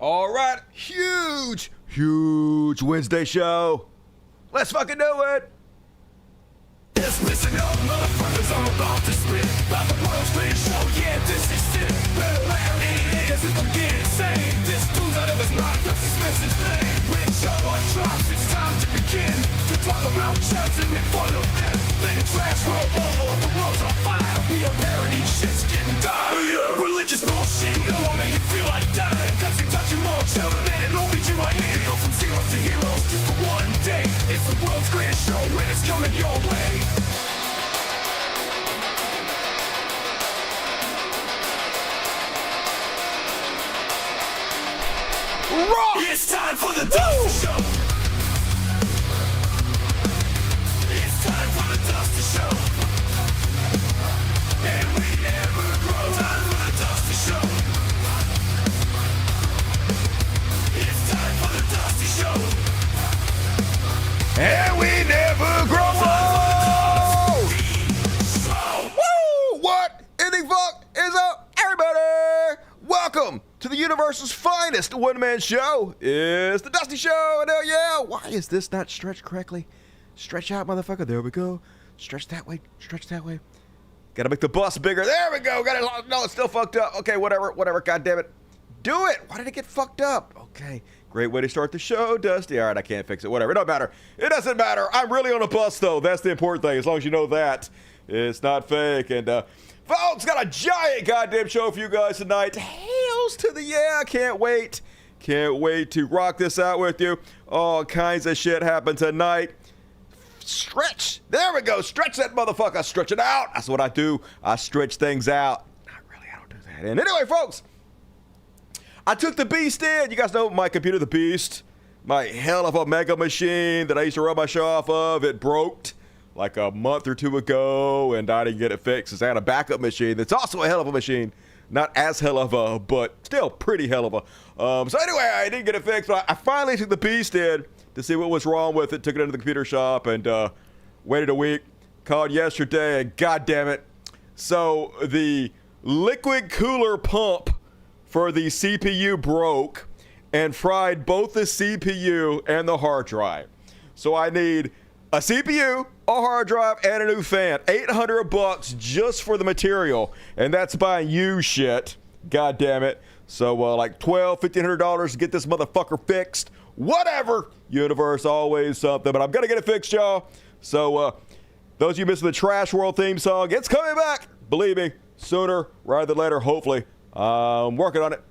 All right, huge Wednesday show. Let's fucking do it. Just listen up, motherfuckers, I'm about to spit about the world's greatest show, yeah, this is it. It is the beginning, insane. This dude's out of his mind, that's his message thing. When show on drops, it's time to begin. To talk about chats and make fun of them. Let the trash roll over, the world's on fire. We are parody, shit's getting dire. Religious bullshit, it won't make you feel like dying. Cause you touch your more children and it'll lead you right in. Go from zero to heroes just for one day. It's the world's greatest show and it's coming your way. Rock! It's time for the Dusty Show. It's time for the Dusty Show. And we never grow. Time for the Dusty Show. It's time for the Dusty Show. And we never grow old. Woo! What in the fuck is up, everybody? Welcome to the universe's finest one-man show. It's the Dusty Show, and hell yeah! Why is this not stretched correctly? Stretch out, motherfucker. There we go. Stretch that way. Stretch that way. Gotta make the bus bigger. There we go. Got it. No, it's still fucked up. Okay, whatever. God damn it. Do it. Why did it get fucked up? Okay. Great way to start the show, Dusty. All right, I can't fix it. Whatever. It don't matter. It doesn't matter. I'm really on a bus, though. That's the important thing. As long as you know that. It's not fake. And, folks, got a giant goddamn show for you guys tonight. Hails to the yeah. Can't wait. Can't wait to rock this out with you. All kinds of shit happen tonight. Stretch. There we go. Stretch that motherfucker. Stretch it out. That's what I do. I stretch things out. Not really. I don't do that. And anyway, folks, I took the Beast in. You guys know my computer, the Beast. My hell of a mega machine that I used to run my show off of. It broke like a month or two ago, and I didn't get it fixed. So I had a backup machine that's also a hell of a machine. Not as hell of a, but still pretty hell of a. So anyway, I didn't get it fixed, but I finally took the Beast in to see what was wrong with it. Took it into the computer shop and waited a week. Called yesterday, and god damn it. So the liquid cooler pump for the CPU broke and fried both the CPU and the hard drive. So I need a CPU, a hard drive, and a new fan. $800 just for the material, and that's buying used shit. God damn it. So like $1,200, $1,500 to get this motherfucker fixed. Whatever. Universe, always something, but I'm gonna get it fixed, y'all. So those of you missing the Trash World theme song, it's coming back. Believe me, sooner rather than later, hopefully. I'm working on it.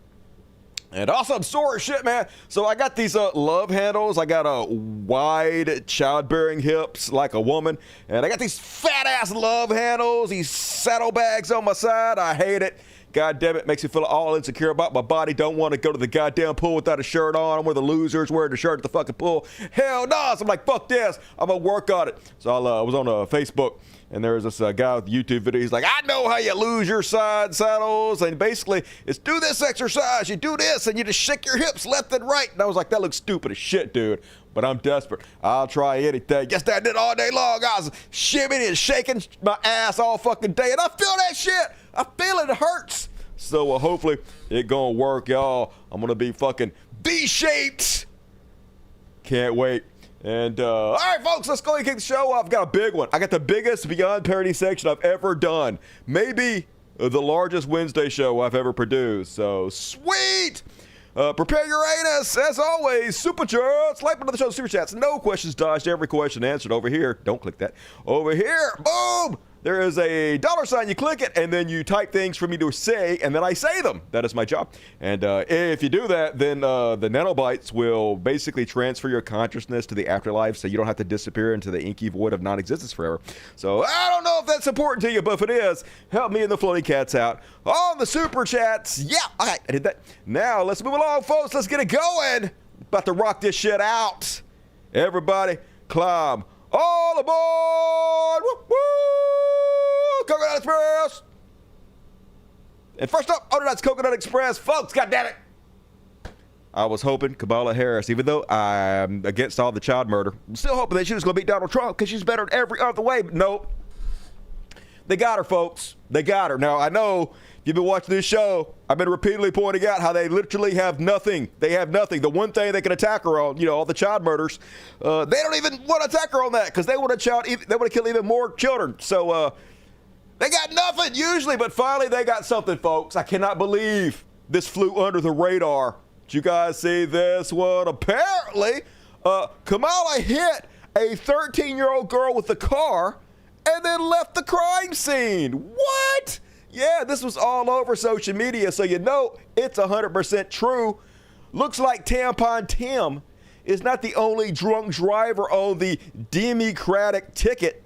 And also, I'm sore as shit, man. So I got these love handles. I got a wide childbearing hips like a woman. And I got these fat-ass love handles, these saddlebags on my side. I hate it. God damn it, makes me feel all insecure about my body. Don't want to go to the goddamn pool without a shirt on. I'm one of the losers wearing the shirt at the fucking pool. Hell no. So I'm like, fuck this. I'm going to work on it. So I was on Facebook. And there was this guy with a YouTube video. He's like, I know how you lose your side saddles. And basically, it's do this exercise. You do this, and you just shake your hips left and right. And I was like, that looks stupid as shit, dude. But I'm desperate. I'll try anything. Yes, I did all day long. I was shimmying and shaking my ass all fucking day. And I feel that shit. I feel it. It hurts. So hopefully, it gonna work, y'all. I'm gonna be fucking V-shaped. Can't wait. And, all right, folks, let's go ahead and kick the show off. I've got a big one. I got the biggest Beyond Parody section I've ever done. Maybe the largest Wednesday show I've ever produced. So, sweet! Prepare your anus. As always, super chats. Like another show, super chats. No questions dodged. Every question answered over here. Don't click that. Over here. Boom! There is a $sign. You click it, and then you type things for me to say, and then I say them. That is my job. And if you do that, then the nanobytes will basically transfer your consciousness to the afterlife, so you don't have to disappear into the inky void of non-existence forever. So I don't know if that's important to you, but if it is, help me and the floating cats out on the super chats. Yeah, all right, I did that. Now let's move along, folks. Let's get it going. About to rock this shit out. Everybody, climb all aboard! Woo woo! Coconut Express! And first up, oh, that's Coconut Express, folks, goddammit! I was hoping Kamala Harris, even though I'm against all the child murder, I'm still hoping that she was going to beat Donald Trump because she's better in every other way, but nope. They got her, folks. They got her. Now, I know you've been watching this show. I've been repeatedly pointing out how they literally have nothing. They have nothing. The one thing they can attack her on, all the child murders, they don't even want to attack her on that because they want to kill even more children. So they got nothing usually, but finally they got something, folks. I cannot believe this flew under the radar. Did you guys see this one? Apparently, Kamala hit a 13-year-old girl with a car and then left the crime scene. What? Yeah, this was all over social media, so it's 100% true. Looks like Tampon Tim is not the only drunk driver on the Democratic ticket.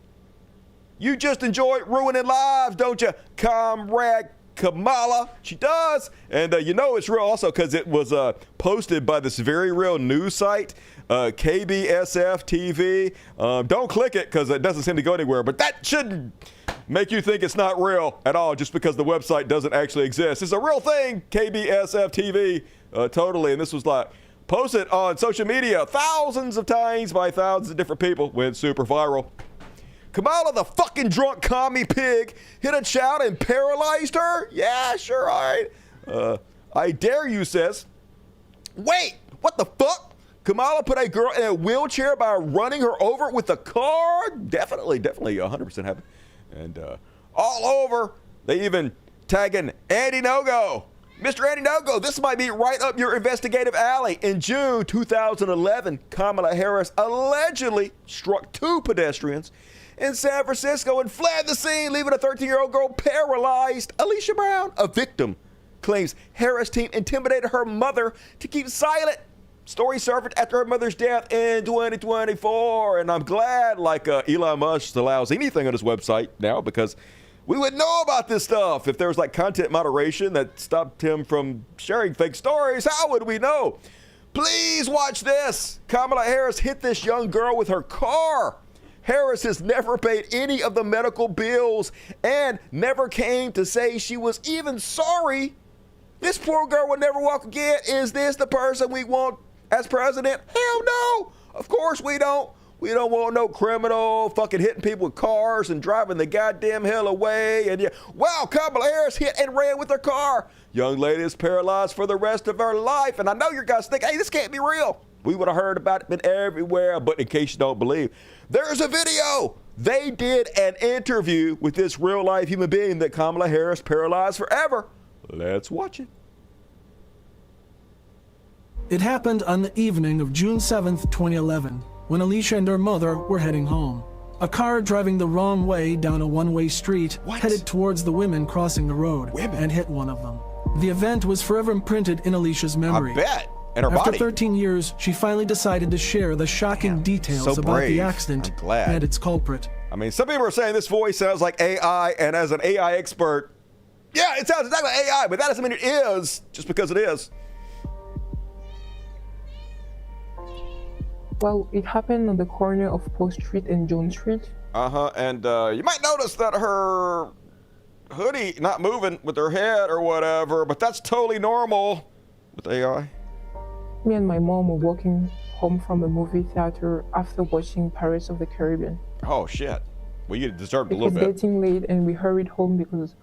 You just enjoy ruining lives, don't you, Comrade Kamala? She does. And it's real also because it was posted by this very real news site, KBSF TV. Don't click it because it doesn't seem to go anywhere, but that shouldn't make you think it's not real at all just because the website doesn't actually exist. It's a real thing, KBSF TV, totally. And this was posted on social media thousands of times by thousands of different people. Went super viral. Kamala, the fucking drunk commie pig, hit a child and paralyzed her? Yeah, sure, all right. I dare you, says. Wait, what the fuck? Kamala put a girl in a wheelchair by running her over with a car? Definitely 100% happened. And all over, they even tagging Andy No-Go. Mr. Andy No-Go, this might be right up your investigative alley. In June 2011, Kamala Harris allegedly struck 2 pedestrians in San Francisco and fled the scene, leaving a 13-year-old girl paralyzed. Alicia Brown, a victim, claims Harris team intimidated her mother to keep silent. Story surfaced after her mother's death in 2024, and I'm glad, Elon Musk allows anything on his website now because we would know about this stuff. If there was content moderation that stopped him from sharing fake stories, how would we know? Please watch this. Kamala Harris hit this young girl with her car. Harris has never paid any of the medical bills and never came to say she was even sorry. This poor girl will never walk again. Is this the person we want as president? Hell no. Of course we don't. We don't want no criminal fucking hitting people with cars and driving the goddamn hell away. And wow, Kamala Harris hit and ran with her car. Young lady is paralyzed for the rest of her life. And I know you guys think, hey, this can't be real. We would have heard about it, been everywhere. But in case you don't believe, there's a video. They did an interview with this real life human being that Kamala Harris paralyzed forever. Let's watch it. It happened on the evening of June 7th, 2011, when Alicia and her mother were heading home. A car driving the wrong way down a one-way street headed towards the women crossing the road and hit one of them. The event was forever imprinted in Alicia's memory. I bet. And her After body. 13 years, she finally decided to share the shocking details about the accident and its culprit. I mean, some people are saying this voice sounds like AI, and as an AI expert, yeah, it sounds exactly like AI, but that doesn't mean it is just because it is. Well, it happened on the corner of Post Street and Jones Street. And you might notice that her hoodie not moving with her head or whatever, but that's totally normal with AI. Me and my mom were walking home from a movie theater after watching Pirates of the Caribbean. Oh, shit. Well, you deserved a It little was bit. getting late and we hurried home because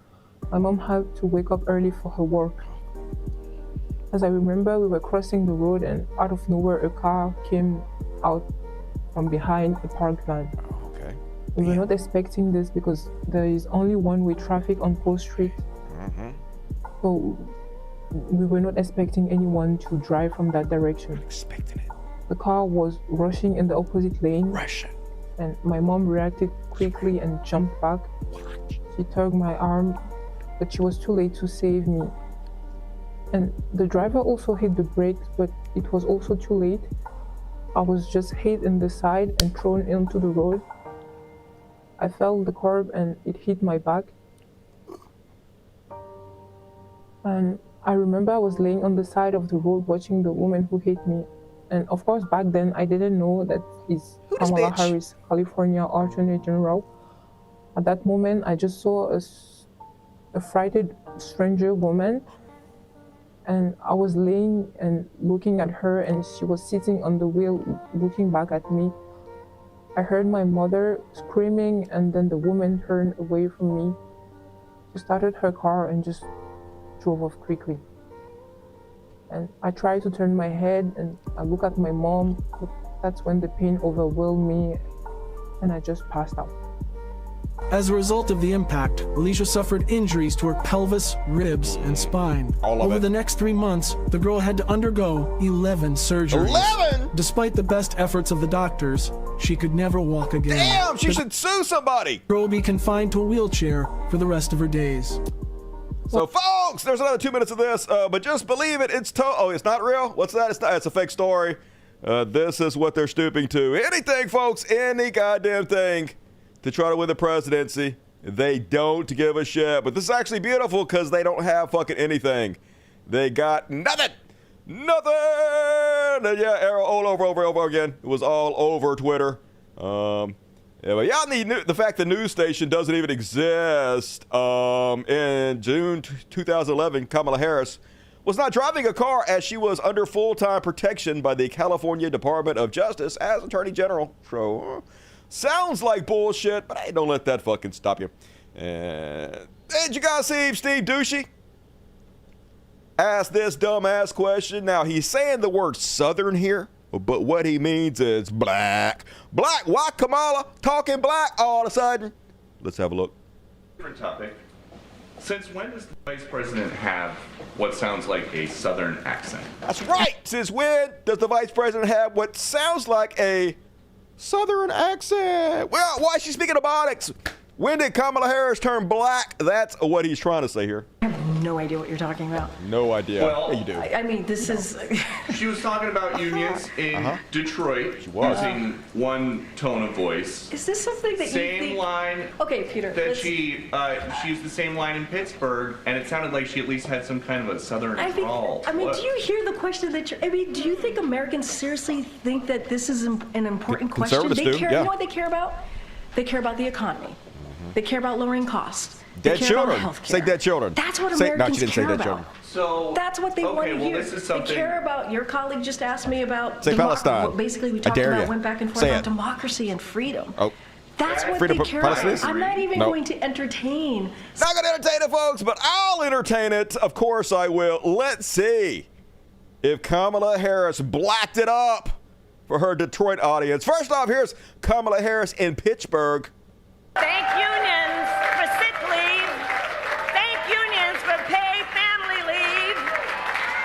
my mom had to wake up early for her work. As I remember, we were crossing the road and out of nowhere a car came out from behind a parked van. Okay. We were not expecting this because there is only one-way traffic on Post Street. So we were not expecting anyone to drive from that direction. Expecting it. The car was rushing in the opposite lane. Russian. And my mom reacted quickly and jumped back. She tugged my arm, but she was too late to save me. And the driver also hit the brakes, but it was also too late. I was just hit in the side and thrown into the road. I fell the curb and it hit my back. And I remember I was laying on the side of the road watching the woman who hit me. And of course, back then, I didn't know that it's Kamala Harris, California Attorney General. At that moment, I just saw a frightened stranger woman. And I was laying and looking at her, and she was sitting on the wheel, looking back at me. I heard my mother screaming, and then the woman turned away from me. She started her car and just drove off quickly. And I tried to turn my head and I look at my mom, but that's when the pain overwhelmed me and I just passed out. As a result of the impact, Alicia suffered injuries to her pelvis, ribs, and spine. All of Over it. the next 3 months, the girl had to undergo 11 surgeries. 11? Despite the best efforts of the doctors, she could never walk again. Damn, she The should sue somebody. girl will be confined to a wheelchair for the rest of her days. So, folks, there's another 2 minutes of this, but just believe it. Oh, it's not real? What's that? It's a fake story. This is what they're stooping to. Anything, folks, any goddamn thing to try to win the presidency. They don't give a shit. But this is actually beautiful because they don't have fucking anything. They got nothing. Nothing. And yeah, arrow all over again. It was all over Twitter. Yeah, but yeah, the fact the news station doesn't even exist. In June 2011, Kamala Harris was not driving a car as she was under full-time protection by the California Department of Justice as Attorney General. So, sounds like bullshit, but hey, don't let that fucking stop you. Did you guys see Steve Ducey ask this dumbass question? Now, he's saying the word Southern here, but what he means is black. Black, why Kamala talking black all of a sudden? Let's have a look. Different topic. Since when does the Vice President have what sounds like a Southern accent? That's right. Since when does the Vice President have what sounds like a Southern accent? Well, why is she speaking Ebonics? When did Kamala Harris turn black? That's what he's trying to say here. I have no idea what you're talking about. No idea. Well, yeah, you do. I mean, this is... She was talking about unions in Detroit was. using one tone of voice. Is this something that you Same think... line Okay, Peter, that let's- she used the same line in Pittsburgh, and it sounded like she at least had some kind of a Southern I drawl. mean, What? do you hear the question that you're... I mean, do you think Americans seriously think that this is an important question? Conservatives They do, care, yeah. You know what they care about? They care about the economy. They care about lowering costs. They Dead care children. about healthcare. Say dead children. That's what Say, no, Americans she didn't say care dead about. children. So That's what they want okay, to well, hear. this is something. They care about, your colleague just asked me about Say Palestine. what basically we I talked dare about, ya. went back and forth Say about it. democracy and freedom. Oh. That's what Freedom they of care Palestinians? about. I'm not even No. going to entertain. Not going to entertain it, folks, but I'll entertain it. Of course I will. Let's see if Kamala Harris blacked it up for her Detroit audience. First off, here's Kamala Harris in Pittsburgh. Thank unions for sick leave. Thank unions for paid family leave.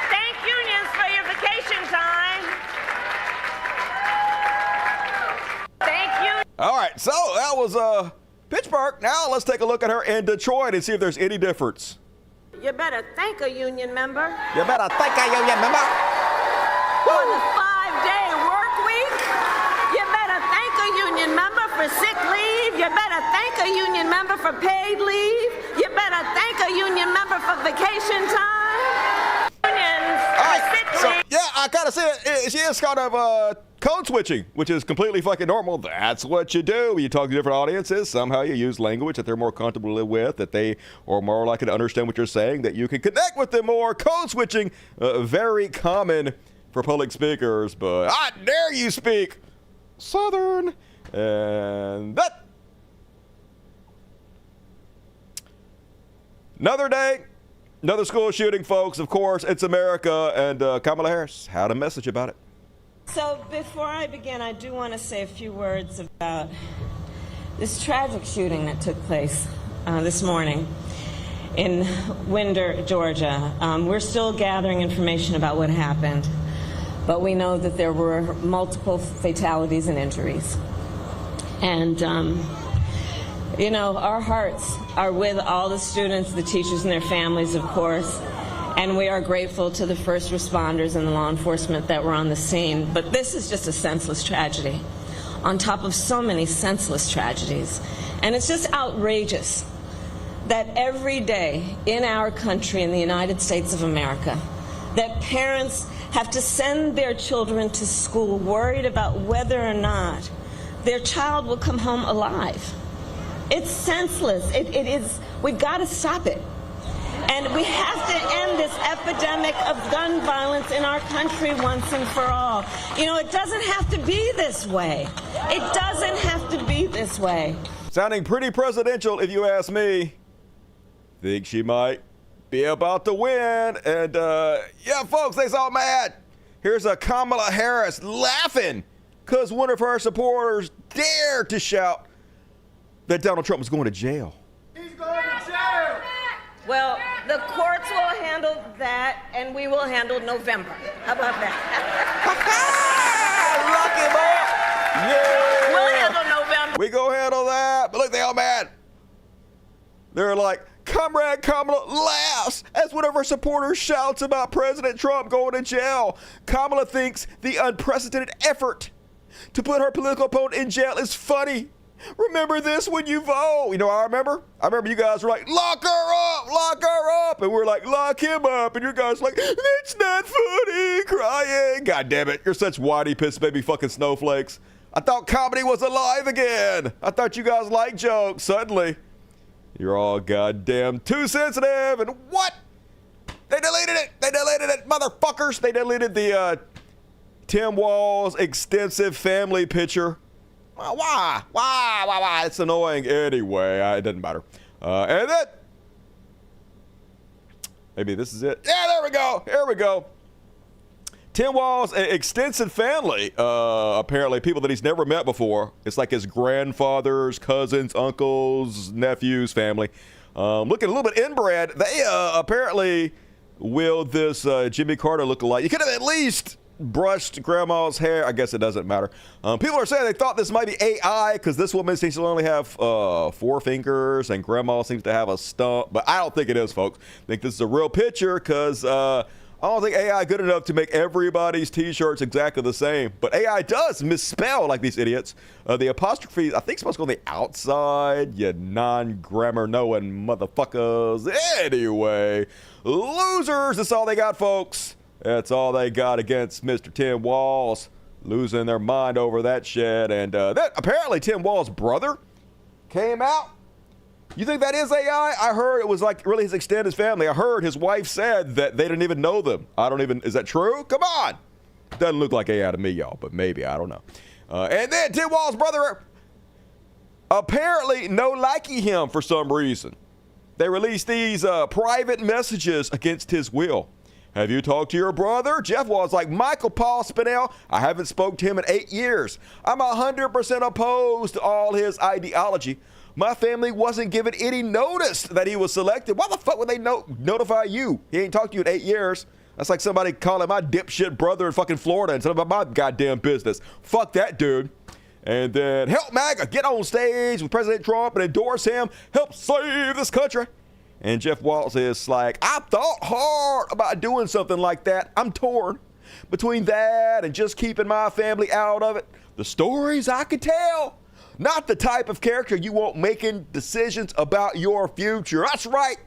Thank unions for your vacation time. Thank you. All right, so that was Pittsburgh. Now let's take a look at her in Detroit and see if there's any difference. You better thank a union member You better thank I remember. for the 5-day work week. You better thank a union member for sick leave. You better thank a union member for paid leave. You better thank a union member for vacation time. Unions All for right, sick so leave. yeah, I kind of see it. She is kind of code switching, which is completely fucking normal. That's what you do when you talk to different audiences. Somehow you use language that they're more comfortable with, that they are more likely to understand what you're saying, that you can connect with them more. Code switching, very common for public speakers, but I dare you speak Southern. And that. Another day, another school shooting, folks. Of course, it's America, and Kamala Harris had a message about it. So before I begin, I do want to say a few words about this tragic shooting that took place this morning in Winder, Georgia. We're still gathering information about what happened, but we know that there were multiple fatalities and injuries. And, you know, our hearts are with all the students, the teachers, and their families, of course. And we are grateful to the first responders and the law enforcement that were on the scene. But this is just a senseless tragedy on top of so many senseless tragedies. And it's just outrageous that every day in our country, in the United States of America, that parents have to send their children to school worried about whether or not their child will come home alive. It's senseless. It is, we've got to stop it. And we have to end this this epidemic of gun violence in our country once and for all. You know, it doesn't have to be this way. It doesn't have to be this way. Sounding pretty presidential, if you ask me. Think she might be about to win. And, yeah, folks, they's all mad. Here's a Kamala Harris laughing because one of her supporters dared to shout that Donald Trump was going to jail. He's going to jail! Well, the courts will handle that, and we will handle November. How about that? Lock him up! Yeah! We'll handle November. We go handle that. But look, they all mad. They're like, Comrade Kamala laughs as one of her supporters shouts about President Trump going to jail. Kamala thinks the unprecedented effort to put her political opponent in jail is funny. Remember this when you vote. You know, I remember you guys were like, lock her up. And we're like, lock him up. And you guys were like, that's not funny, crying. God damn it. You're such whitey piss baby fucking snowflakes. I thought comedy was alive again. I thought you guys liked jokes. Suddenly, you're all goddamn too sensitive. And what? They deleted it, motherfuckers. They deleted the Tim Walz extensive family picture. Why? It's annoying anyway. It doesn't matter. And then, maybe this is it. Yeah, there we go. Here we go. Tim Walz extensive family, apparently people that he's never met before. It's like his grandfather's, cousins, uncles, nephews, family. Looking a little bit inbred. They apparently willed this Jimmy Carter lookalike. You could have at least brushed grandma's hair. I guess it doesn't matter. People are saying they thought this might be AI because this woman seems to only have 4 fingers and grandma seems to have a stump. But I don't think it is, folks. I think this is a real picture because I don't think AI good enough to make everybody's t-shirts exactly the same. But AI does misspell like these idiots. The apostrophe, I think, supposed to go on the outside. You non-grammar knowing motherfuckers. Anyway, losers. That's all they got, folks. That's all they got against Mr. Tim Walz. Losing their mind over that shit. And that apparently Tim Walz's brother came out. You think that is AI? I heard it was like really his extended family. I heard his wife said that they didn't even know them. Is that true? Come on. Doesn't look like AI to me, y'all, but maybe, I don't know. And then Tim Walz's brother apparently no liking him for some reason. They released these private messages against his will. Have you talked to your brother? Jeff Walz like, Michael Paul Spinell, I haven't spoke to him in 8 years. I'm 100% opposed to all his ideology. My family wasn't given any notice that he was selected. Why the fuck would they notify you? He ain't talked to you in 8 years. That's like somebody calling my dipshit brother in fucking Florida instead of my goddamn business. Fuck that dude. And then help MAGA get on stage with President Trump and endorse him. Help save this country. And Jeff Walz is like, I thought hard about doing something like that. I'm torn between that and just keeping my family out of it. The stories I could tell. Not the type of character you want making decisions about your future. That's right.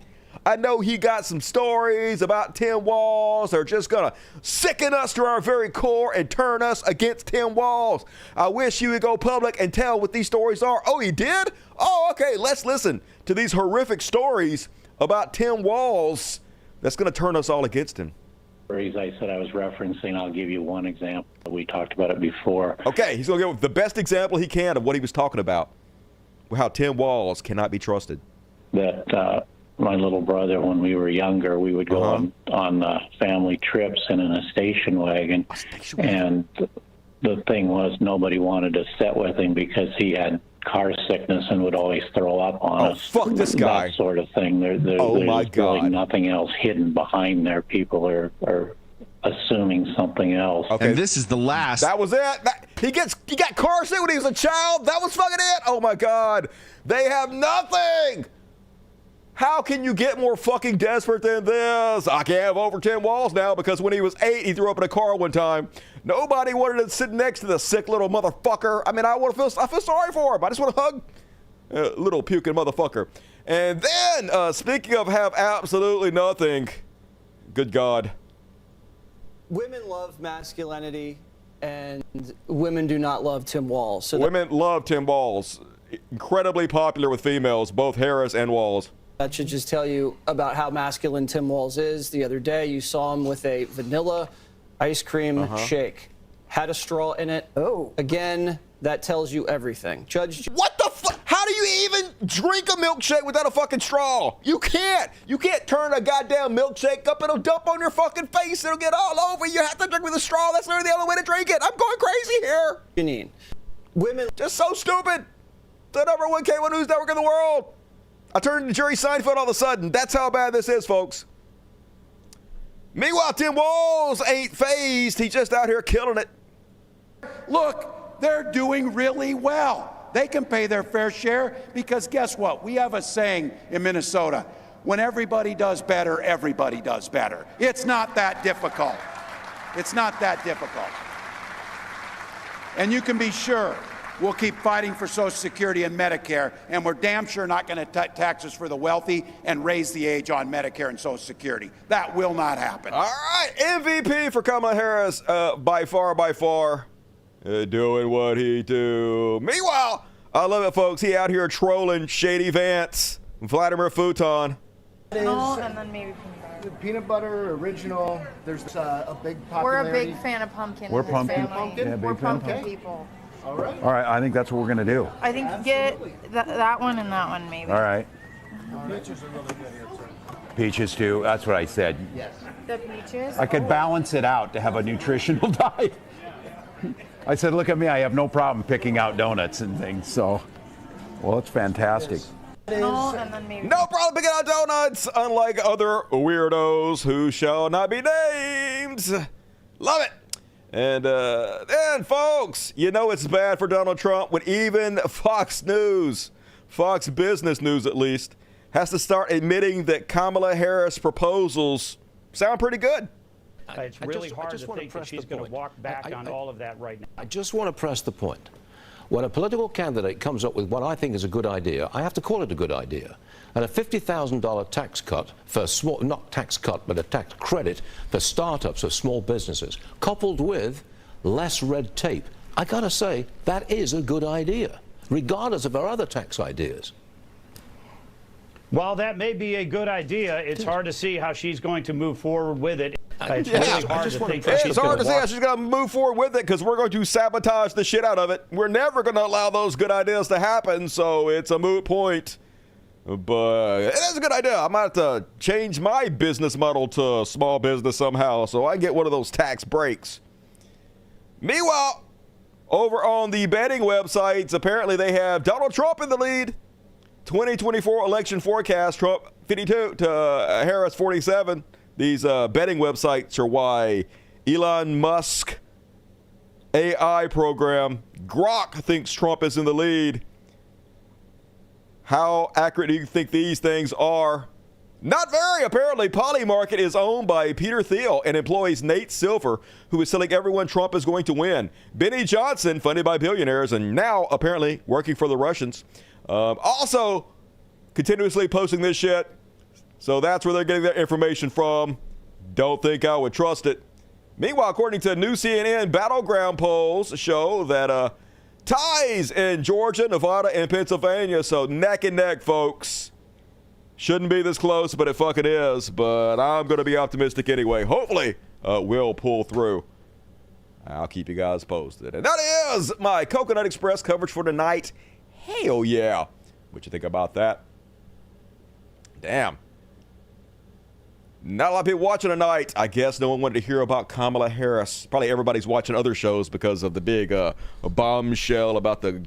I know he got some stories about Tim Walz. They're just going to sicken us to our very core and turn us against Tim Walz. I wish you would go public and tell what these stories are. Oh, he did? Oh, okay. Let's listen to these horrific stories about Tim Walz that's going to turn us all against him. I said I was referencing, I'll give you one example. We talked about it before. Okay, he's going to give the best example he can of what he was talking about. How Tim Walz cannot be trusted. That my little brother, when we were younger, we would go on family trips in a station wagon. And the thing was, nobody wanted to sit with him because he had car sickness and would always throw up on us. Oh, fuck this guy. That sort of thing. There's really nothing else hidden behind there. People are assuming something else. Okay. And this is the last. That was it. He got car sick when he was a child. That was fucking it. Oh my God. They have nothing. How can you get more fucking desperate than this? I can't have over Tim Walz now because when he was 8, he threw up in a car one time. Nobody wanted to sit next to the sick little motherfucker. I mean, I feel sorry for him. I just want to hug little puking motherfucker. And then, speaking of have absolutely nothing, good God. Women love masculinity, and women do not love Tim Walz. Women love Tim Walz. Incredibly popular with females, both Harris and Walz. That should just tell you about how masculine Tim Walz is. The other day, you saw him with a vanilla ice cream shake. Had a straw in it. Oh. Again, that tells you everything. Judge. What the fuck? How do you even drink a milkshake without a fucking straw? You can't. You can't turn a goddamn milkshake up. It'll dump on your fucking face. It'll get all over. You have to drink with a straw. That's literally the only way to drink it. I'm going crazy here. Janine. Women. Just so stupid. The number one K1 News Network in the world. I turned into Jerry Seinfeld all of a sudden. That's how bad this is, folks. Meanwhile, Tim Walz ain't phased. He's just out here killing it. Look, they're doing really well. They can pay their fair share because guess what? We have a saying in Minnesota, when everybody does better, everybody does better. It's not that difficult. It's not that difficult. And you can be sure we'll keep fighting for Social Security and Medicare, and we're damn sure not going to tax us for the wealthy and raise the age on Medicare and Social Security. That will not happen. All right, MVP for Kamala Harris, by far. Doing what he do. Meanwhile, I love it, folks. He out here trolling Shady Vance, Vladimir Futon. And then maybe peanut butter, original. There's a big popularity. we're a big fan of pumpkin. We're in this pumpkin. family. Yeah, big We're fan of pumpkin pumpkin. people. All right, I think that's what we're going to do. I think get that one and that one maybe. All right. Peaches are really good here, too. Peaches, too. That's what I said. Yes. The peaches. I could balance it out to have a nutritional diet. I said, look at me. I have no problem picking out donuts and things. So, well, it's fantastic. And then maybe. No problem picking out donuts, unlike other weirdos who shall not be named. Love it. And then, folks, you know it's bad for Donald Trump when even Fox News, Fox Business News at least, has to start admitting that Kamala Harris proposals sound pretty good. It's really hard to think that she's going to walk back on all of that right now. I just want to press the point. When a political candidate comes up with what I think is a good idea, I have to call it a good idea. And a $50,000 tax cut for small, not tax cut, but a tax credit for startups of small businesses, coupled with less red tape. I got to say, that is a good idea, regardless of our other tax ideas. While that may be a good idea, it's hard to see how she's going to move forward with it. It's really hard to think that she's going to see how she's going to move forward with it because we're going to sabotage the shit out of it. We're never going to allow those good ideas to happen, so it's a moot point. But it is a good idea. I might have to change my business model to small business somehow so I get one of those tax breaks. Meanwhile, over on the betting websites, apparently they have Donald Trump in the lead. 2024 election forecast, Trump 52 to Harris 47. These betting websites are why Elon Musk AI program Grok thinks Trump is in the lead. How accurate do you think these things are? Not very, apparently. Polymarket is owned by Peter Thiel and employs Nate Silver, who is telling everyone Trump is going to win. Benny Johnson, funded by billionaires, and now apparently working for the Russians. Also, continuously posting this shit. So that's where they're getting their information from. Don't think I would trust it. Meanwhile, according to new CNN battleground polls show that ties in Georgia, Nevada, and Pennsylvania. So neck and neck, folks. Shouldn't be this close, but it fucking is. But I'm going to be optimistic anyway. Hopefully, we'll pull through. I'll keep you guys posted. And that is my Coconut Express coverage for tonight. Hell yeah. What you think about that? Damn. Not a lot of people watching tonight. I guess no one wanted to hear about Kamala Harris. Probably everybody's watching other shows because of the big bombshell about the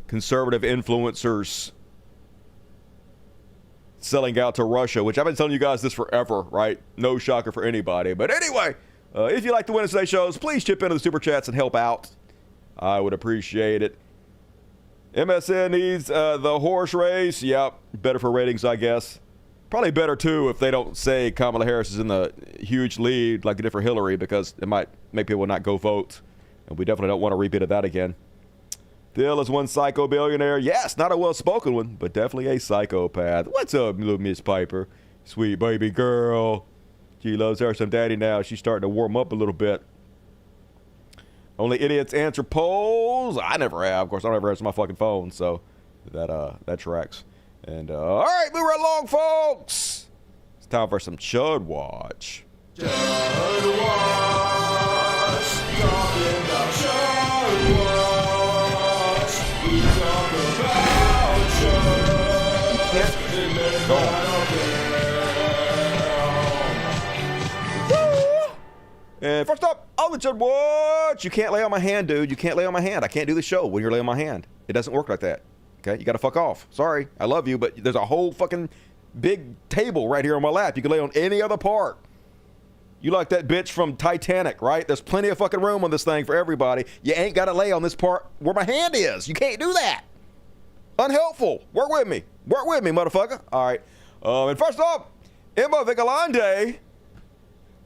conservative influencers selling out to Russia, which I've been telling you guys this forever, right? No shocker for anybody. But anyway, if you like the Wednesday shows, please chip into the Super Chats and help out. I would appreciate it. MSN needs the horse race. Yep, better for ratings, I guess. Probably better, too, if they don't say Kamala Harris is in the huge lead like they did for Hillary, because it might make people not go vote. And we definitely don't want a repeat of that again. Thiel is one psycho billionaire. Yes, not a well-spoken one, but definitely a psychopath. What's up, little Miss Piper? Sweet baby girl. She loves her some daddy now. She's starting to warm up a little bit. Only idiots answer polls. I never have. Of course, I don't ever answer my fucking phone, so that tracks. And, all right, move right along, folks. It's time for some Chud Watch. Chud Watch, talking about Chud Watch. We talk about Chud. Go on. And first up, on the Chud Watch, you can't lay on my hand, dude. You can't lay on my hand. I can't do the show when you're laying on my hand. It doesn't work like that. Okay, you got to fuck off. Sorry, I love you, but there's a whole fucking big table right here on my lap. You can lay on any other part. You like that bitch from Titanic, right? There's plenty of fucking room on this thing for everybody. You ain't got to lay on this part where my hand is. You can't do that. Unhelpful. Work with me. Work with me, motherfucker. All right. And first up, Emma Vigilante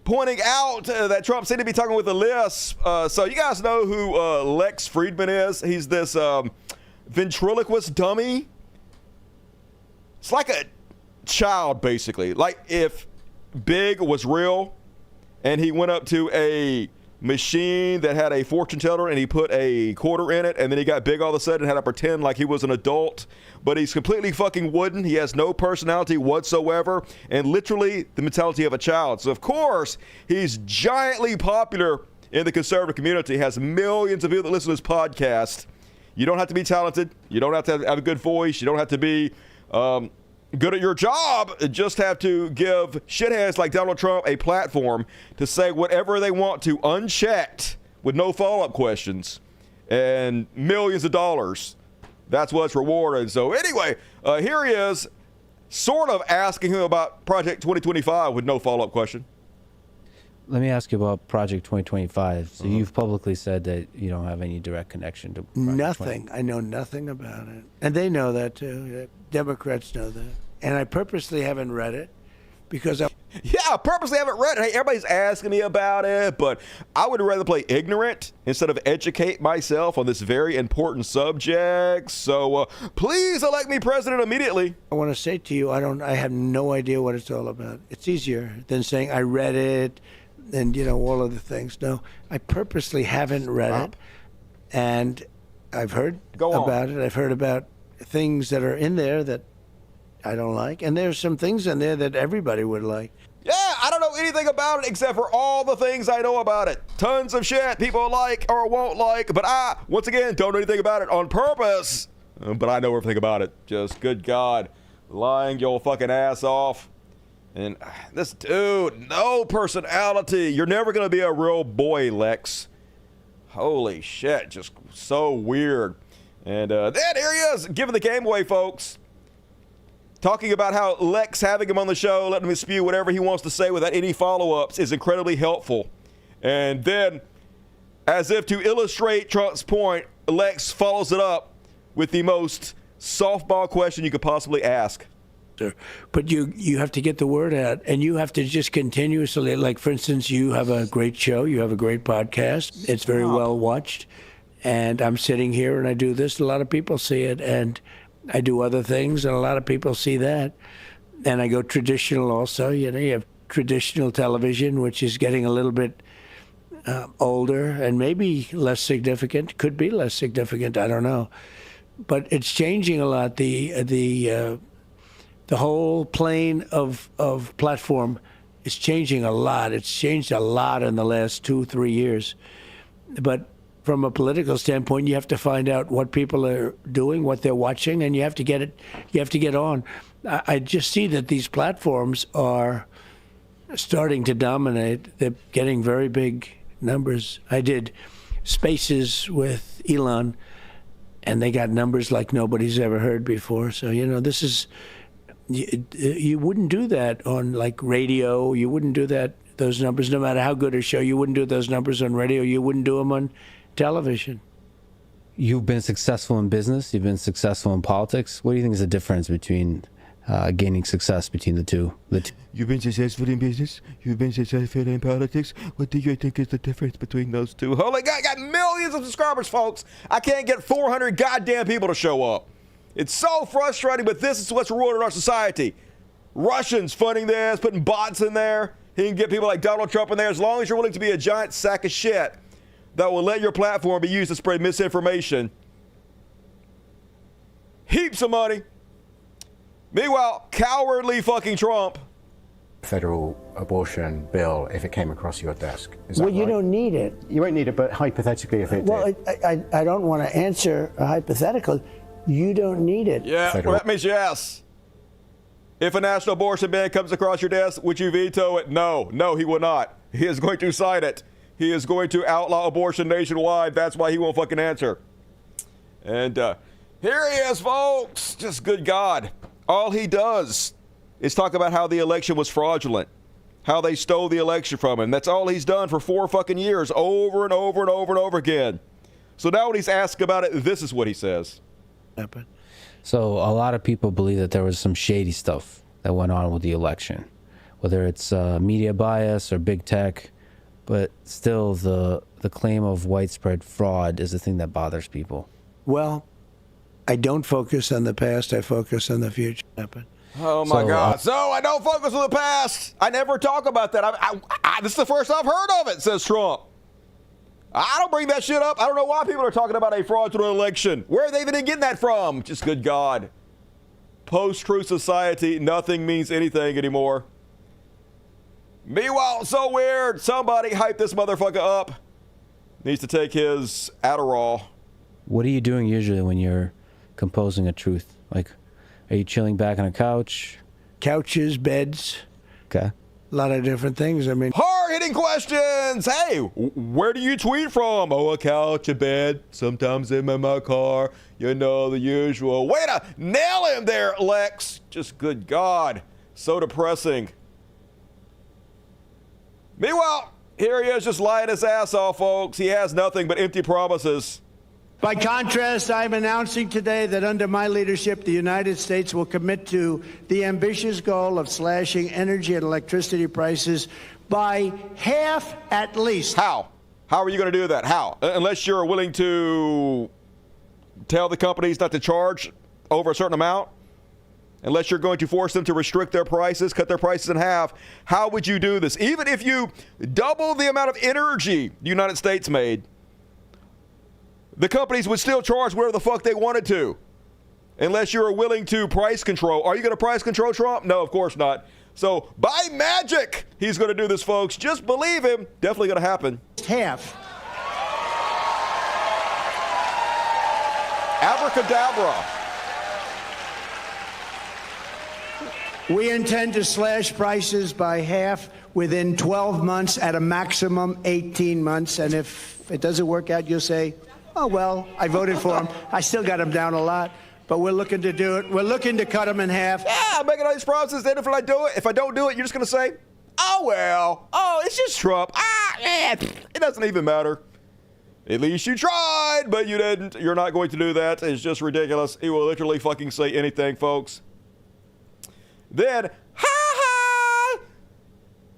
pointing out that Trump seemed to be talking with a lisp. So you guys know who Lex Friedman is? He's this ventriloquist dummy. It's like a child, basically. Like if Big was real and he went up to a machine that had a fortune teller and he put a quarter in it, and then he got big all of a sudden and had to pretend like he was an adult, but he's completely fucking wooden. He has no personality whatsoever and literally the mentality of a child. So of course he's giantly popular in the conservative community, has millions of people that listen to this podcast. You don't have to be talented. You don't have to have a good voice. You don't have to be good at your job. Just have to give shitheads like Donald Trump a platform to say whatever they want to unchecked with no follow-up questions and millions of dollars. That's what's rewarded. So anyway, here he is sort of asking him about Project 2025 with no follow-up question. Let me ask you about Project 2025. So you've publicly said that you don't have any direct connection to Project Nothing. I know nothing about it. And they know that too. Democrats know that. And I purposely haven't read it because I purposely haven't read it. Hey, everybody's asking me about it, but I would rather play ignorant instead of educate myself on this very important subject. So please elect me president immediately. I want to say to you, I have no idea what it's all about. It's easier than saying I read it and, all of the things. No, I purposely haven't read it. And I've heard about it. I've heard about things that are in there that I don't like. And there's some things in there that everybody would like. Yeah, I don't know anything about it except for all the things I know about it. Tons of shit people like or won't like. But I, once again, don't know anything about it on purpose. But I know everything about it. Just, good God, lying your fucking ass off. And this dude, no personality. You're never going to be a real boy, Lex. Holy shit, just so weird. And then here he is, giving the game away, folks. Talking about how Lex having him on the show, letting him spew whatever he wants to say without any follow-ups is incredibly helpful. And then, as if to illustrate Trump's point, Lex follows it up with the most softball question you could possibly ask. But you have to get the word out, and you have to just continuously, like, for instance, you have a great show, you have a great podcast, it's very well watched, and I'm sitting here and I do this, a lot of people see it, and I do other things, and a lot of people see that, and I go traditional also, you have traditional television, which is getting a little bit older and maybe less significant, could be less significant, I don't know, but it's changing a lot. The whole plane of platform is changing a lot. It's changed a lot in the last 2-3 years. But from a political standpoint, you have to find out what people are doing, what they're watching, and you have to get it. You have to get on. I just see that these platforms are starting to dominate. They're getting very big numbers. I did Spaces with Elon, and they got numbers like nobody's ever heard before. So this is. You wouldn't do that on like radio. You wouldn't do those numbers, no matter how good a show. You wouldn't do those numbers on radio. You wouldn't do them on television. You've been successful in business. You've been successful in politics. What do you think is the difference between gaining success between the two? You've been successful in business. You've been successful in politics. What do you think is the difference between those two? Holy God, I got millions of subscribers, folks. I can't get 400 goddamn people to show up. It's so frustrating, but this is what's rewarded in our society. Russians funding this, putting bots in there. He can get people like Donald Trump in there as long as you're willing to be a giant sack of shit that will let your platform be used to spread misinformation. Heaps of money. Meanwhile, cowardly fucking Trump. Federal abortion bill if it came across your desk. Is that Well, you right? don't need it. You won't need it, but hypothetically, if it Well, did. I don't want to answer a hypothetical. You don't need it. Yeah, well, that means yes. If a national abortion ban comes across your desk, would you veto it? No, he will not. He is going to sign it. He is going to outlaw abortion nationwide. That's why he won't fucking answer. And here he is, folks. Just good God. All he does is talk about how the election was fraudulent, how they stole the election from him. That's all he's done for 4 fucking years, over and over and over and over again. So now when he's asked about it, this is what he says. So a lot of people believe that there was some shady stuff that went on with the election, whether it's media bias or big tech, but still the claim of widespread fraud is the thing that bothers people. Well, I don't focus on the past. I focus on the future. Oh my God! So I don't focus on the past. I never talk about that. This is the first I've heard of it, says Trump. I don't bring that shit up. I don't know why people are talking about a fraudulent election. Where are they even getting that from? Just good God. Post-truth society, nothing means anything anymore. Meanwhile, so weird. Somebody hype this motherfucker up. Needs to take his Adderall. What are you doing usually when you're composing a truth? Like, are you chilling back on a couch? Couches, beds. Okay. A lot of different things. I mean, hard-hitting questions. Hey, where do you tweet from? Oh, a couch, a bed. Sometimes I'm in my car. You know, the usual. Way to nail him there, Lex. Just good God. So depressing. Meanwhile, here he is just lying his ass off, folks. He has nothing but empty promises. by contrast, I'm announcing today that under my leadership, the United States will commit to the ambitious goal of slashing energy and electricity prices by half at least. How? How are you going to do that? How? Unless you're willing to tell the companies not to charge over a certain amount? Unless you're going to force them to restrict their prices, cut their prices in half, how would you do this? Even if you double the amount of energy the United States made, the companies would still charge whatever the fuck they wanted to. Unless you're willing to price control. Are you going to price control Trump? No, of course not. So, by magic, he's going to do this, folks. Just believe him. Definitely going to happen. Half. Abracadabra. We intend to slash prices by half within 12 months, at a maximum 18 months. And if it doesn't work out, you'll say, oh, well, I voted for him. I still got him down a lot. But we're looking to do it. We're looking to cut him in half. Yeah, I'm making all these promises. Then if I do it, if I don't do it, you're just going to say, oh, well, oh, it's just Trump. It doesn't even matter. At least you tried, but you didn't. You're not going to do that. It's just ridiculous. He will literally fucking say anything, folks. Then,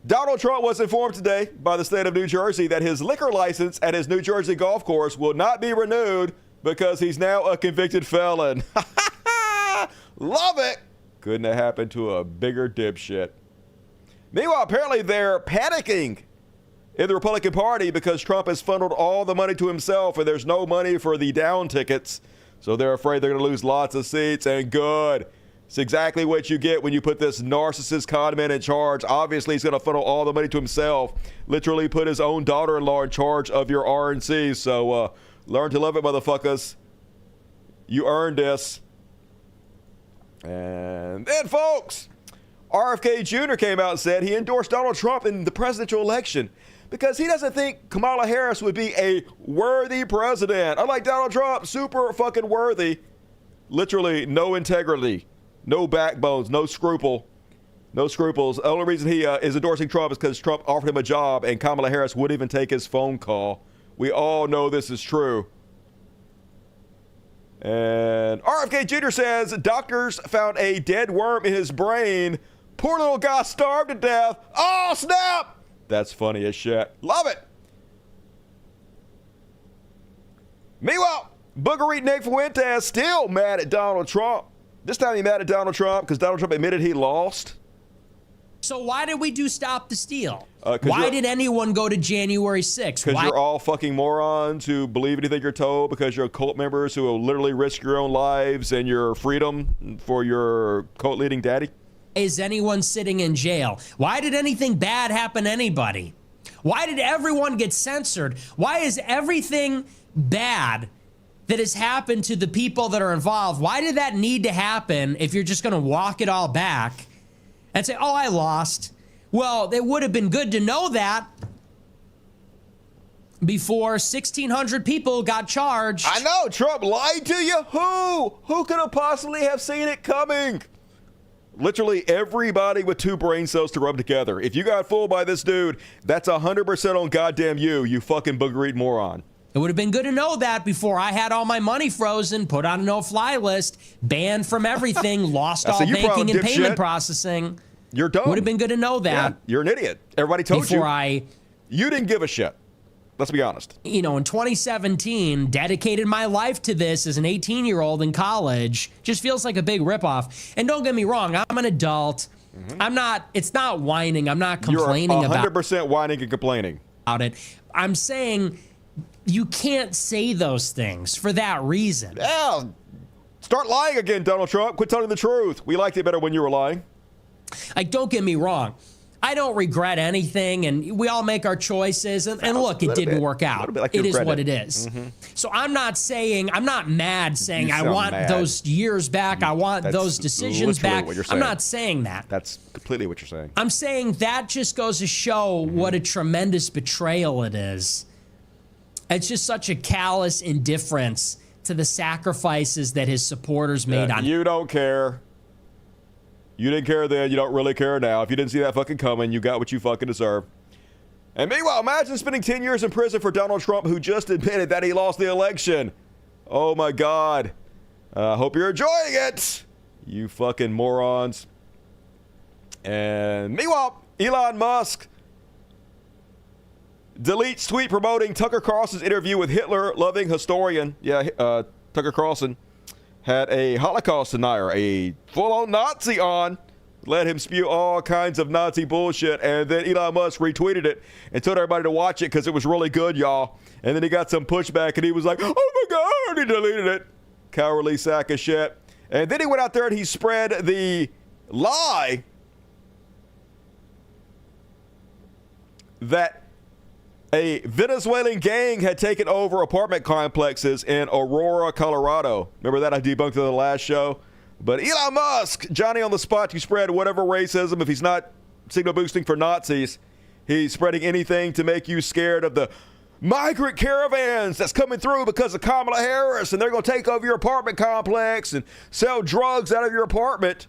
Donald Trump was informed today by the state of New Jersey that his liquor license at his New Jersey golf course will not be renewed because he's now a convicted felon. Love it. Couldn't have happened to a bigger dipshit. Meanwhile, apparently they're panicking in the Republican Party because Trump has funneled all the money to himself and there's no money for the down tickets. So they're afraid they're going to lose lots of seats, and good. It's exactly what you get when you put this narcissist conman in charge. Obviously, he's going to funnel all the money to himself. Literally put his own daughter-in-law in charge of your RNC. So learn to love it, motherfuckers. You earned this. And then, folks, RFK Jr. came out and said he endorsed Donald Trump in the presidential election because he doesn't think Kamala Harris would be a worthy president. Unlike Donald Trump, super fucking worthy. Literally no integrity. No backbones, no scruples. The only reason he is endorsing Trump is because Trump offered him a job and Kamala Harris wouldn't even take his phone call. We all know this is true. And RFK Jr. says doctors found a dead worm in his brain. Poor little guy starved to death. Oh, snap! That's funny as shit. Love it. Meanwhile, Booger Eat Nick Fuentes still mad at Donald Trump. This time he mad at Donald Trump because Donald Trump admitted he lost. So why did we do Stop the Steal? Why did anyone go to January 6th? Because you're all fucking morons who believe anything you're told, because you're cult members who will literally risk your own lives and your freedom for your cult-leading daddy? Is anyone sitting in jail? Why did anything bad happen to anybody? Why did everyone get censored? Why is everything bad that has happened to the people that are involved, why did that need to happen if you're just going to walk it all back and say, oh, I lost? Well, it would have been good to know that before 1,600 people got charged. I know, Trump lied to you. Who could have possibly have seen it coming? Literally everybody with 2 brain cells to rub together. If you got fooled by this dude, that's 100% on goddamn you fucking booger-eat moron. It would have been good to know that before I had all my money frozen, put on a no-fly list, banned from everything, lost all banking and payment processing. You're dumb. Would have been good to know that. Yeah, you're an idiot. Everybody told you. Before you didn't give a shit. Let's be honest. You know, in 2017, dedicated my life to this as an 18-year-old in college. Just feels like a big ripoff. And don't get me wrong, I'm an adult. I'm not, it's not whining. I'm not complaining You're 100% whining and complaining about it. I'm saying you can't say those things for that reason. Yeah. Start lying again, Donald Trump. Quit telling the truth. We liked it better when you were lying. Like, don't get me wrong. I don't regret anything, and we all make our choices. And look, it didn't work out. It is what it is. So I'm not mad saying I want those years back. I want those decisions back. I'm not saying that. That's completely what you're saying. I'm saying that just goes to show what a tremendous betrayal it is. It's just such a callous indifference to the sacrifices that his supporters made on. You don't care. You didn't care then. You don't really care now. If you didn't see that fucking coming, you got what you fucking deserve. And meanwhile, imagine spending 10 years in prison for Donald Trump, who just admitted that he lost the election. Oh my God. Hope you're enjoying it, you fucking morons. And meanwhile, Elon Musk deletes tweet promoting Tucker Carlson's interview with Hitler-loving historian. Yeah, Tucker Carlson had a Holocaust denier, a full-on Nazi on, let him spew all kinds of Nazi bullshit, and then Elon Musk retweeted it and told everybody to watch it because it was really good, y'all. And then he got some pushback, and he was like, oh my God, he deleted it. Cowardly sack of shit. And then he went out there and he spread the lie that a Venezuelan gang had taken over apartment complexes in Aurora, Colorado. Remember that I debunked in the last show? But Elon Musk, Johnny on the spot to spread whatever racism. If he's not signal boosting for Nazis, he's spreading anything to make you scared of the migrant caravans that's coming through because of Kamala Harris, and they're going to take over your apartment complex and sell drugs out of your apartment.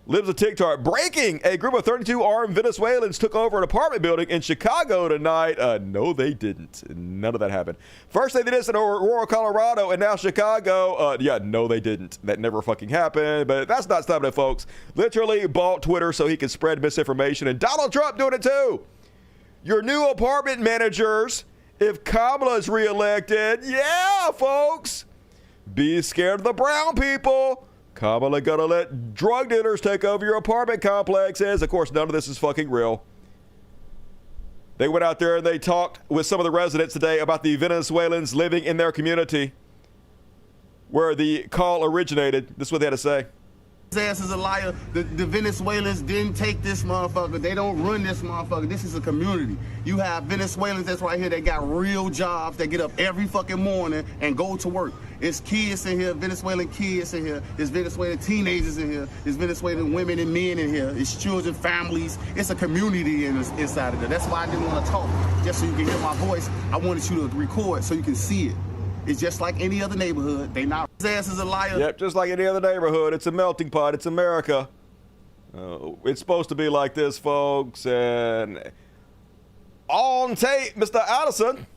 Lives a TikTok. Breaking, a group of 32 armed Venezuelans took over an apartment building in Chicago tonight. No, they didn't. None of that happened. First they did this in Aurora, Colorado, and now Chicago. Yeah, no, they didn't. That never fucking happened. But that's not stopping it, folks. Literally bought Twitter so he could spread misinformation. And Donald Trump doing it too. Your new apartment managers, if Kamala's reelected, yeah, folks, be scared of the brown people. Kamala gonna let drug dealers take over your apartment complexes. Of course, none of this is fucking real. They went out there and they talked with some of the residents today about the Venezuelans living in their community where the call originated. This is what they had to say. His ass is a liar. The Venezuelans didn't take this motherfucker. They don't run this motherfucker. This is a community. You have Venezuelans that's right here that got real jobs, that get up every fucking morning and go to work. It's kids in here, Venezuelan kids in here. There's Venezuelan teenagers in here. There's Venezuelan women and men in here. It's children, families. It's a community inside of there. That's why I didn't want to talk, just so you can hear my voice. I wanted you to record so you can see it. It's just like any other neighborhood. They not. His ass is a liar. Yep, just like any other neighborhood. It's a melting pot. It's America. It's supposed to be like this, folks. And on tape, Mr. Addison.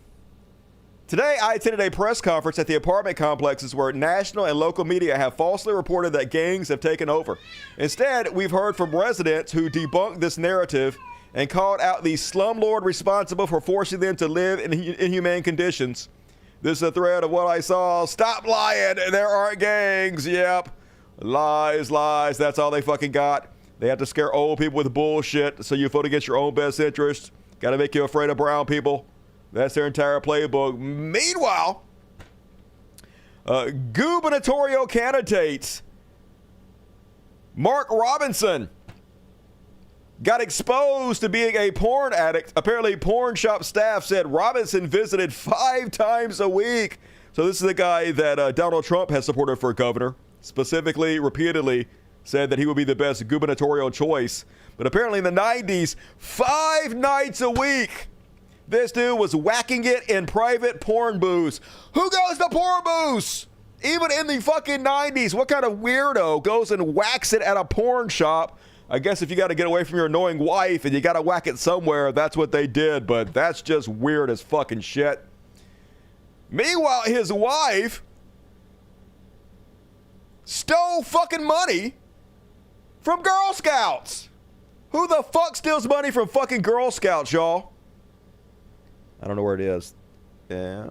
Today, I attended a press conference at the apartment complexes where national and local media have falsely reported that gangs have taken over. Instead, we've heard from residents who debunked this narrative and called out the slumlord responsible for forcing them to live in inhumane conditions. This is a thread of what I saw. Stop lying. There aren't gangs. Yep. Lies, lies. That's all they fucking got. They have to scare old people with bullshit so you vote against your own best interest. Got to make you afraid of brown people. That's their entire playbook. Meanwhile, gubernatorial candidates Mark Robinson got exposed to being a porn addict. Apparently, porn shop staff said Robinson visited 5 times a week. So this is the guy that Donald Trump has supported for governor. Specifically, repeatedly said that he would be the best gubernatorial choice. But apparently in the 90s, 5 nights a week, this dude was whacking it in private porn booths. Who goes to porn booths? Even in the fucking 90s, what kind of weirdo goes and whacks it at a porn shop? I guess if you got to get away from your annoying wife and you got to whack it somewhere, that's what they did. But that's just weird as fucking shit. Meanwhile, his wife stole fucking money from Girl Scouts. Who the fuck steals money from fucking Girl Scouts, y'all? I don't know where it is. Yeah.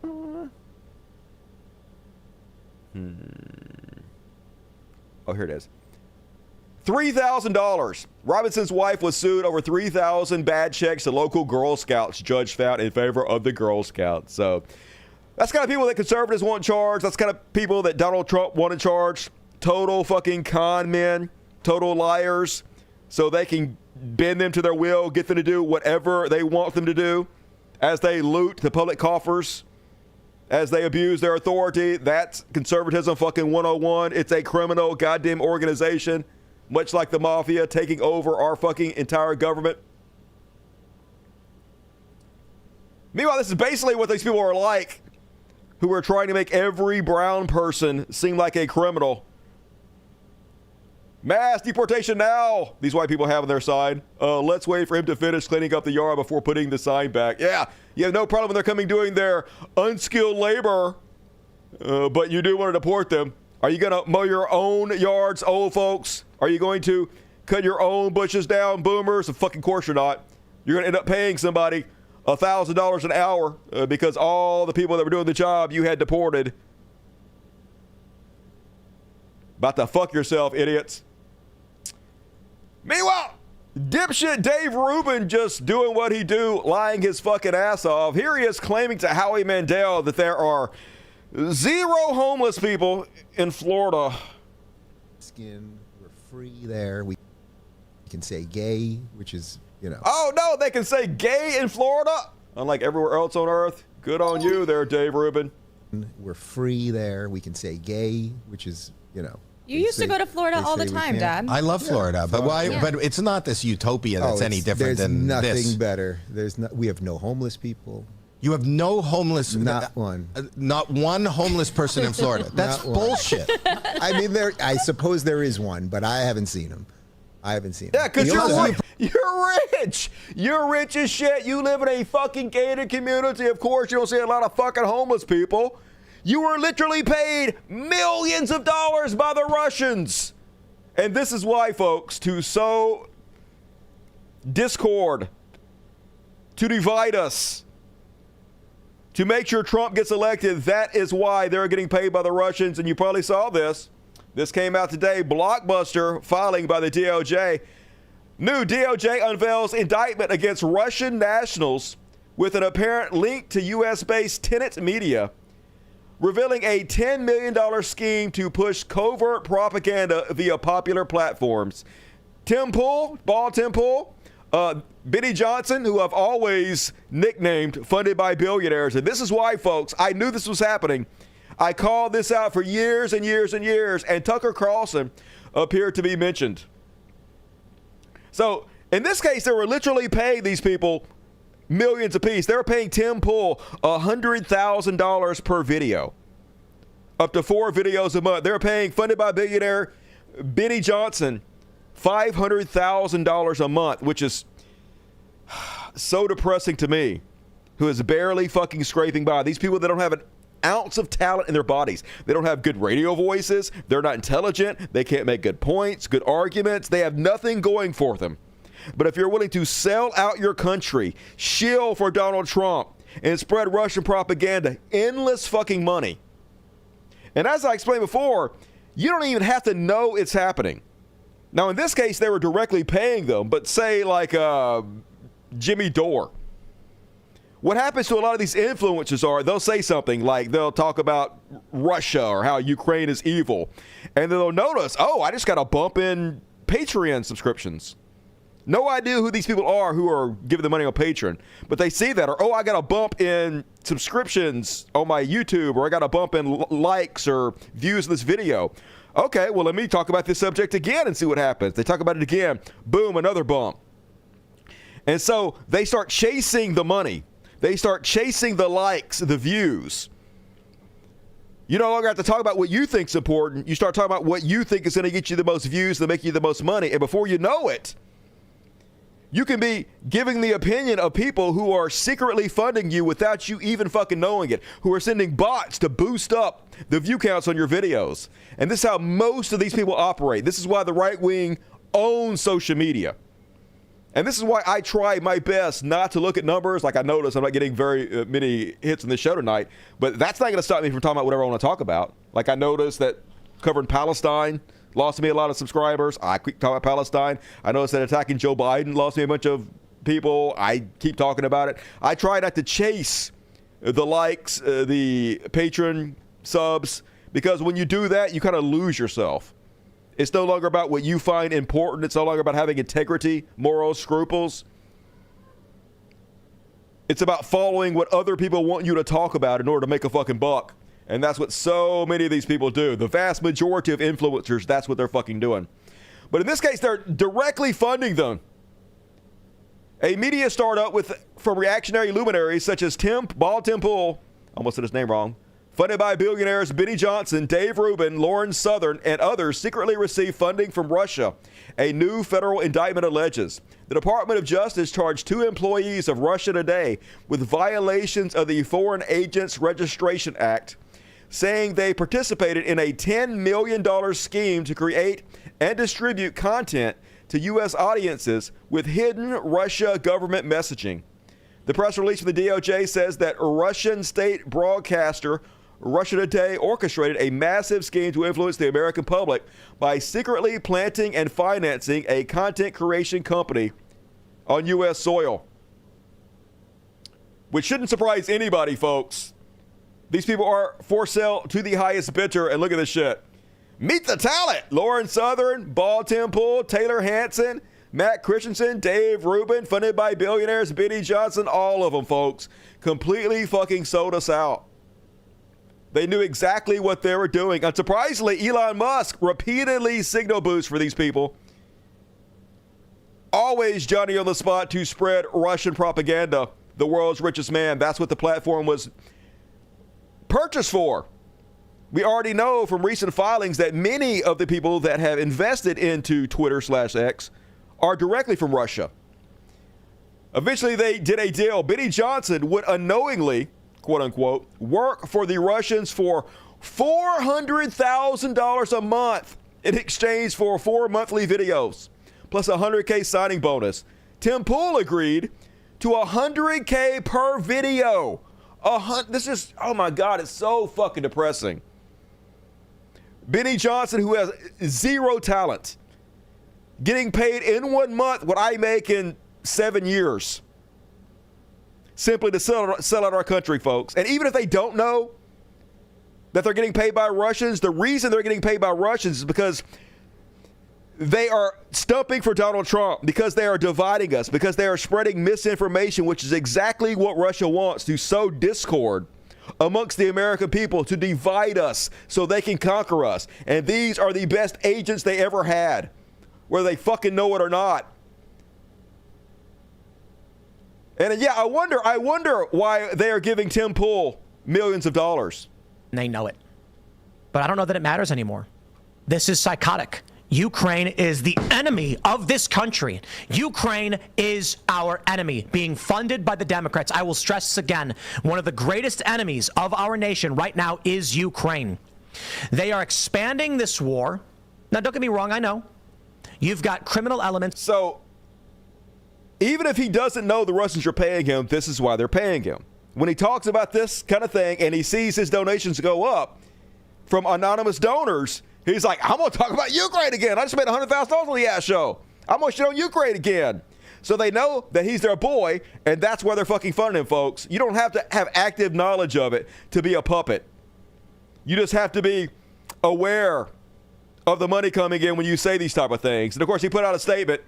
Oh, here it is. $3,000. Robinson's wife was sued over 3,000 bad checks to local Girl Scouts. Judge found in favor of the Girl Scouts. So that's kind of people that conservatives want charged. That's kind of people that Donald Trump wanted charged. Total fucking con men, total liars. So they can bend them to their will, get them to do whatever they want them to do as they loot the public coffers, as they abuse their authority. That's conservatism fucking 101. It's a criminal goddamn organization, much like the mafia taking over our fucking entire government. Meanwhile, this is basically what these people are like, who are trying to make every brown person seem like a criminal. Mass deportation now, these white people have on their side. Let's wait for him to finish cleaning up the yard before putting the sign back. Yeah, you have no problem when they're coming doing their unskilled labor, but you do want to deport them. Are you going to mow your own yards, old folks? Are you going to cut your own bushes down, boomers? Of fucking course you're not. You're going to end up paying somebody $1,000 an hour because all the people that were doing the job you had deported. About to fuck yourself, idiots. Meanwhile, dipshit Dave Rubin just doing what he do, lying his fucking ass off. Here he is claiming to Howie Mandel that there are 0 homeless people in Florida. We're free there. We can say gay, which is, you know. Oh, no, they can say gay in Florida? Unlike everywhere else on earth. Good on you there, Dave Rubin. We're free there. We can say gay, which is, you know. You used to go to Florida all the time, Dad. I love Florida, but but it's not this utopia that's any different than this. There's nothing better. We have no homeless people. You have no homeless. Not one. Not one homeless person in Florida. That's bullshit. I mean, I suppose there is one, but I haven't seen him. Yeah, because you're rich. You're rich as shit. You live in a fucking gated community. Of course, you don't see a lot of fucking homeless people. You were literally paid millions of dollars by the Russians. And this is why, folks, to sow discord, to divide us, to make sure Trump gets elected, that is why they're getting paid by the Russians. And you probably saw this. This came out today. Blockbuster filing by the DOJ. New DOJ unveils indictment against Russian nationals with an apparent link to U.S.-based Tenet Media, revealing a $10 million scheme to push covert propaganda via popular platforms. Tim Pool, Benny Johnson, who I've always nicknamed Funded by Billionaires. And this is why, folks, I knew this was happening. I called this out for years and years and years, and Tucker Carlson appeared to be mentioned. So in this case, they were literally paying these people millions apiece. They were paying Tim Pool $100,000 per video, up to 4 videos a month. They were paying Funded by Billionaire Benny Johnson $500,000 a month, which is so depressing to me, who is barely fucking scraping by. These people that don't have an ounce of talent in their bodies. They don't have good radio voices. They're not intelligent. They can't make good points, good arguments. They have nothing going for them. But if you're willing to sell out your country, shill for Donald Trump, and spread Russian propaganda, endless fucking money. And as I explained before, you don't even have to know it's happening. Now, in this case, they were directly paying them, but say like Jimmy Dore. What happens to a lot of these influencers are they'll say something like they'll talk about Russia or how Ukraine is evil. And then they'll notice, oh, I just got a bump in Patreon subscriptions. No idea who these people are who are giving the money on Patreon. But they see that, or, oh, I got a bump in subscriptions on my YouTube, or I got a bump in likes or views in this video. Okay, well, let me talk about this subject again and see what happens. They talk about it again. Boom, another bump. And so they start chasing the money. They start chasing the likes, the views. You no longer have to talk about what you think is important. You start talking about what you think is going to get you the most views, to make you the most money. And before you know it, you can be giving the opinion of people who are secretly funding you without you even fucking knowing it, who are sending bots to boost up the view counts on your videos. And this is how most of these people operate. This is why the right wing owns social media. And this is why I try my best not to look at numbers. Like I noticed I'm not getting very many hits in the show tonight, but that's not going to stop me from talking about whatever I want to talk about. Like I noticed that covering Palestine lost me a lot of subscribers. I keep talking about Palestine. I noticed that attacking Joe Biden lost me a bunch of people. I keep talking about it. I try not to chase the likes, the Patreon subs, because when you do that, you kind of lose yourself. It's no longer about what you find important. It's no longer about having integrity, morals, scruples. It's about following what other people want you to talk about in order to make a fucking buck. And that's what so many of these people do. The vast majority of influencers, that's what they're fucking doing. But in this case, they're directly funding them. A media startup from reactionary luminaries such as Bald Tim Pool, almost said his name wrong, funded by billionaires Benny Johnson, Dave Rubin, Lauren Southern, and others, secretly received funding from Russia, a new federal indictment alleges. The Department of Justice charged 2 employees of Russia Today with violations of the Foreign Agents Registration Act, saying they participated in a $10 million scheme to create and distribute content to U.S. audiences with hidden Russia government messaging. The press release from the DOJ says that Russian state broadcaster Russia Today orchestrated a massive scheme to influence the American public by secretly planting and financing a content creation company on U.S. soil. Which shouldn't surprise anybody, folks. These people are for sale to the highest bidder, and look at this shit. Meet the talent! Lauren Southern, Bald Tim Pool, Taylor Hanson, Matt Christensen, Dave Rubin, funded by billionaires, Benny Johnson, all of them, folks, completely fucking sold us out. They knew exactly what they were doing. Unsurprisingly, Elon Musk repeatedly signal boosts for these people. Always Johnny on the spot to spread Russian propaganda. The world's richest man. That's what the platform was purchased for. We already know from recent filings that many of the people that have invested into Twitter/X are directly from Russia. Eventually, they did a deal. Benny Johnson would unknowingly, quote unquote, work for the Russians for $400,000 a month in exchange for 4 monthly videos, plus a $100K signing bonus. Tim Pool agreed to $100K per video. This is, oh my God, it's so fucking depressing. Benny Johnson, who has zero talent, getting paid in 1 month what I make in 7 years, simply to sell out our country, folks. And even if they don't know that they're getting paid by Russians, the reason they're getting paid by Russians is because they are stumping for Donald Trump, because they are dividing us, because they are spreading misinformation, which is exactly what Russia wants, to sow discord amongst the American people, to divide us so they can conquer us. And these are the best agents they ever had, whether they fucking know it or not. And yeah, I wonder why they are giving Tim Pool millions of dollars. They know it. But I don't know that it matters anymore. This is psychotic. Ukraine is the enemy of this country. Ukraine is our enemy, being funded by the Democrats. I will stress this again. One of the greatest enemies of our nation right now is Ukraine. They are expanding this war. Now, don't get me wrong, I know. You've got criminal elements. So, even if he doesn't know the Russians are paying him, this is why they're paying him. When he talks about this kind of thing and he sees his donations go up from anonymous donors, He's like, I'm going to talk about Ukraine again. I just made $100,000 on the ass show. I'm going to shit on Ukraine again. So they know that he's their boy, and that's why they're fucking funding him, folks. You don't have to have active knowledge of it to be a puppet. You just have to be aware of the money coming in when you say these type of things. And, of course, he put out a statement.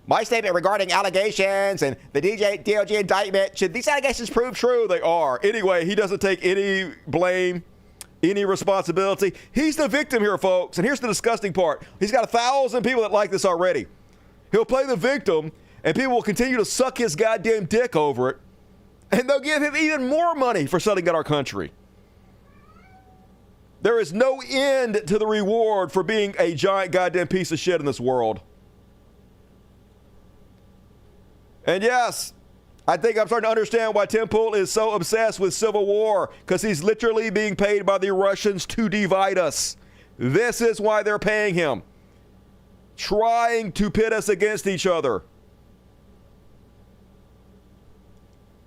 My statement regarding allegations and the DOJ indictment, should these allegations prove true? They are. Anyway, he doesn't take any blame, any responsibility. He's the victim here, folks. And here's the disgusting part. He's got 1,000 people that like this already. He'll play the victim, and people will continue to suck his goddamn dick over it. And they'll give him even more money for selling out our country. There is no end to the reward for being a giant goddamn piece of shit in this world. And yes, I think I'm starting to understand why Tim Pool is so obsessed with civil war, because he's literally being paid by the Russians to divide us. This is why they're paying him. Trying to pit us against each other.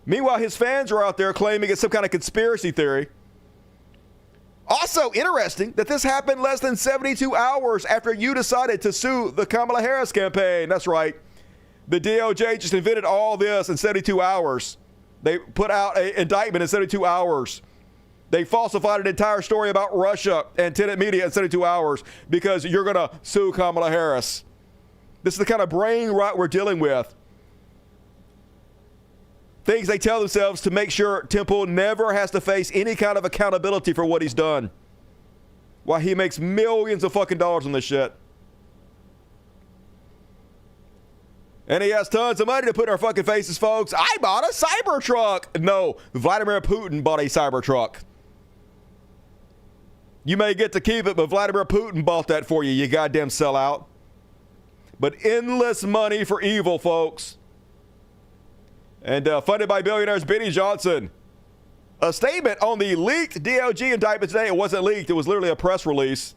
Meanwhile, his fans are out there claiming it's some kind of conspiracy theory. Also interesting that this happened less than 72 hours after you decided to sue the Kamala Harris campaign. That's right. The DOJ just invented all this in 72 hours. They put out an indictment in 72 hours. They falsified an entire story about Russia and Tenet Media in 72 hours because you're going to sue Kamala Harris. This is the kind of brain rot we're dealing with. Things they tell themselves to make sure Tim Pool never has to face any kind of accountability for what he's done. While he makes millions of fucking dollars on this shit. And he has tons of money to put in our fucking faces, folks. I bought a Cybertruck. No, Vladimir Putin bought a Cybertruck. You may get to keep it, but Vladimir Putin bought that for you, you goddamn sellout. But endless money for evil, folks. And funded by billionaires Benny Johnson. A statement on the leaked DOJ indictment today. It wasn't leaked. It was literally a press release.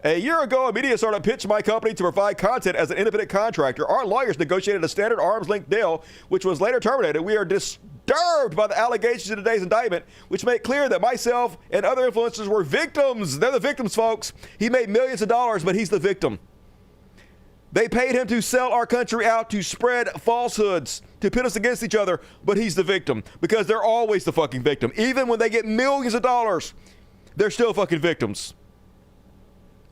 A year ago, a media startup pitched my company to provide content as an independent contractor. Our lawyers negotiated a standard arm's length deal, which was later terminated. We are disturbed by the allegations in today's indictment, which make clear that myself and other influencers were victims. They're the victims, folks. He made millions of dollars, but he's the victim. They paid him to sell our country out, to spread falsehoods, to pit us against each other, but he's the victim because they're always the fucking victim. Even when they get millions of dollars, they're still fucking victims.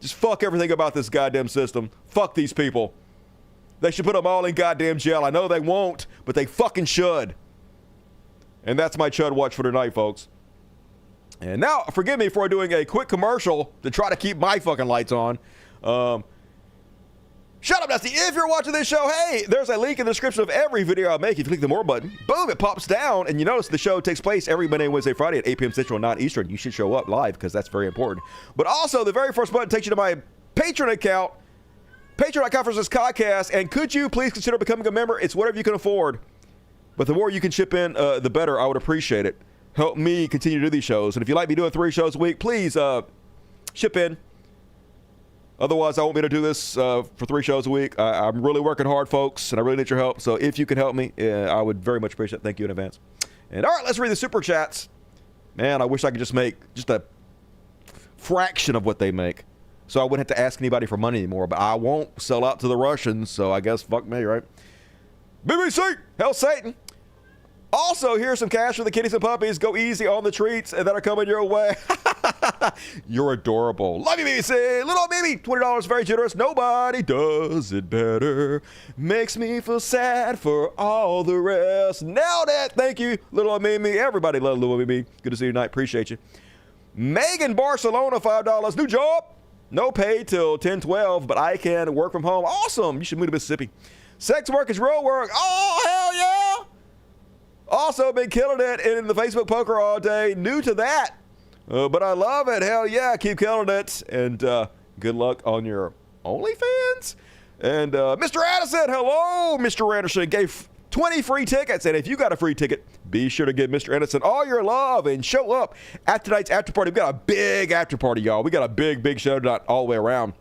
Just fuck everything about this goddamn system. Fuck these people. They should put them all in goddamn jail. I know they won't, but they fucking should. And that's my Chud Watch for tonight, folks. And now, forgive me for doing a quick commercial to try to keep my fucking lights on. Shut up, Dusty. If you're watching this show, hey, there's a link in the description of every video I make. If you click the More button, boom, it pops down. And you notice the show takes place every Monday, Wednesday, Friday at 8 p.m. Central, 9 Eastern. You should show up live because that's very important. But also, the very first button takes you to my Patreon account, patreon.com/Codcast. And could you please consider becoming a member? It's whatever you can afford. But the more you can chip in, the better. I would appreciate it. Help me continue to do these shows. And if you like me doing 3 shows a week, please chip in. Otherwise, I won't be able to do this for 3 shows a week. I'm really working hard, folks, and I really need your help. So if you can help me, I would very much appreciate it. Thank you in advance. And all right, let's read the super chats. Man, I wish I could just make just a fraction of what they make. So I wouldn't have to ask anybody for money anymore. But I won't sell out to the Russians, so I guess fuck me, right? BBC, hell Satan. Also, here's some cash for the kitties and puppies. Go easy on the treats that are coming your way. You're adorable. Love you, BBC. Little Mimi, $20, very generous. Nobody does it better. Makes me feel sad for all the rest. Nailed it. Thank you, Little Mimi. Everybody love Little Mimi. Good to see you tonight. Appreciate you. Megan Barcelona, $5. New job. No pay till 10/12, but I can work from home. Awesome. You should move to Mississippi. Sex work is real work. Oh, hell yeah. Also been killing it in the Facebook poker all day. New to that. But I love it. Hell yeah. Keep killing it. And good luck on your OnlyFans. And Mr. Addison. Hello, Mr. Anderson. Gave 20 free tickets. And if you got a free ticket, be sure to give Mr. Anderson all your love and show up at tonight's after party. We got a big after party, y'all. We got a big show tonight all the way around.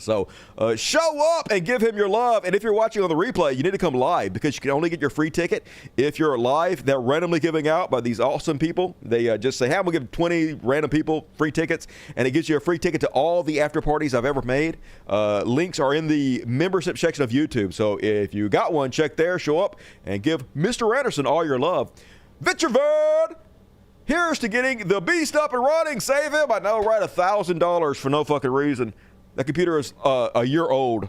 So show up and give him your love. And if you're watching on the replay, you need to come live because you can only get your free ticket if you're live. They're randomly giving out by these awesome people. They just say, hey, I'm going to give 20 random people free tickets. And it gives you a free ticket to all the after parties I've ever made. Links are in the membership section of YouTube. So if you got one, check there, show up, and give Mr. Anderson all your love. Vitruverd! Here's to getting the beast up and running. Save him. I know, right? $1,000 for no fucking reason. That computer is a year old.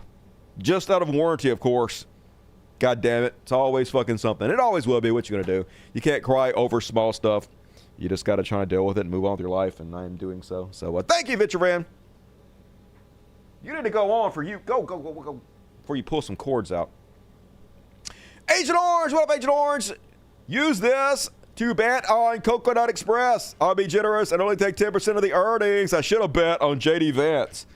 Just out of warranty, of course. God damn it. It's always fucking something. It always will be. What you going to do? You can't cry over small stuff. You just got to try and deal with it and move on with your life, and I am doing so. So thank you, Vitravan. You need to go on for you. Go. Before you pull some cords out. Agent Orange. What up, Agent Orange? Use this to bet on Coconut Express. I'll be generous and only take 10% of the earnings. I should have bet on JD Vance.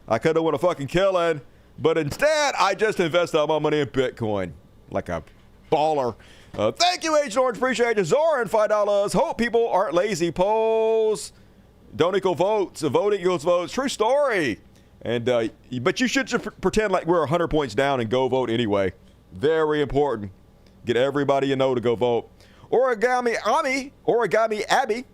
I could have won a fucking killing, but instead, I just invested all my money in Bitcoin. Like a baller. Thank you, Agent Orange. Appreciate you. Zoran, $5. Hope people aren't lazy. Polls don't equal votes. Voting equals votes. True story. And but you should just pretend like we're 100 points down and go vote anyway. Very important. Get everybody you know to go vote. Origami Abby.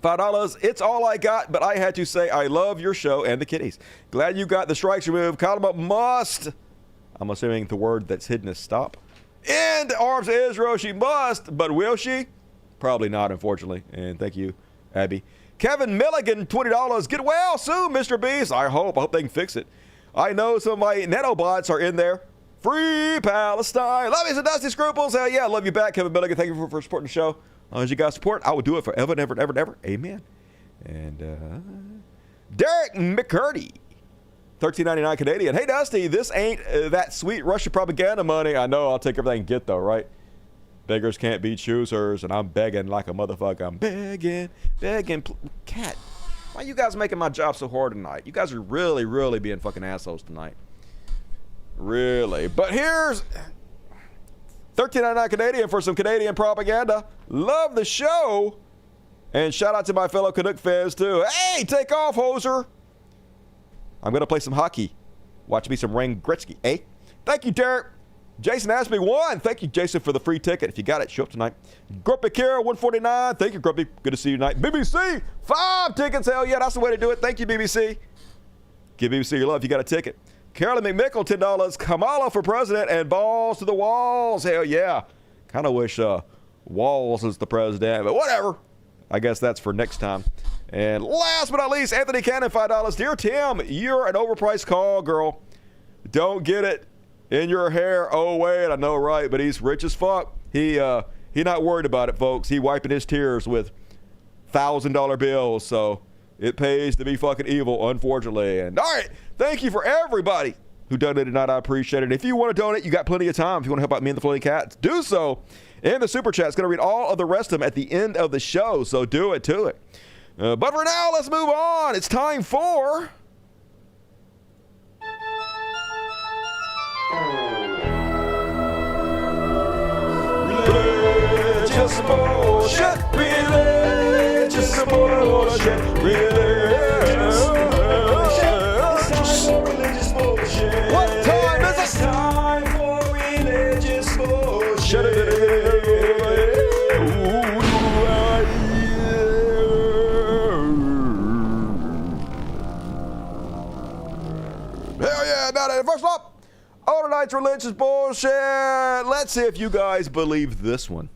$5. It's all I got, but I had to say I love your show and the kitties. Glad you got the strikes removed. Call them up must. I'm assuming the word that's hidden is stop. And Arms of Israel, she must, but will she? Probably not, unfortunately. And thank you, Abby. Kevin Milligan, $20. Get well soon, Mr. Beast. I hope they can fix it. I know some of my Netobots are in there. Free Palestine. Love you, some Dusty Scruples. Hell yeah, love you back, Kevin Milligan. Thank you for supporting the show. As long as you guys support, I will do it forever and ever and ever and ever. Amen. And Derek McCurdy, $13.99 Canadian. Hey, Dusty, this ain't that sweet Russian propaganda money. I know, I'll take everything I can get, though, right? Beggars can't be choosers, and I'm begging like a motherfucker. I'm begging. Cat, why you guys making my job so hard tonight? You guys are really, really being fucking assholes tonight. Really. But here's $13.99 Canadian for some Canadian propaganda. Love the show. And shout out to my fellow Canuck fans, too. Hey, take off, hoser. I'm going to play some hockey. Watch me some Wayne Gretzky, eh? Thank you, Derek. Jason asked me one. Thank you, Jason, for the free ticket. If you got it, show up tonight. Grumpy Kara, $149. Thank you, Grumpy. Good to see you tonight. BBC, 5 tickets. Hell yeah, that's the way to do it. Thank you, BBC. Give BBC your love if you got a ticket. Carolyn McMickle, $10. Kamala for president and balls to the walls. Hell yeah. Kind of wish Walls is the president, but whatever. I guess that's for next time. And last but not least, Anthony Cannon, $5. Dear Tim, you're an overpriced call, girl. Don't get it in your hair. Oh, wait, I know, right? But he's rich as fuck. He not worried about it, folks. He wiping his tears with $1,000 bills, so it pays to be fucking evil, unfortunately. And all right, thank you for everybody who donated tonight. I appreciate it. If you want to donate, you got plenty of time. If you want to help out me and the Floating Cats, do so in the super chat. It's going to read all of the rest of them at the end of the show, so do it to it. But for now, let's move on. It's time for religious bullshit. Religious bullshit. Religious bullshit. What time is it? It's time for religious bullshit. Hell yeah, now first up, all tonight's religious bullshit. Let's see if you guys believe this one.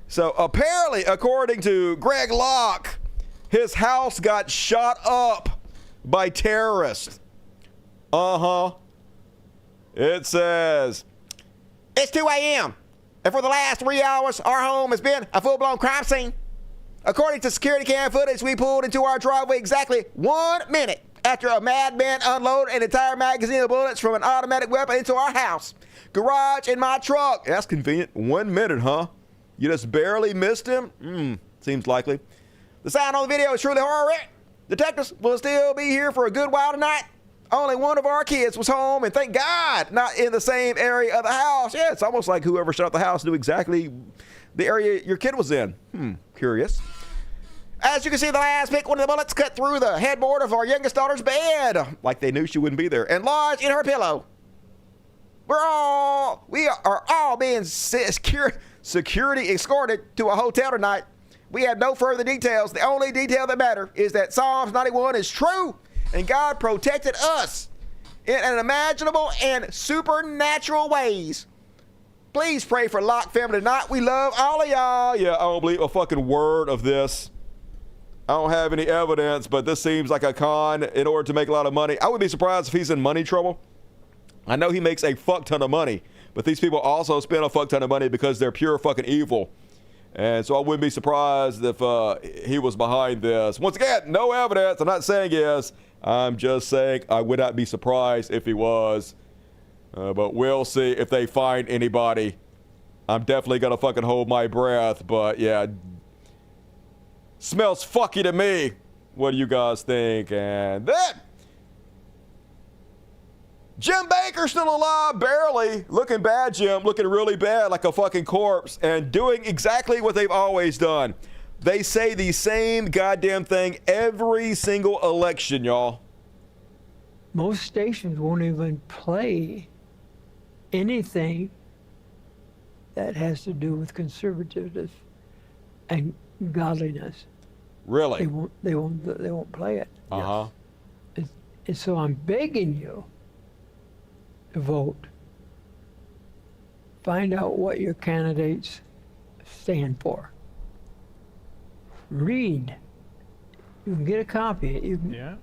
So apparently, according to Greg Locke, his house got shot up by terrorists. It says, it's 2 a.m. and for the last 3 hours, our home has been a full-blown crime scene. According to security cam footage, we pulled into our driveway exactly 1 minute after a madman unloaded an entire magazine of bullets from an automatic weapon into our house, garage, and my truck. That's convenient. 1 minute, huh? You just barely missed him? Seems likely. The sound on the video is truly horrific. Detectives will still be here for a good while tonight. Only one of our kids was home, and thank God, not in the same area of the house. Yeah, it's almost like whoever shot up the house knew exactly the area your kid was in. Curious. As you can see, the last pick, one of the bullets cut through the headboard of our youngest daughter's bed, like they knew she wouldn't be there, and lodged in her pillow. We are all being security escorted to a hotel tonight. We have no further details. The only detail that matters is that Psalms 91 is true, and God protected us in unimaginable and supernatural ways. Please pray for Lock family tonight. We love all of y'all. Yeah, I don't believe a fucking word of this. I don't have any evidence, but this seems like a con in order to make a lot of money. I would be surprised if he's in money trouble. I know he makes a fuck ton of money, but these people also spend a fuck ton of money because they're pure fucking evil. And so I wouldn't be surprised if he was behind this. Once again, no evidence. I'm not saying yes. I'm just saying I would not be surprised if he was. But we'll see if they find anybody. I'm definitely going to fucking hold my breath. But yeah, smells fucky to me. What do you guys think? And then Jim Baker's still alive, barely. Looking bad, Jim. Looking really bad, like a fucking corpse. And doing exactly what they've always done. They say the same goddamn thing every single election, y'all. Most stations won't even play anything that has to do with conservatism and godliness. Really? They won't play it. Uh-huh. And so I'm begging you to vote. Find out what your candidates stand for. Read. You can get a copy. You can, yeah,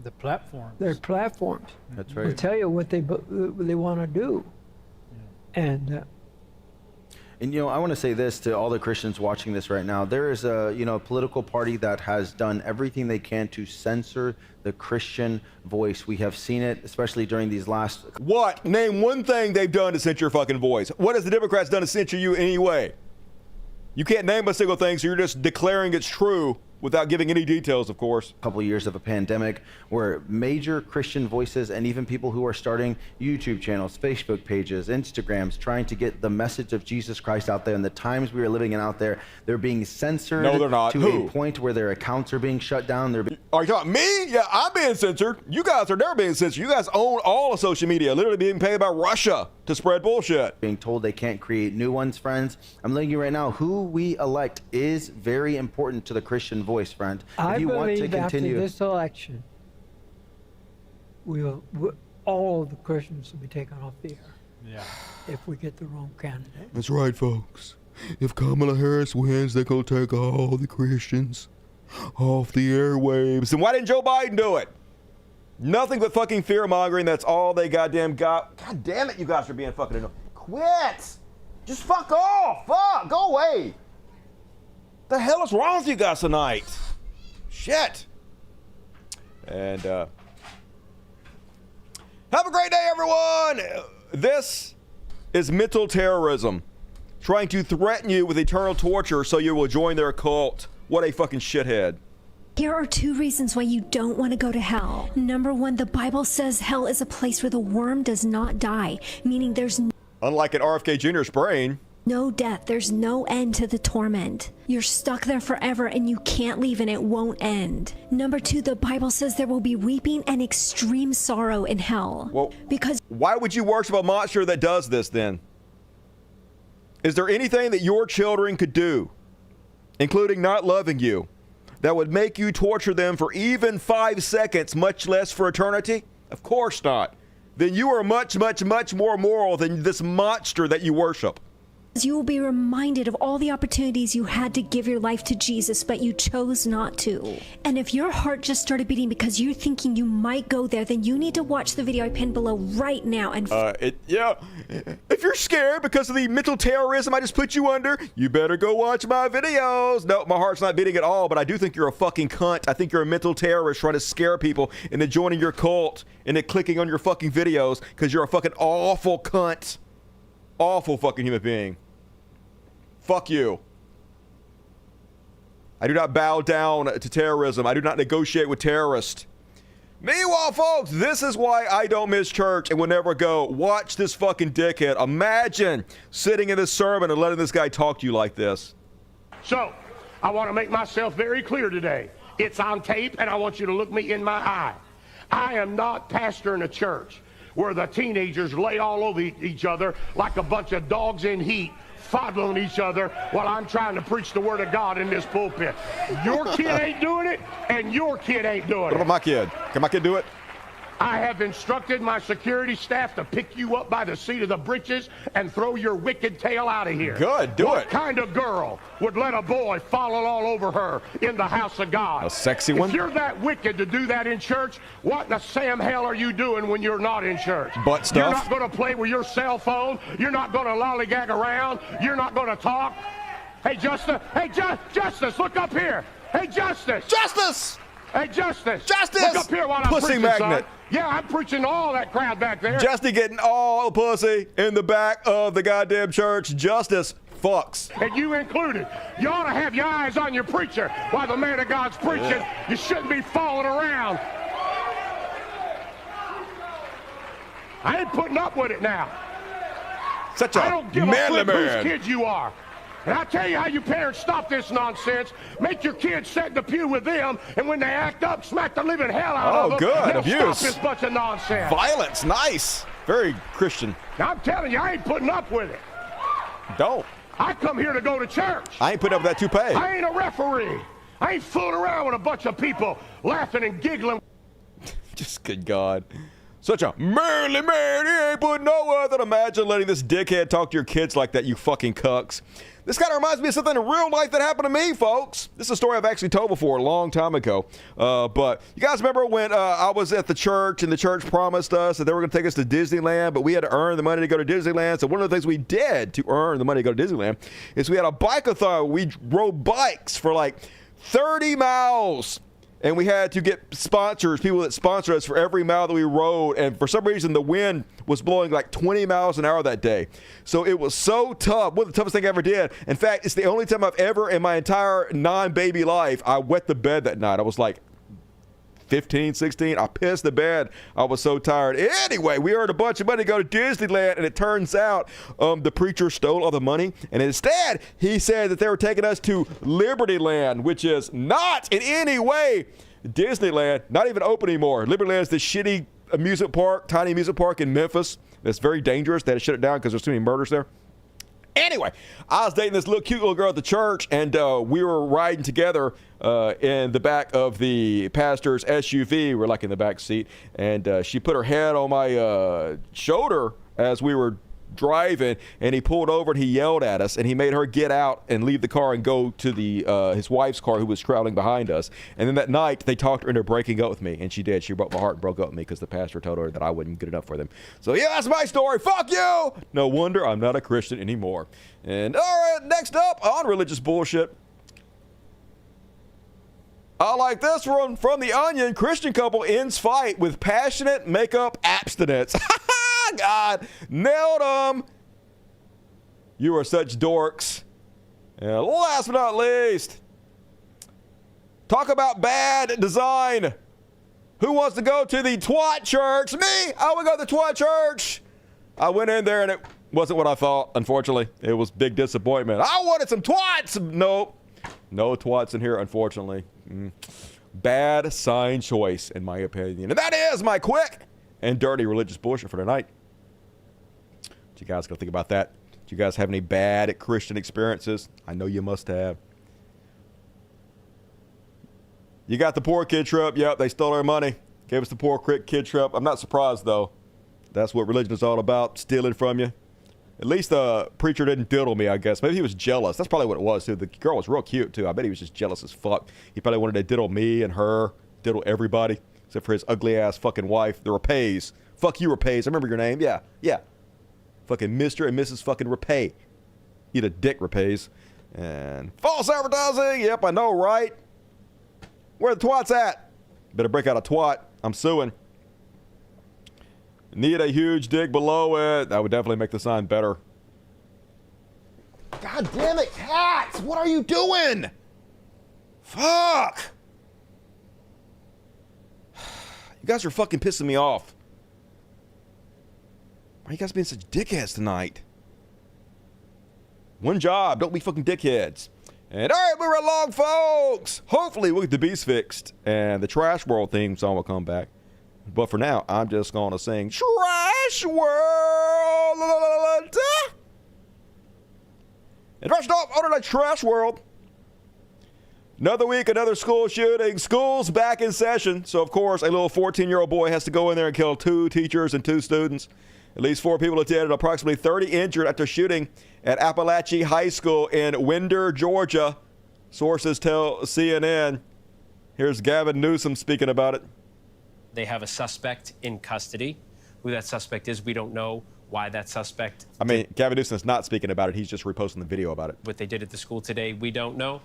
the platforms. Their platforms. That's right. Will tell you what they want to do. Yeah. And you know, I want to say this to all the Christians watching this right now. There is a political party that has done everything they can to censor the Christian voice. We have seen it, especially during these last. What? Name one thing they've done to censor your fucking voice. What has the Democrats done to censor you anyway? You can't name a single thing, so you're just declaring it's true without giving any details, of course. A couple of years of a pandemic where major Christian voices and even people who are starting YouTube channels, Facebook pages, Instagrams, trying to get the message of Jesus Christ out there. And the times we are living in out there, they're being censored. No, they're not. To a point where their accounts are being shut down. Are you talking me? Yeah, I'm being censored. You guys are never being censored. You guys own all of social media, literally being paid by Russia to spread bullshit. Being told they can't create new ones, friends. I'm letting you right now, who we elect is very important to the Christian voice, friend. I believe after this election, all of the Christians will be taken off the air. Yeah. If we get the wrong candidate. That's right, folks. If Kamala Harris wins, they're going to take all the Christians off the airwaves. And why didn't Joe Biden do it? Nothing but fucking fear-mongering. That's all they goddamn got. God damn it, you guys are being fucking annoying. Quit! Just fuck off! Fuck! Go away! The hell is wrong with you guys tonight? Shit! And, have a great day, everyone! This is mental terrorism. Trying to threaten you with eternal torture so you will join their cult. What a fucking shithead. Here are 2 reasons why you don't want to go to hell. Number 1, the Bible says hell is a place where the worm does not die, meaning there's unlike an RFK Jr.'s brain. No death. There's no end to the torment. You're stuck there forever and you can't leave and it won't end. Number 2, the Bible says there will be weeping and extreme sorrow in hell. Well, because why would you worship a monster that does this then? Is there anything that your children could do, including not loving you, that would make you torture them for even 5 seconds, much less for eternity? Of course not. Then you are much, much, much more moral than this monster that you worship. You will be reminded of all the opportunities you had to give your life to Jesus, but you chose not to. And if your heart just started beating because you're thinking you might go there, then you need to watch the video I pinned below right now. And yeah, if you're scared because of the mental terrorism I just put you under, you better go watch my videos. No, my heart's not beating at all, but I do think you're a fucking cunt. I think you're a mental terrorist trying to scare people into joining your cult and then clicking on your fucking videos because you're a fucking awful cunt. Awful fucking human being. Fuck you. I do not bow down to terrorism. I do not negotiate with terrorists. Meanwhile, folks, this is why I don't miss church and will never go. Watch this fucking dickhead. Imagine sitting in this sermon and letting this guy talk to you like this. So, I want to make myself very clear today. It's on tape, and I want you to look me in my eye. I am not pastoring a church where the teenagers lay all over each other like a bunch of dogs in heat, fondling each other while I'm trying to preach the word of God in this pulpit. Your kid ain't doing it, and your kid ain't doing it. What about my kid? Can my kid do it? I have instructed my security staff to pick you up by the seat of the britches and throw your wicked tail out of here. Good, do it. What kind of girl would let a boy follow all over her in the house of God? A sexy one? If you're that wicked to do that in church, what in the Sam hell are you doing when you're not in church? Butt stuff? You're not going to play with your cell phone. You're not going to lollygag around. You're not going to talk. Hey, Justice. Hey, Justice, look up here. Hey, Justice. Justice! Hey, Justice. Justice! Look up here while I'm Pussy preaching, magnet. son. Yeah, I'm preaching to all that crowd back there. Justy getting all pussy in the back of the goddamn church. Justice fucks. And you included. You ought to have your eyes on your preacher while the man of God's preaching. You shouldn't be falling around. I ain't putting up with it now. Such a I don't give manly a flip whose man. kid you are. And I'll tell you how you parents stop this nonsense. Make your kids sit in the pew with them, and when they act up, smack the living hell out of them. Oh, good. They'll Abuse. Stop this bunch of nonsense. Violence. Nice. Very Christian. Now, I'm telling you, I ain't putting up with it. Don't. I come here to go to church. I ain't putting up with that toupee. I ain't a referee. I ain't fooling around with a bunch of people laughing and giggling. Just good God. Such a manly man. He ain't putting no other. Imagine letting this dickhead talk to your kids like that, you fucking cucks. This kind of reminds me of something in real life that happened to me, folks. This is a story I've actually told before a long time ago. But you guys remember when I was at the church and the church promised us that they were going to take us to Disneyland, but we had to earn the money to go to Disneyland. So one of the things we did to earn the money to go to Disneyland is we had a bike-a-thon. We rode bikes for like 30 miles. And we had to get sponsors, people that sponsored us for every mile that we rode. And for some reason, the wind was blowing like 20 miles an hour that day. So it was so tough. One of the toughest thing I ever did. In fact, it's the only time I've ever in my entire non-baby life, I wet the bed that night. I was like 15, 16. I pissed the bed. I was so tired. Anyway, we earned a bunch of money to go to Disneyland, and it turns out the preacher stole all the money, and instead he said that they were taking us to Libertyland, which is not in any way Disneyland, not even open anymore. Libertyland is this shitty amusement park, tiny amusement park in Memphis. That's very dangerous. They had to shut it down because there's too many murders there. Anyway, I was dating this cute little girl at the church, and we were riding together in the back of the pastor's SUV. We're like in the back seat, and she put her head on my shoulder as we were driving, and he pulled over and he yelled at us, and he made her get out and leave the car and go to the his wife's car, who was traveling behind us. And then that night they talked her into breaking up with me, and she did. She broke my heart and broke up with me because the pastor told her that I wasn't good enough for them. So yeah, that's my story. Fuck you. No wonder I'm not a Christian anymore. And all right, next up on religious bullshit, I like this one from The Onion. Christian couple ends fight with passionate makeup abstinence. God, nailed them. You are such dorks. And last but not least, talk about bad design. Who wants to go to the twat church? Me! I would go to the twat church. I went in there and it wasn't what I thought, unfortunately. It was big disappointment. I wanted some twats. Nope. No twats in here, unfortunately. Bad sign choice, in my opinion. And that is my quick and dirty religious bullshit for tonight. What you guys gonna think about that? Do you guys have any bad Christian experiences? I know you must have. You got the poor kid trip. Yep, they stole our money. Gave us the poor kid trip. I'm not surprised, though. That's what religion is all about, stealing from you. At least the preacher didn't diddle me, I guess. Maybe he was jealous. That's probably what it was, too. The girl was real cute, too. I bet he was just jealous as fuck. He probably wanted to diddle me and her, diddle everybody, except for his ugly-ass fucking wife, the Rapays. Fuck you, Rapays. I remember your name. Yeah. Fucking Mr. and Mrs. fucking Rapay. Eat a dick, Rapays. And false advertising. Yep, I know, right? Where the twat's at? Better break out a twat. I'm suing. Need a huge dick below it. That would definitely make the sign better. God damn it, cats! What are you doing? Fuck! You guys are fucking pissing me off. Why are you guys being such dickheads tonight? One job, don't be fucking dickheads. And all right, we're along, folks. Hopefully we'll get the beast fixed and the Trash World theme song will come back. But for now, I'm just going to sing Trash World. And first off, on the Trash World. Another week, another school shooting. School's back in session. So, of course, a little 14-year-old boy has to go in there and kill 2 teachers and 2 students. At least 4 people are dead and approximately 30 injured after shooting at Appalachia High School in Winder, Georgia. Sources tell CNN. Here's Gavin Newsom speaking about it. They have a suspect in custody. Who that suspect is, we don't know. Why that suspect... Gavin Newsom's not speaking about it. He's just reposting the video about it. What they did at the school today, we don't know.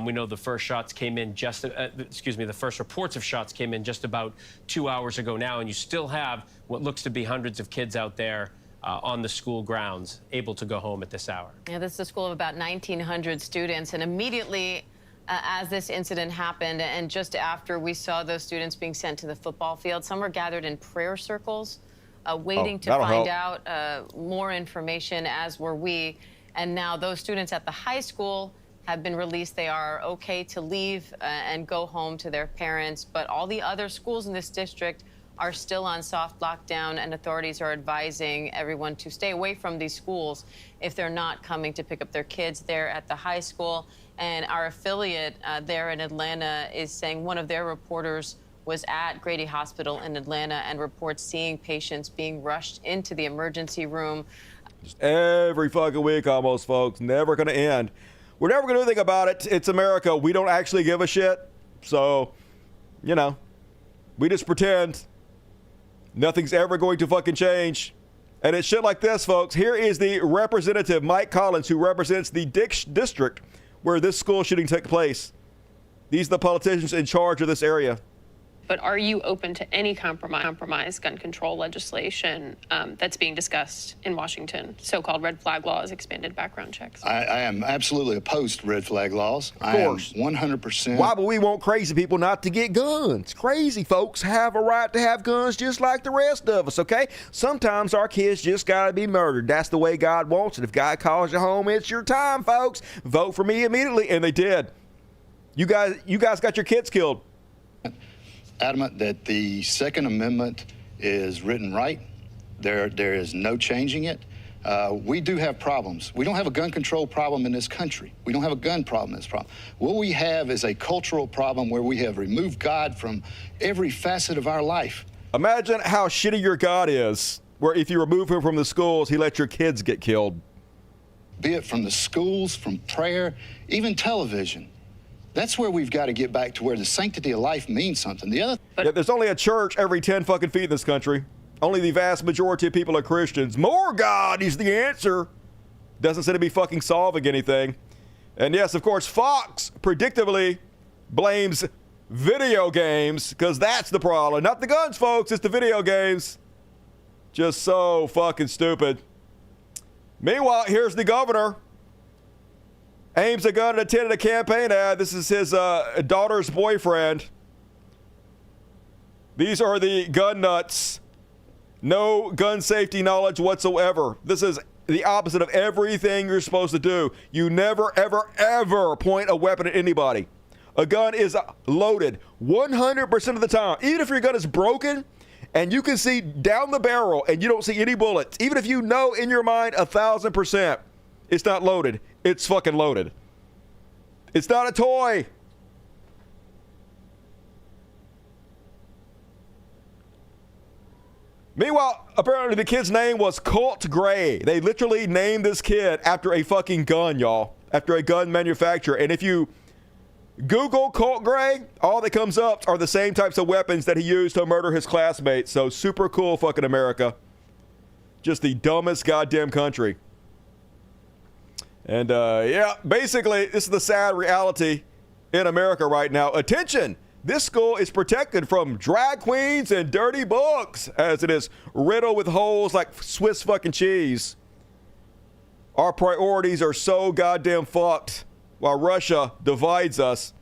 We know the first shots came in the first reports of shots came in just about 2 hours ago now, and you still have what looks to be hundreds of kids out there on the school grounds, able to go home at this hour. Yeah, this is a school of about 1,900 students, and immediately as this incident happened, and just after we saw those students being sent to the football field, some were gathered in prayer circles, waiting to find out more information, as were we. And now those students at the high school have been released. They are okay to leave and go home to their parents. But all the other schools in this district are still on soft lockdown, and authorities are advising everyone to stay away from these schools if they're not coming to pick up their kids there at the high school. And our affiliate there in Atlanta is saying one of their reporters was at Grady Hospital in Atlanta and reports seeing patients being rushed into the emergency room. Just every fucking week almost, folks. Never going to end. We're never going to do anything about it. It's America. We don't actually give a shit. So, you know, we just pretend nothing's ever going to fucking change. And it's shit like this, folks. Here is the representative, Mike Collins, who represents the district where this school shooting took place. These are the politicians in charge of this area. But are you open to any compromise gun control legislation that's being discussed in Washington? So-called red flag laws, expanded background checks. I am absolutely opposed to red flag laws. Of course. I am 100%. Why would we want crazy people not to get guns? Crazy folks have a right to have guns just like the rest of us, okay? Sometimes our kids just gotta be murdered. That's the way God wants it. If God calls you home, it's your time, folks. Vote for me immediately. And they did. You guys got your kids killed. Adamant that the Second Amendment is written right. There is no changing it. We do have problems. We don't have a gun control problem in this country. We don't have a gun problem in this problem. What we have is a cultural problem where we have removed God from every facet of our life. Imagine how shitty your God is, where if you remove him from the schools, he lets your kids get killed. Be it from the schools, from prayer, even television. That's where we've got to get back to where the sanctity of life means something. There's only a church every 10 fucking feet in this country. Only the vast majority of people are Christians. More God is the answer. Doesn't seem to be fucking solving anything. And yes, of course, Fox predictably blames video games because that's the problem. Not the guns, folks. It's the video games. Just so fucking stupid. Meanwhile, here's the governor. Aims a gun and attended a campaign ad. This is his daughter's boyfriend. These are the gun nuts. No gun safety knowledge whatsoever. This is the opposite of everything you're supposed to do. You never, ever, ever point a weapon at anybody. A gun is loaded 100% of the time. Even if your gun is broken and you can see down the barrel and you don't see any bullets, even if you know in your mind 1,000% it's not loaded, it's fucking loaded. It's not a toy. Meanwhile, apparently the kid's name was Colt Gray. They literally named this kid after a fucking gun, y'all. After a gun manufacturer. And if you Google Colt Gray, all that comes up are the same types of weapons that he used to murder his classmates. So super cool fucking America. Just the dumbest goddamn country. And yeah, basically, this is the sad reality in America right now. Attention! This school is protected from drag queens and dirty books, as it is riddled with holes like Swiss fucking cheese. Our priorities are so goddamn fucked while Russia divides us.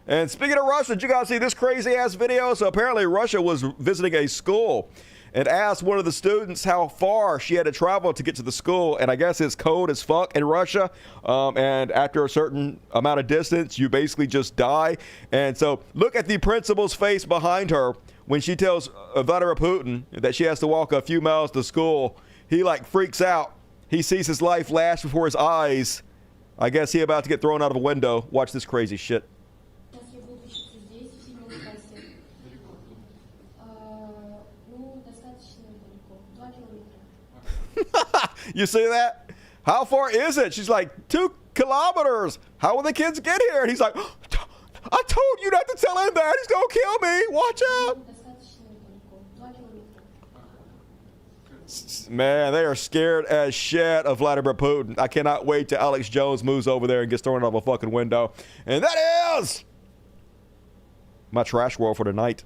And speaking of Russia, did you guys see this crazy ass video? So apparently Russia was visiting a school and asked one of the students how far she had to travel to get to the school. And I guess it's cold as fuck in Russia. And after a certain amount of distance, you basically just die. And so look at the principal's face behind her when she tells Vladimir Putin that she has to walk a few miles to school. He like freaks out. He sees his life flash before his eyes. I guess he about to get thrown out of a window. Watch this crazy shit. You see that? How far is it? She's like, 2 kilometers. How will the kids get here? And he's like, I told you not to tell him that. He's going to kill me. Watch out. Man, they are scared as shit of Vladimir Putin. I cannot wait till Alex Jones moves over there and gets thrown out of a fucking window. And that is my trash world for tonight.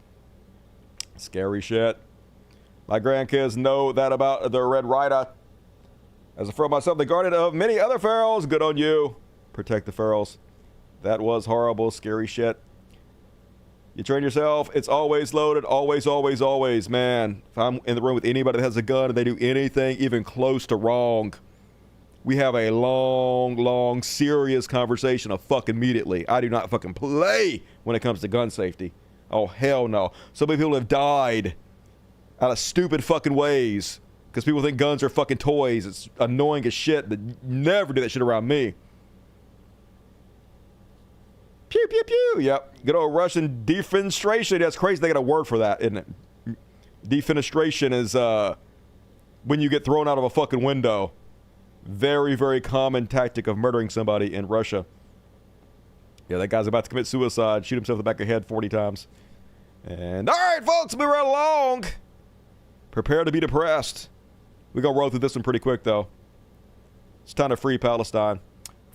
Scary shit. My grandkids know that about the Red Rider. As a from myself, the guardian of many other pharaohs, good on you. Protect the pharaohs. That was horrible, scary shit. You train yourself, it's always loaded, always, always, always. Man, if I'm in the room with anybody that has a gun and they do anything even close to wrong, we have a long, long, serious conversation of fuck immediately. I do not fucking play when it comes to gun safety. Oh, hell no. So many people have died out of stupid fucking ways because people think guns are fucking toys. It's annoying as shit, but never do that shit around me. Pew, pew, pew. Yep. Good old Russian defenestration. That's crazy. They got a word for that, isn't it? Defenestration is when you get thrown out of a fucking window. Very, very common tactic of murdering somebody in Russia. Yeah, that guy's about to commit suicide. Shoot himself in the back of the head 40 times. And all right, folks, move right along. Prepare to be depressed. We're going to roll through this one pretty quick, though. It's time to free Palestine.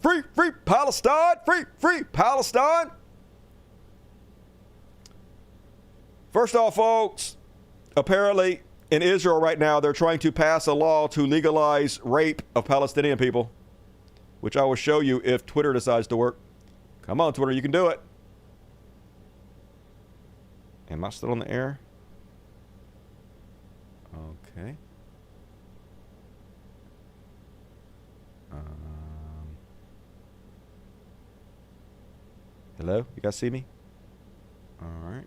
Free, free Palestine! Free, free Palestine! First off, folks, apparently in Israel right now, they're trying to pass a law to legalize rape of Palestinian people, which I will show you if Twitter decides to work. Come on, Twitter, you can do it. Am I still in the air? Okay. Hello? You guys see me? All right.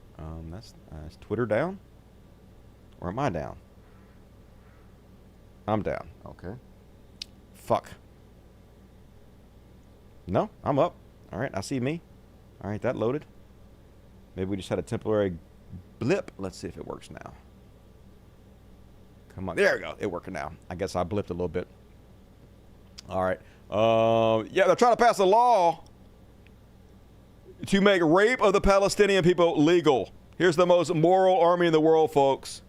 Is Twitter down? Or am I down? I'm down. Okay. Fuck. No, I'm up. All right, I see me. All right, that loaded. Maybe we just had a temporary blip. Let's see if it works now. Come on. There we go. It working now. I guess I blipped a little bit. All right. Yeah, they're trying to pass a law to make rape of the Palestinian people legal. Here's the most moral army in the world, folks.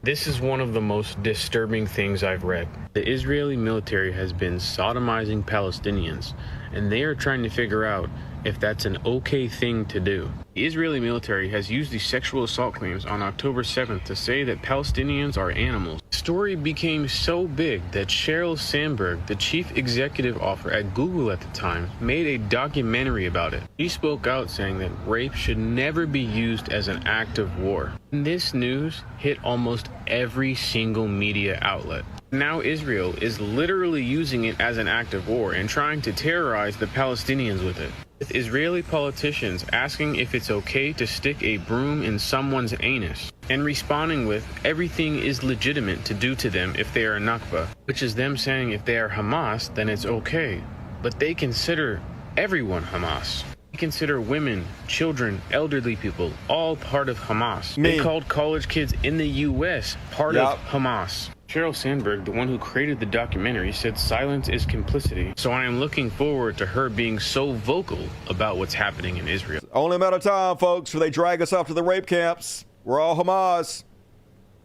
This is one of the most disturbing things I've read. The Israeli military has been sodomizing Palestinians, and they are trying to figure out if that's an okay thing to do. The Israeli military has used these sexual assault claims on October 7th to say that Palestinians are animals. The story became so big that Sheryl Sandberg, the chief executive officer at Google at the time, made a documentary about it. She spoke out saying that rape should never be used as an act of war. And this news hit almost every single media outlet. Now Israel is literally using it as an act of war and trying to terrorize the Palestinians with it. With Israeli politicians asking if it's okay to stick a broom in someone's anus and responding with everything is legitimate to do to them if they are Nakba, which is them saying if they are Hamas, then it's okay. But they consider everyone Hamas. They consider women, children, elderly people, all part of Hamas. They called college kids in the U.S. part of Hamas. Sheryl Sandberg, the one who created the documentary, said silence is complicity. So I am looking forward to her being so vocal about what's happening in Israel. Only a matter of time, folks, before they drag us off to the rape camps. We're all Hamas.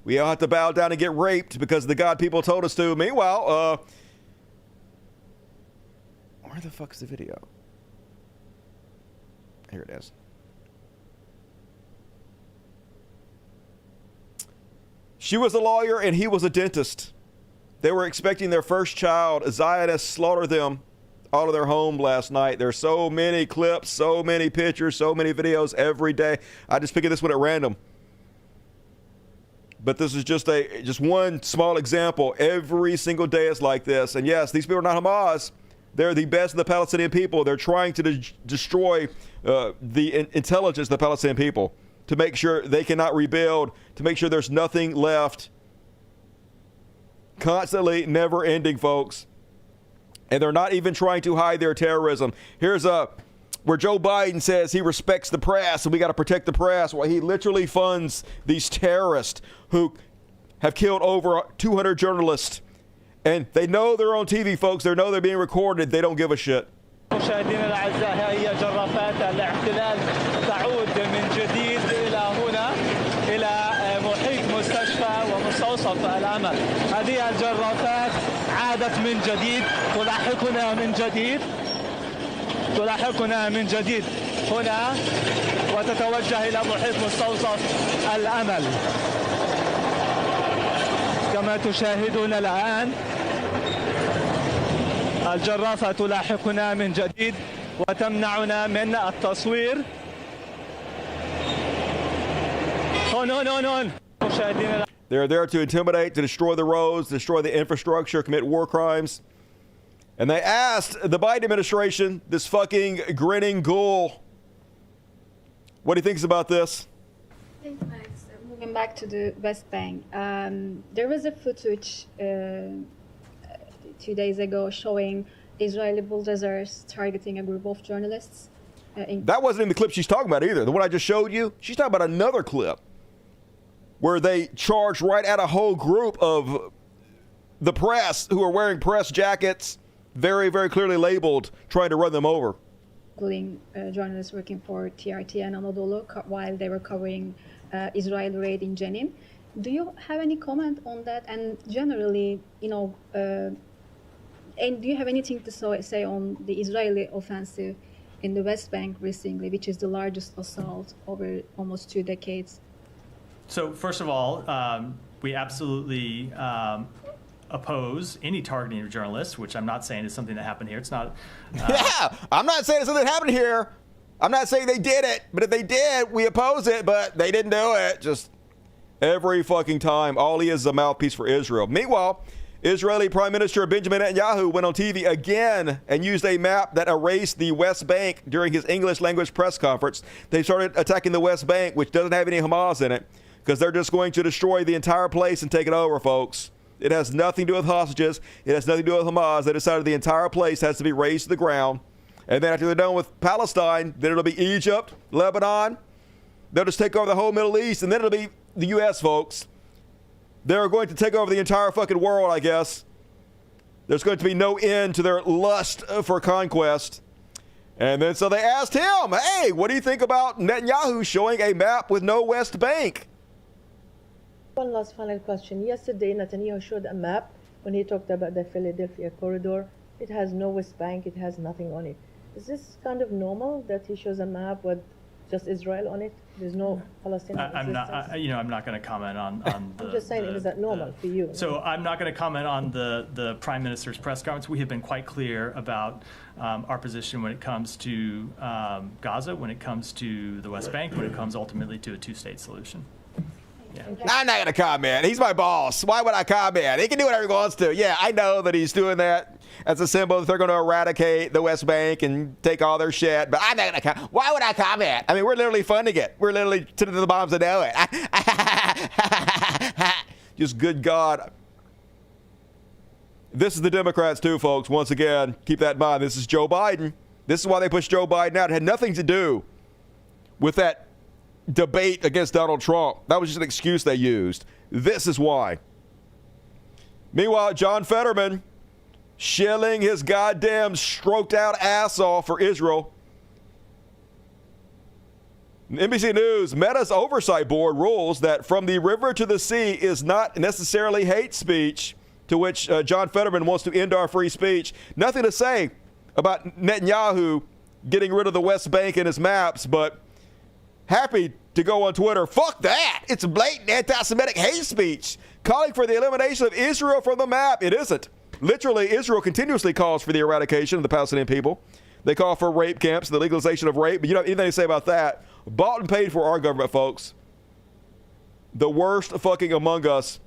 We all have to bow down and get raped because the God people told us to. Meanwhile, where the fuck's the video? Here it is. She was a lawyer and he was a dentist. They were expecting their first child. Zionists slaughtered them out of their home last night. There's so many clips, so many pictures, so many videos every day. I just picked this one at random. But this is just one small example. Every single day is like this. And yes, these people are not Hamas. They're the best of the Palestinian people. They're trying to destroy the intelligence of the Palestinian people, to make sure they cannot rebuild, to make sure there's nothing left. Constantly, never ending, folks. And they're not even trying to hide their terrorism. Here's where Joe Biden says he respects the press and we got to protect the press, while he literally funds these terrorists who have killed over 200 journalists. And they know they're on TV, folks. They know they're being recorded. They don't give a shit. مشاهدينا الأعزاء، هي جرافات الاحتلال تعود من جديد إلى هنا، إلى محيط مستشفى ومستوصف الأمل. هذه الجرافات عادت من جديد، تلاحقنا من جديد هنا، وتتوجه إلى محيط مستوصف الأمل. كما تشاهدون الآن الجرافة تلاحقنا من جديد وتمنعنا من التصوير. هون مشاهدينا. They're there to intimidate, to destroy the roads, destroy the infrastructure, commit war crimes. And they asked the Biden administration, this fucking grinning ghoul, what he thinks about this. Thanks, Max. Moving back to the West Bank, there was a footage 2 days ago showing Israeli bulldozers targeting a group of journalists. That wasn't in the clip she's talking about either. The one I just showed you, she's talking about another clip where they charged right at a whole group of the press who are wearing press jackets, very, very clearly labeled, trying to run them over. Including journalists working for TRT and Anadolu while they were covering Israeli raid in Jenin. Do you have any comment on that? And generally, and do you have anything to say on the Israeli offensive in the West Bank recently, which is the largest assault over almost 2 decades? So first of all, we absolutely oppose any targeting of journalists, which I'm not saying is something that happened here. It's not. Yeah, I'm not saying it's something that happened here. I'm not saying they did it, but if they did, we oppose it, but they didn't do it. Just every fucking time. All he is a mouthpiece for Israel. Meanwhile, Israeli Prime Minister Benjamin Netanyahu went on TV again and used a map that erased the West Bank during his English language press conference. They started attacking the West Bank, which doesn't have any Hamas in it, because they're just going to destroy the entire place and take it over, folks. It has nothing to do with hostages. It has nothing to do with Hamas. They decided the entire place has to be razed to the ground. And then after they're done with Palestine, then it'll be Egypt, Lebanon. They'll just take over the whole Middle East, and then it'll be the U.S., folks. They're going to take over the entire fucking world, I guess. There's going to be no end to their lust for conquest. And then so they asked him, hey, what do you think about Netanyahu showing a map with no West Bank? One last final question. Yesterday, Netanyahu showed a map when he talked about the Philadelphia corridor. It has no West Bank. It has nothing on it. Is this kind of normal that he shows a map with just Israel on it? There's no Palestinian existence? I'm not going to comment on the... I'm just saying, is that normal for you? So I'm not going to comment on the Prime Minister's press conference. We have been quite clear about our position when it comes to Gaza, when it comes to the West Bank, when it comes ultimately to a two-state solution. Yeah. I'm not going to comment. He's my boss. Why would I comment? He can do whatever he wants to. Yeah, I know that he's doing that as a symbol that they're going to eradicate the West Bank and take all their shit. But I'm not going to comment. Why would I comment? I mean, we're literally funding it. We're literally sending the bombs to do it. Just good God. This is the Democrats too, folks. Once again, keep that in mind. This is Joe Biden. This is why they pushed Joe Biden out. It had nothing to do with that debate against Donald Trump. That was just an excuse they used. This is why. Meanwhile, John Fetterman shilling his goddamn stroked out ass off for Israel. NBC News, Meta's oversight board rules that from the river to the sea is not necessarily hate speech, to which John Fetterman wants to end our free speech. Nothing to say about Netanyahu getting rid of the West Bank in his maps, but happy to go on Twitter. Fuck that. It's blatant anti-Semitic hate speech. Calling for the elimination of Israel from the map. It isn't. Literally, Israel continuously calls for the eradication of the Palestinian people. They call for rape camps, the legalization of rape. But you don't have anything to say about that. Bought and paid for our government, folks. The worst fucking among us.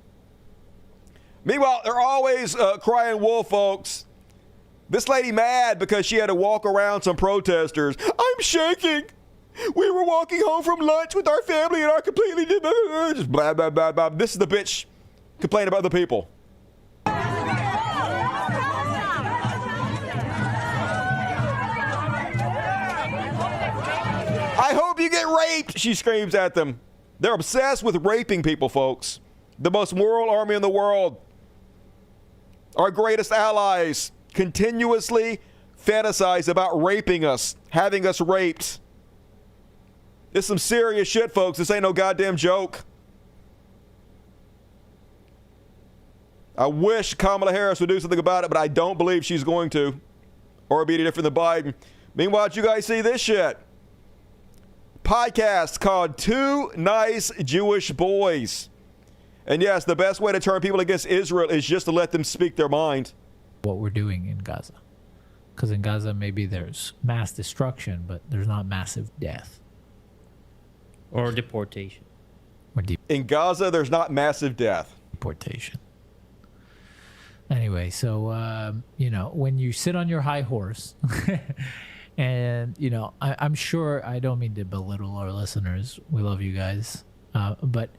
Meanwhile, they're always crying wolf, folks. This lady mad because she had to walk around some protesters. I'm shaking. We were walking home from lunch with our family and our completely just blah, blah, blah, blah. This is the bitch complaining about the people. I hope you get raped, she screams at them. They're obsessed with raping people, folks. The most moral army in the world. Our greatest allies continuously fantasize about raping us, having us raped. This is some serious shit, folks. This ain't no goddamn joke. I wish Kamala Harris would do something about it, but I don't believe she's going to. Or be any different than Biden. Meanwhile, you guys see this shit. Podcast called Two Nice Jewish Boys. And yes, the best way to turn people against Israel is just to let them speak their mind. What we're doing in Gaza. Because in Gaza, maybe there's mass destruction, but there's not massive death. Or deportation. In Gaza, there's not massive death. Deportation. Anyway, so, you know, when you sit on your high horse, and, you know, I'm sure I don't mean to belittle our listeners. We love you guys. But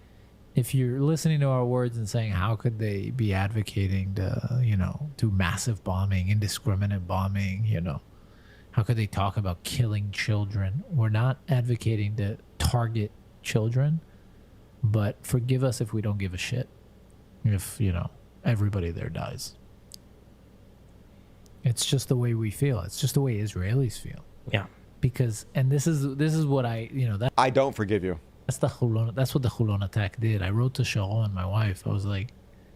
if you're listening to our words and saying, how could they be advocating to, you know, do massive bombing, indiscriminate bombing, you know, how could they talk about killing children? We're not advocating to target children, but forgive us if we don't give a shit. If, you know, everybody there dies. It's just the way we feel. It's just the way Israelis feel. Yeah. Because, and this is what I, you know, that I don't forgive you. That's what the Hulon attack did. I wrote to Sharon, my wife. I was like,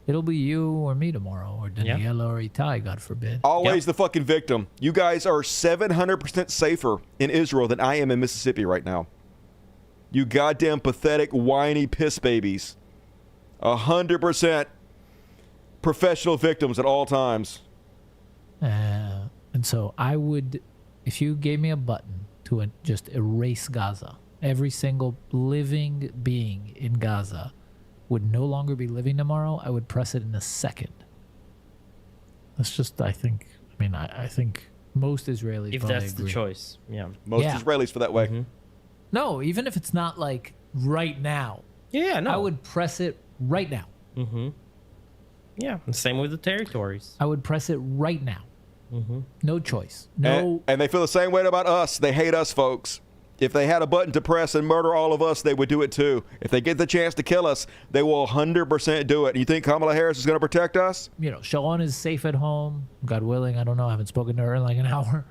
it'll be you or me tomorrow, or Daniela or Itai, God forbid. Always the fucking victim. You guys are 700% safer in Israel than I am in Mississippi right now. You goddamn pathetic, whiny piss babies. 100% professional victims at all times. And so I would, if you gave me a button to just erase Gaza, every single living being in Gaza would no longer be living tomorrow, I would press it in a second. That's just, I think most Israelis if probably that's agree. The choice, yeah. Most Israelis feel that way. Mm-hmm. No, even if it's not like right now. Yeah, no. I would press it right now. Mm-hmm. Yeah, and same with the territories. I would press it right now. Mm-hmm. No choice. No. And they feel the same way about us. They hate us, folks. If they had a button to press and murder all of us, they would do it too. If they get the chance to kill us, they will 100% do it. You think Kamala Harris is going to protect us? You know, Sharon is safe at home. God willing. I don't know. I haven't spoken to her in like an hour.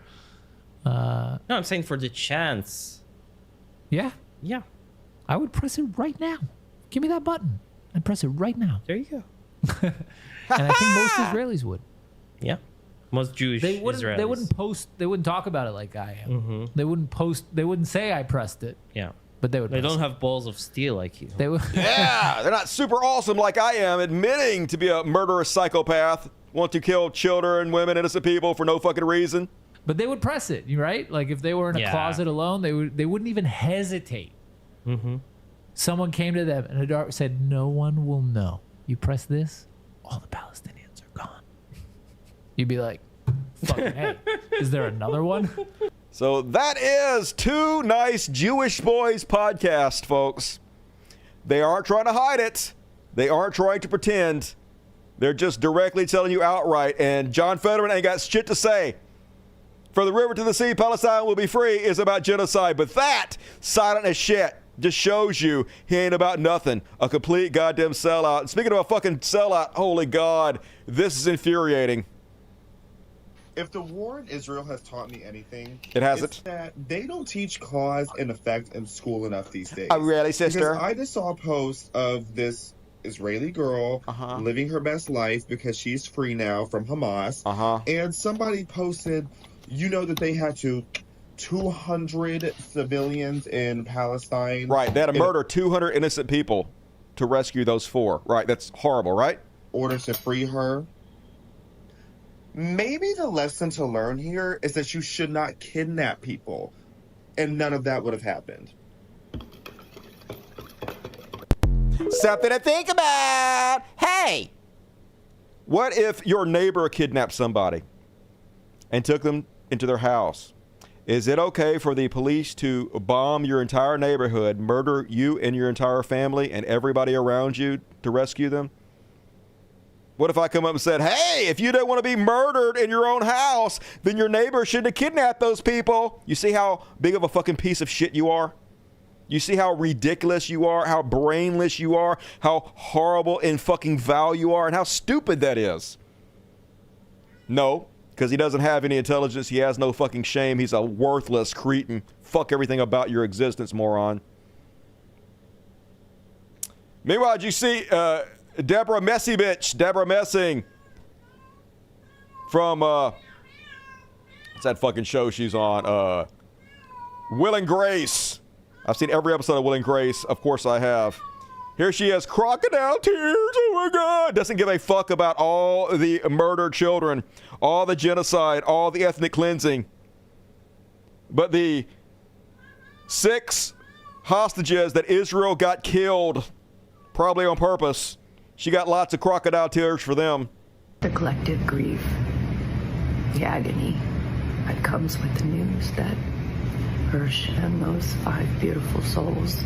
No, I'm saying for the chance. Yeah. Yeah. I would press it right now. Give me that button and press it right now. There you go. And I think most Israelis would. Yeah. Most Jewish Israelis. They wouldn't post. They wouldn't talk about it like I am. Mm-hmm. They wouldn't post. They wouldn't say I pressed it. Yeah. But they would. They press don't it. have balls of steel like you. They would. Yeah, they're not super awesome like I am, admitting to be a murderous psychopath, want to kill children, women, innocent people for no fucking reason. But they would press it, right? Like if they were in a closet alone, they wouldn't even hesitate. Mm-hmm. Someone came to them and Hadar said, "No one will know. You press this, all the Palestinians are gone." You'd be like, "Fucking hey, is there another one?" So that is Two Nice Jewish Boys podcast, folks. They aren't trying to hide it. They aren't trying to pretend. They're just directly telling you outright. And John Fetterman ain't got shit to say. From the river to the sea, Palestine will be free is about genocide. But that, silent as shit, just shows you he ain't about nothing. A complete goddamn sellout. And speaking of a fucking sellout, holy God, this is infuriating. If the war in Israel has taught me anything, It hasn't. it's that they don't teach cause and effect in school enough these days. Oh, really, sister? Because I just saw a post of this Israeli girl living her best life because she's free now from Hamas. And somebody posted, you know, that they had to 200 civilians in Palestine. Right, they had to murder 200 innocent people to rescue those 4. Right, that's horrible, right? Order to free her. Maybe the lesson to learn here is that you should not kidnap people, and none of that would have happened. Something to think about. Hey, what if your neighbor kidnapped somebody and took them into their house? Is it okay for the police to bomb your entire neighborhood, murder you and your entire family and everybody around you to rescue them? What if I come up and said, hey, if you don't want to be murdered in your own house, then your neighbor shouldn't have kidnapped those people? You see how big of a fucking piece of shit you are? You see how ridiculous you are, how brainless you are, how horrible and fucking vile you are, and how stupid that is? No, because he doesn't have any intelligence. He has no fucking shame. He's a worthless cretin. Fuck everything about your existence, moron. Meanwhile, did you see Deborah Messing from, what's that fucking show she's on? Will and Grace. I've seen every episode of Will and Grace. Of course I have. Here she is, crocodile tears, oh my God. Doesn't give a fuck about all the murdered children, all the genocide, all the ethnic cleansing. But the 6 hostages that Israel got killed, probably on purpose, she got lots of crocodile tears for them. The collective grief, the agony that comes with the news that Hirsch and those 5 beautiful souls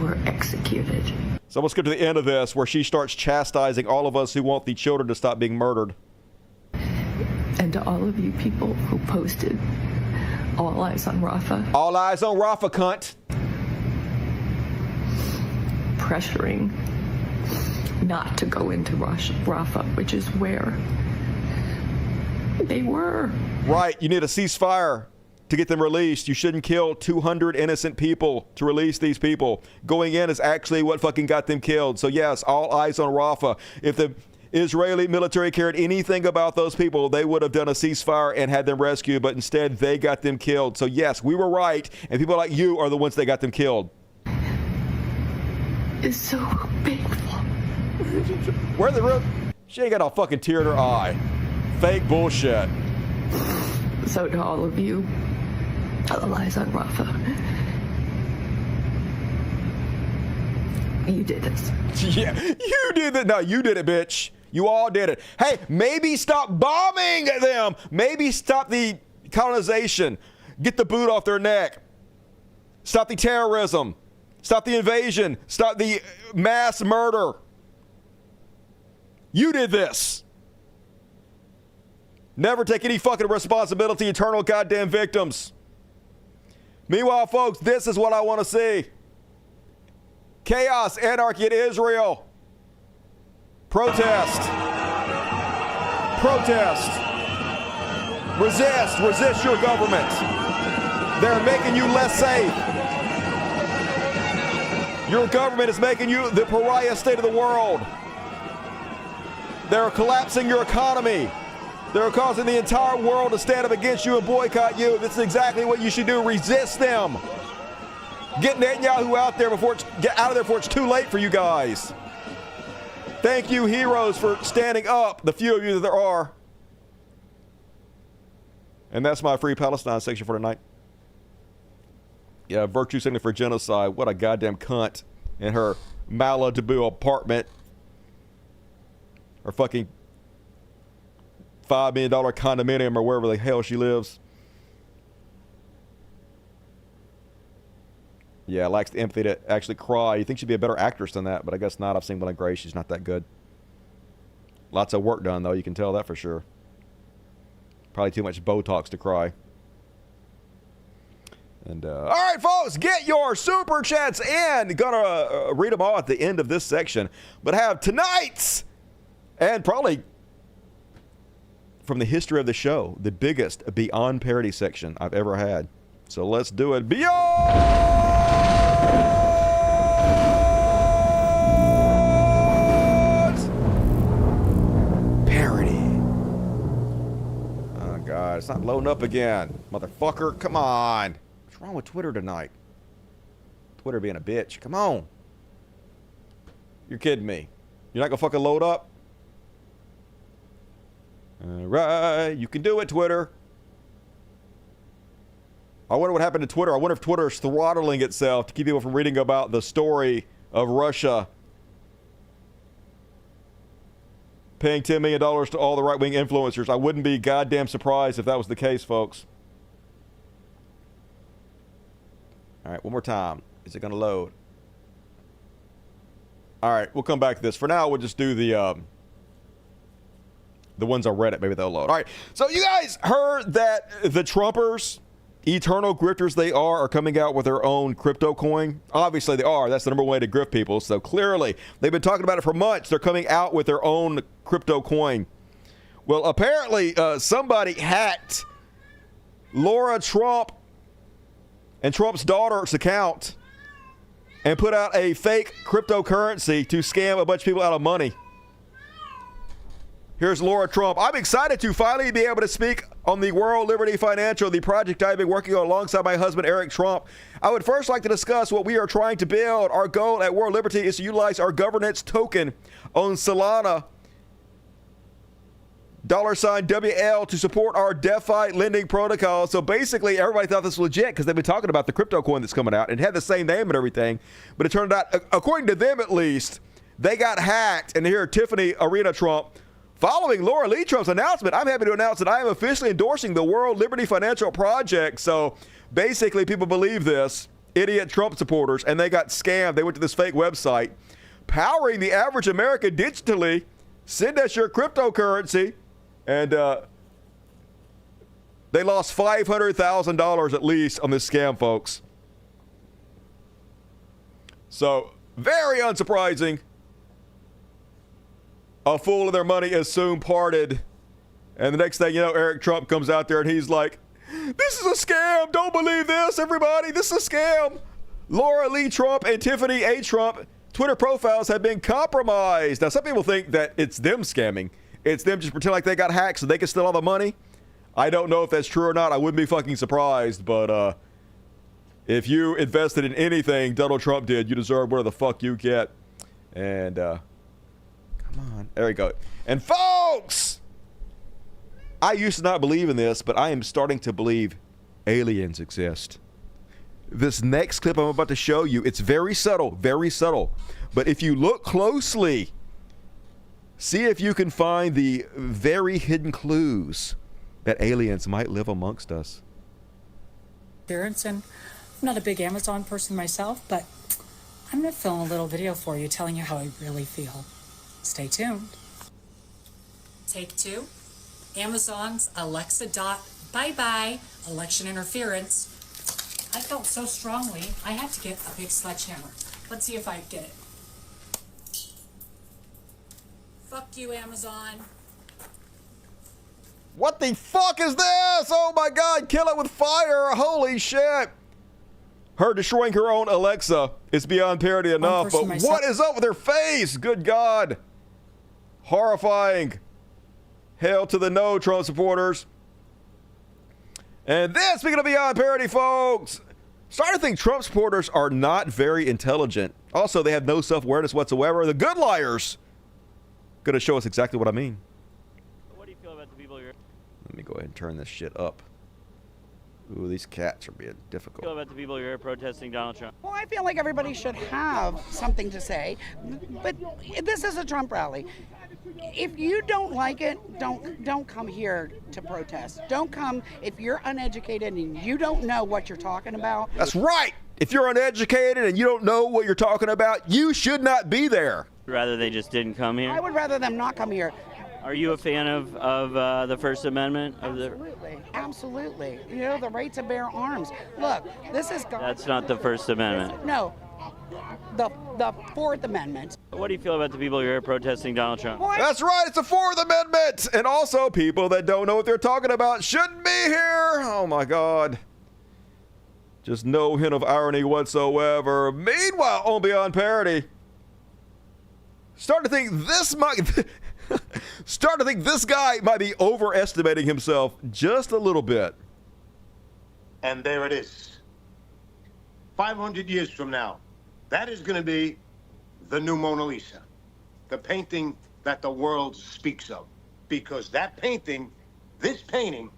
were executed. So let's get to the end of this, where she starts chastising all of us who want the children to stop being murdered. And to all of you people who posted all eyes on Rafah. All eyes on Rafah, cunt. Pressuring not to go into Rafah, which is where they were. Right, you need a ceasefire to get them released. You shouldn't kill 200 innocent people to release these people. Going in is actually what fucking got them killed. So yes, all eyes on Rafah. If the Israeli military cared anything about those people, they would have done a ceasefire and had them rescued, but instead they got them killed. So yes, we were right, and people like you are the ones that got them killed. It's so painful. Where the real... She ain't got a fucking tear in her eye. Fake bullshit. So to all of you, all eyes on Rafah. You did this. Yeah, you did it. No, you did it, bitch. You all did it. Hey, maybe stop bombing them. Maybe stop the colonization. Get the boot off their neck. Stop the terrorism. Stop the invasion. Stop the mass murder. You did this. Never take any fucking responsibility, eternal goddamn victims. Meanwhile, folks, this is what I want to see. Chaos, anarchy in Israel. Protest. Protest. Resist. Resist your government. They're making you less safe. Your government is making you the pariah state of the world. They're collapsing your economy. They're causing the entire world to stand up against you and boycott you. This is exactly what you should do. Resist them. Get Netanyahu out there get out of there before it's too late for you guys. Thank you, heroes, for standing up, the few of you that there are. And that's my Free Palestine section for tonight. Yeah, virtue signaling for genocide. What a goddamn cunt in her Malibu apartment. Or fucking $5 million condominium or wherever the hell she lives. Yeah, lacks the empathy to actually cry. You think she'd be a better actress than that, but I guess not. I've seen Will and Grace. She's not that good. Lots of work done, though. You can tell that for sure. Probably too much Botox to cry. And, all right, folks, get your super chats in. Gonna read them all at the end of this section. But have tonight's, and probably from the history of the show, the biggest Beyond Parody section I've ever had. So let's do it. Beyond Parody. Oh, God, it's not loading up again. Motherfucker, come on. What's wrong with Twitter tonight? Twitter being a bitch. Come on. You're kidding me. You're not gonna fucking load up? All right, you can do it, Twitter. I wonder what happened to Twitter. I wonder if Twitter is throttling itself to keep people from reading about the story of Russia paying $10 million to all the right-wing influencers. I wouldn't be goddamn surprised if that was the case, folks. All right, one more time. Is it going to load? All right, we'll come back to this. For now, we'll just do the ones on Reddit. Maybe they'll load. All right, so you guys heard that the Trumpers, eternal grifters they are coming out with their own crypto coin. Obviously, they are. That's the number one way to grift people. So clearly, they've been talking about it for months. They're coming out with their own crypto coin. Well, apparently, somebody hacked Laura Trump and Trump's daughter's account and put out a fake cryptocurrency to scam a bunch of people out of money. Here's Laura Trump. I'm excited to finally be able to speak on the World Liberty Financial, the project I've been working on alongside my husband, Eric Trump. I would first like to discuss what we are trying to build. Our goal at World Liberty is to utilize our governance token on Solana, $WL, to support our DeFi lending protocol. So basically, everybody thought this was legit because they've been talking about the crypto coin that's coming out. It had the same name and everything, but it turned out, according to them at least, they got hacked. And here, Tiffany Arena Trump, following Laura Lee Trump's announcement, I'm happy to announce that I am officially endorsing the World Liberty Financial Project. So basically, people believe this, idiot Trump supporters, and they got scammed. They went to this fake website, powering the average American digitally. Send us your cryptocurrency. And they lost $500,000 at least on this scam, folks. So, very unsurprising. A fool and their money is soon parted. And the next thing you know, Eric Trump comes out there and he's like, this is a scam. Don't believe this, everybody. This is a scam. Laura Lee Trump and Tiffany A. Trump Twitter profiles have been compromised. Now, some people think that it's them scamming. It's them just pretend like they got hacked so they can steal all the money. I don't know if that's true or not. I wouldn't be fucking surprised. But if you invested in anything Donald Trump did, you deserve whatever the fuck you get. And come on. There we go. And folks, I used to not believe in this, but I am starting to believe aliens exist. This next clip I'm about to show you, it's very subtle, very subtle. But if you look closely, see if you can find the very hidden clues that aliens might live amongst us. And I'm not a big Amazon person myself, but I'm going to film a little video for you telling you how I really feel. Stay tuned. Take 2. Amazon's Alexa bye-bye election interference. I felt so strongly, I had to get a big sledgehammer. Let's see if I get it. Fuck you, Amazon. What the fuck is this? Oh my God, kill it with fire. Holy shit. Her destroying her own Alexa is beyond parody enough, but what is up with her face? Good God. Horrifying. Hell to the no, Trump supporters. And then, speaking of beyond parody, folks, starting to think Trump supporters are not very intelligent. Also, they have no self-awareness whatsoever. The good liars. Going to show us exactly what I mean. What do you feel about the people here? Let me go ahead and turn this shit up. Ooh, these cats are being difficult. What do you feel about the people here protesting Donald Trump? Well, I feel like everybody should have something to say, but this is a Trump rally. If you don't like it, don't come here to protest. Don't come if you're uneducated and you don't know what you're talking about. That's right. If you're uneducated and you don't know what you're talking about, you should not be there. Rather they just didn't come here? I would rather them not come here. Are you a fan of the First Amendment? Absolutely. Absolutely. You know, the right to bear arms. Look, this is... That's not the First Amendment. No. The Fourth Amendment. What do you feel about the people here protesting Donald Trump? That's right, it's the Fourth Amendment. And also, people that don't know what they're talking about shouldn't be here. Oh my God. Just no hint of irony whatsoever. Meanwhile, on Beyond Parody, starting to think this guy might be overestimating himself just a little bit. And there it is. 500 years from now, that is going to be the new Mona Lisa, the painting that the world speaks of. Because that painting, this painting,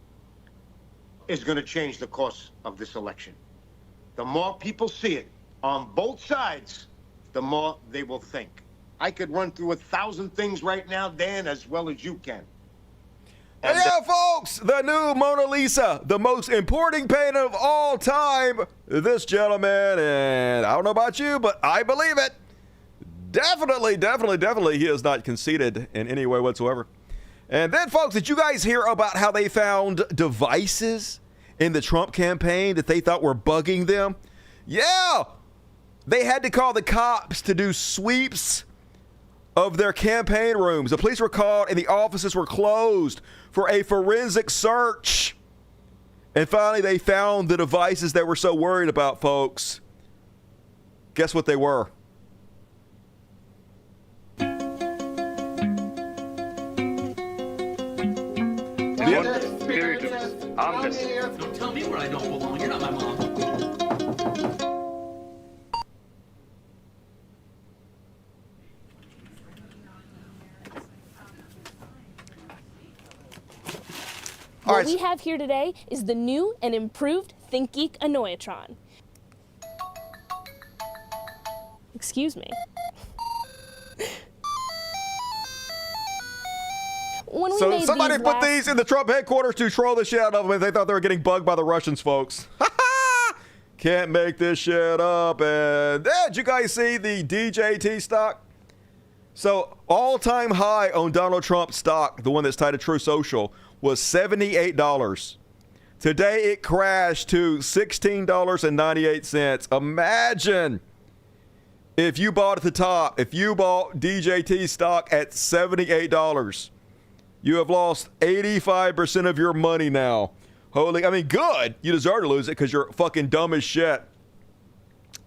is going to change the course of this election. The more people see it on both sides, the more they will think. I could run through 1,000 things right now, Dan, as well as you can. And yeah, folks, the new Mona Lisa, the most important painting of all time. This gentleman, and I don't know about you, but I believe it. Definitely, he has not conceded in any way whatsoever. And then, folks, did you guys hear about how they found devices in the Trump campaign that they thought were bugging them? Yeah, they had to call the cops to do sweeps of their campaign rooms. The police were called and the offices were closed for a forensic search. And finally, they found the devices they were so worried about, folks. Guess what they were? Don't tell me where I don't belong. You're not my mom. What we have here today is the new and improved ThinkGeek Annoyatron. Excuse me. So somebody put these in the Trump headquarters to troll the shit out of them, and they thought they were getting bugged by the Russians, folks. Can't make this shit up. And did you guys see the DJT stock? So all-time high on Donald Trump stock, the one that's tied to True Social, was $78. Today it crashed to $16.98. Imagine if you bought at the top, if you bought DJT stock at $78. You have lost 85% of your money now. Holy, I mean, good. You deserve to lose it because you're fucking dumb as shit.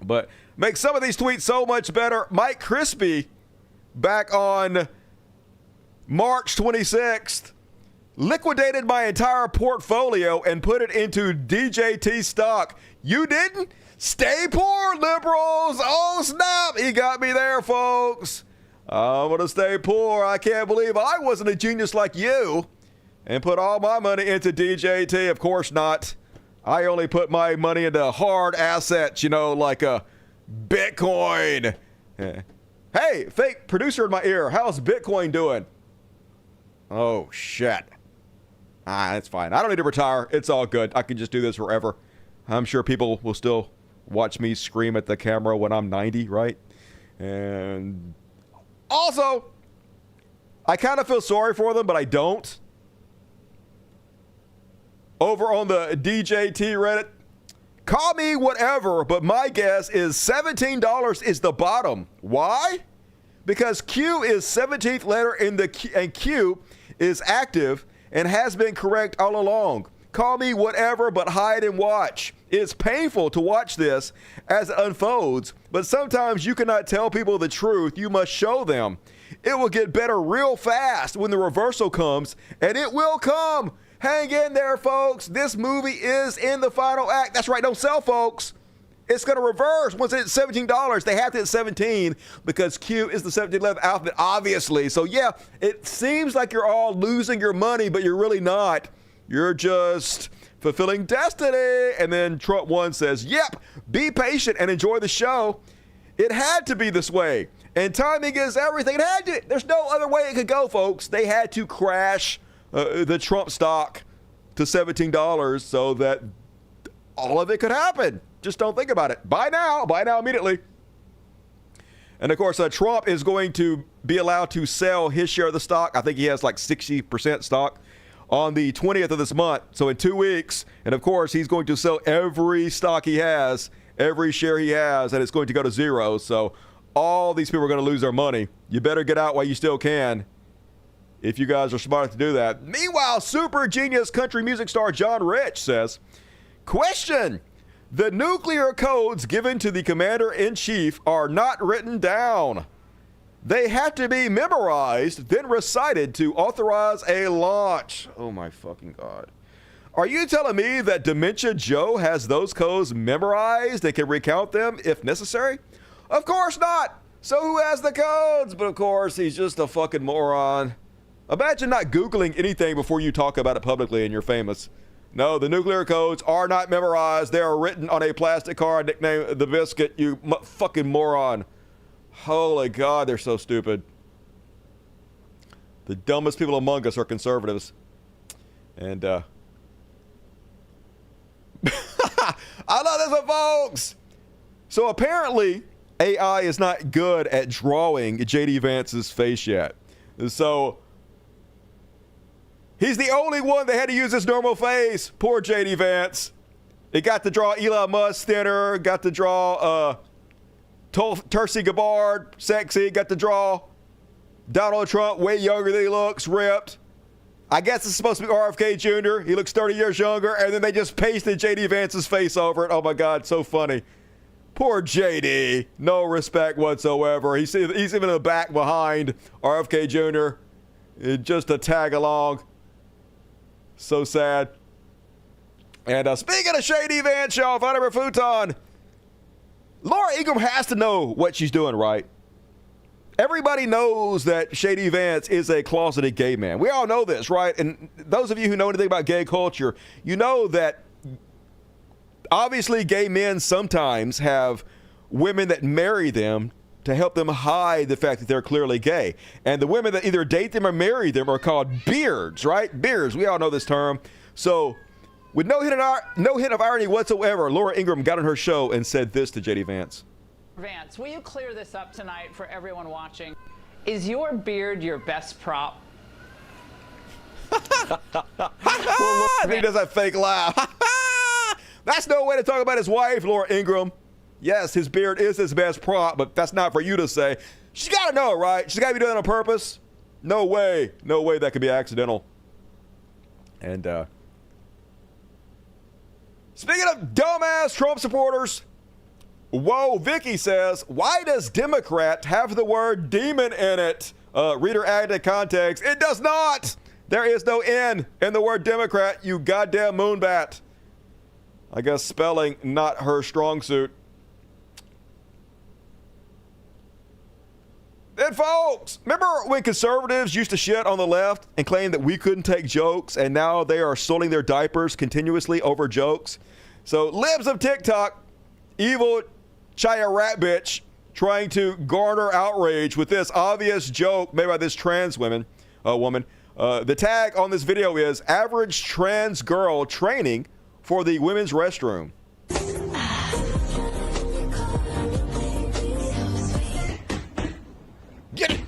But make some of these tweets so much better. Mike Crispy, back on March 26th, liquidated my entire portfolio and put it into DJT stock. You didn't? Stay poor, liberals. Oh, snap. He got me there, folks. I'm going to stay poor. I can't believe I wasn't a genius like you and put all my money into DJT. Of course not. I only put my money into hard assets, like a Bitcoin. Hey, fake producer in my ear. How's Bitcoin doing? Oh, shit. That's fine. I don't need to retire. It's all good. I can just do this forever. I'm sure people will still watch me scream at the camera when I'm 90, right? And also, I kind of feel sorry for them, but I don't. Over on the DJT Reddit, call me whatever, but my guess is $17 is the bottom. Why? Because Q is 17th letter in the Q, and Q is active and has been correct all along. Call me whatever, but hide and watch. It's painful to watch this as it unfolds, but sometimes you cannot tell people the truth. You must show them. It will get better real fast when the reversal comes, and it will come. Hang in there, folks. This movie is in the final act. That's right. Don't sell, folks. It's going to reverse. Once it's $17, they have to hit 17 because Q is the 17th letter alphabet, obviously. So, yeah, it seems like you're all losing your money, but you're really not. You're just fulfilling destiny. And then Trump 1 says, yep, be patient and enjoy the show. It had to be this way. And timing is everything. It had to. There's no other way it could go, folks. They had to crash the Trump stock to $17 so that all of it could happen. Just don't think about it. Buy now. Buy now immediately. And, of course, Trump is going to be allowed to sell his share of the stock. I think he has like 60% stock on the 20th of this month. So in 2 weeks. And, of course, he's going to sell every stock he has, every share he has, and it's going to go to zero. So all these people are going to lose their money. You better get out while you still can, if you guys are smart enough to do that. Meanwhile, super genius country music star John Rich says, question, the nuclear codes given to the commander-in-chief are not written down. They have to be memorized, then recited to authorize a launch. Oh my fucking God. Are you telling me that Dementia Joe has those codes memorized and can recount them if necessary? Of course not. So who has the codes? But of course, he's just a fucking moron. Imagine not Googling anything before you talk about it publicly and you're famous. No, the nuclear codes are not memorized. They are written on a plastic card nicknamed The Biscuit, you fucking moron. Holy God, they're so stupid. The dumbest people among us are conservatives. And, I love this one, folks. So apparently, AI is not good at drawing J.D. Vance's face yet. So he's the only one that had to use his normal face. Poor J.D. Vance. It got to draw Elon Musk thinner, got to draw Tulsi Gabbard, sexy, got to draw Donald Trump way younger than he looks, ripped. I guess it's supposed to be RFK Jr. He looks 30 years younger, and then they just pasted J.D. Vance's face over it. Oh my God, so funny. Poor J.D. No respect whatsoever. He's even in the back behind RFK Jr. Just to tag along. So sad. And speaking of Shady Vance, y'all, found her futon. Laura Ingraham has to know what she's doing, right? Everybody knows that Shady Vance is a closeted gay man. We all know this, right? And those of you who know anything about gay culture, you know that obviously gay men sometimes have women that marry them to help them hide the fact that they're clearly gay. And the women that either date them or marry them are called beards, right? Beards. We all know this term. So with no hint of irony whatsoever, Laura Ingraham got on her show and said this to J.D. Vance. Vance, will you clear this up tonight for everyone watching? Is your beard your best prop? He does that fake laugh. That's no way to talk about his wife, Laura Ingraham. Yes, his beard is his best prop, but that's not for you to say. She's got to know, right? She's got to be doing it on purpose. No way that could be accidental. And speaking of dumbass Trump supporters, whoa, Vicky says, why does Democrat have the word demon in it? Reader added to context. It does not. There is no N in the word Democrat, you goddamn moonbat. I guess spelling not her strong suit. And folks, remember when conservatives used to shit on the left and claim that we couldn't take jokes, and now they are soiling their diapers continuously over jokes? So libs of TikTok, evil Chaya rat bitch, trying to garner outrage with this obvious joke made by this trans woman. The tag on this video is average trans girl training for the women's restroom. Get it!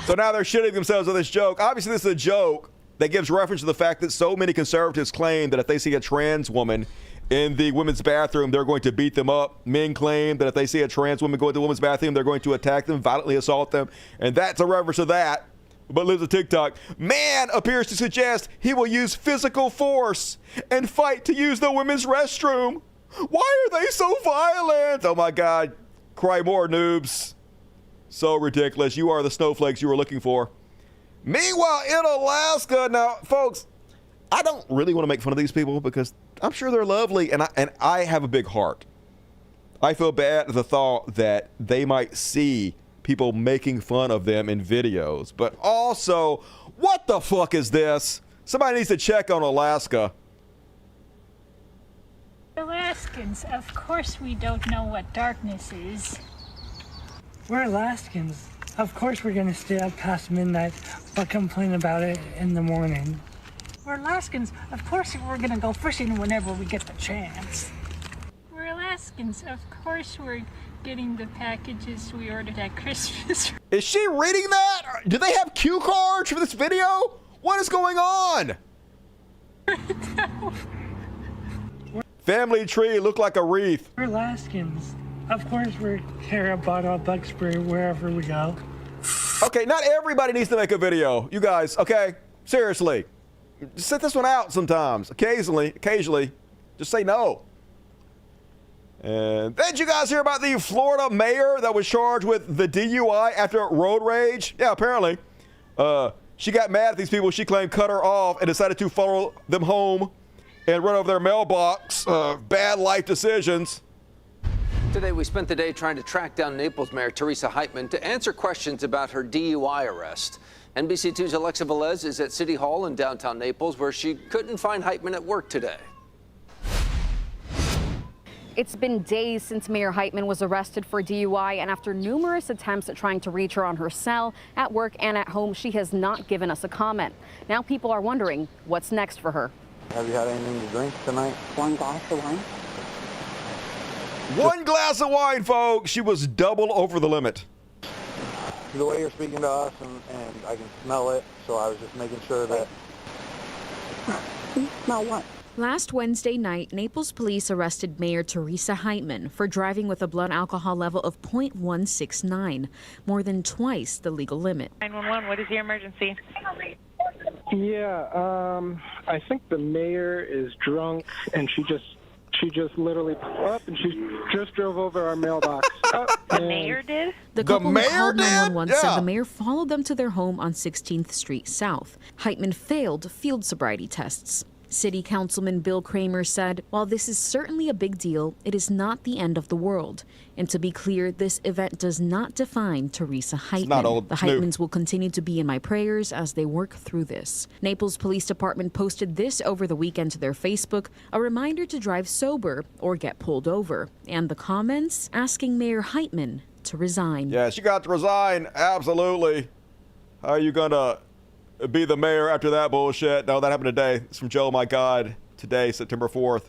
So now they're shitting themselves on this joke. Obviously, this is a joke that gives reference to the fact that so many conservatives claim that if they see a trans woman in the women's bathroom, they're going to beat them up. Men claim that if they see a trans woman go into the women's bathroom, they're going to attack them, violently assault them. And that's a reference to that. But lives a TikTok. Man appears to suggest he will use physical force and fight to use the women's restroom. Why are they so violent? Oh my God. Cry more, noobs. So ridiculous. You are the snowflakes you were looking for. Meanwhile, in Alaska, now, folks, I don't really want to make fun of these people because I'm sure they're lovely, and I have a big heart. I feel bad at the thought that they might see people making fun of them in videos. But also, what the fuck is this? Somebody needs to check on Alaska. Alaskans, of course we don't know what darkness is. We're Alaskans. Of course we're gonna stay up past midnight, but complain about it in the morning. We're Alaskans, of course we're gonna go fishing whenever we get the chance. We're Alaskans, of course we're getting the packages we ordered at Christmas. Is she reading that? Do they have cue cards for this video? What is going on? No. Family tree look like a wreath. We're Alaskans. Of course we carry a bottle of bug spray wherever we go. Okay, not everybody needs to make a video. You guys, okay? Seriously. Just sit this one out sometimes. Occasionally. Just say no. And did you guys hear about the Florida mayor that was charged with the DUI after road rage? Yeah, apparently. She got mad at these people she claimed cut her off and decided to follow them home and run over their mailbox. Bad life decisions. Today, we spent the day trying to track down Naples Mayor Teresa Heitman to answer questions about her DUI arrest. NBC2's Alexa Velez is at City Hall in downtown Naples, where she couldn't find Heitman at work today. It's been days since Mayor Heitman was arrested for DUI, and after numerous attempts at trying to reach her on her cell, at work, and at home, she has not given us a comment. Now people are wondering what's next for her. Have you had anything to drink tonight? One glass of wine. One glass of wine, folks. She was double over the limit. The way you're speaking to us, and I can smell it, so I was just making sure that... Smell what? Last Wednesday night, Naples police arrested Mayor Teresa Heitman for driving with a blood alcohol level of .169, more than twice the legal limit. 911, what is the emergency? Yeah, I think the mayor is drunk, and she just literally pulled up, and she just drove over our mailbox. The mayor did? The couple who called 911 said the mayor followed them to their home on 16th Street South. Heitman failed field sobriety tests. City Councilman Bill Kramer said, while this is certainly a big deal, it is not the end of the world. And to be clear, this event does not define Teresa Heitman. not old. The Heitmans will continue to be in my prayers as they work through this. Naples Police Department posted this over the weekend to their Facebook, a reminder to drive sober or get pulled over. And the comments asking Mayor Heitman to resign. Yeah, she got to resign. Absolutely. How are you going to be the mayor after that bullshit? No, that happened today. It's from Joe, my God. Today, September 4th.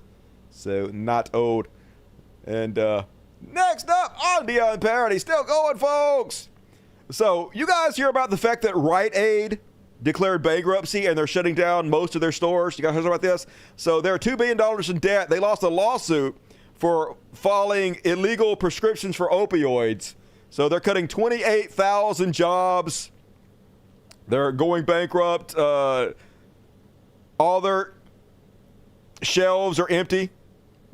So, not old. And next up on Beyond Parody, still going, folks. So, you guys hear about the fact that Rite Aid declared bankruptcy and they're shutting down most of their stores? You guys heard about this? So, they're $2 billion in debt. They lost a lawsuit for filing illegal prescriptions for opioids. So, they're cutting 28,000 jobs. They're going bankrupt. All their shelves are empty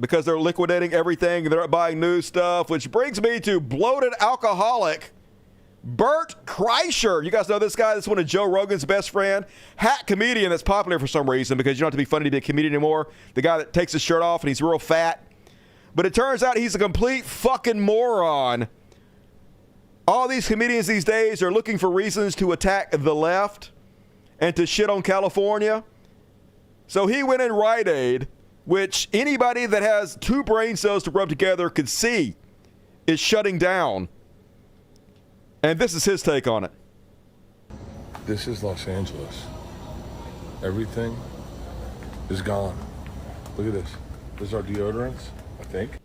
because they're liquidating everything. They're buying new stuff, which brings me to bloated alcoholic Bert Kreischer. You guys know this guy? This is one of Joe Rogan's best friend. Hat comedian that's popular for some reason because you don't have to be funny to be a comedian anymore. The guy that takes his shirt off and he's real fat. But it turns out he's a complete fucking moron. All these comedians these days are looking for reasons to attack the left and to shit on California. So he went in Rite Aid, which anybody that has two brain cells to rub together could see is shutting down. And this is his take on it. This is Los Angeles. Everything is gone. Look at this. This is our deodorants, I think.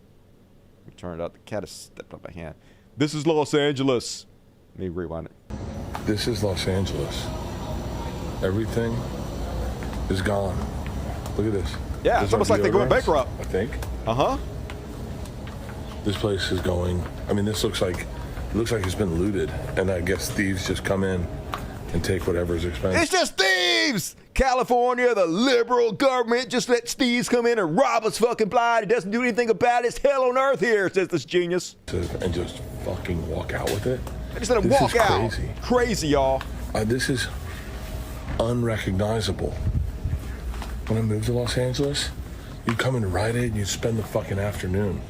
It turned out the cat has stepped on my hand. This is Los Angeles. Let me rewind it. This is Los Angeles. Everything is gone. Look at this. Yeah, This it's is our almost like they're going deodorants, bankrupt. I think. Uh-huh. This place is going, I mean, this looks like it's been looted. And I guess thieves just come in and take whatever's expensive. It's just thieves! California, the liberal government just lets thieves come in and rob us fucking blind. It doesn't do anything about it. It's hell on earth here, says this genius. And just fucking walk out with it. I just let him walk out. Crazy. Crazy, y'all. This is unrecognizable. When I moved to Los Angeles, you'd come into Rite Aid and you'd spend the fucking afternoon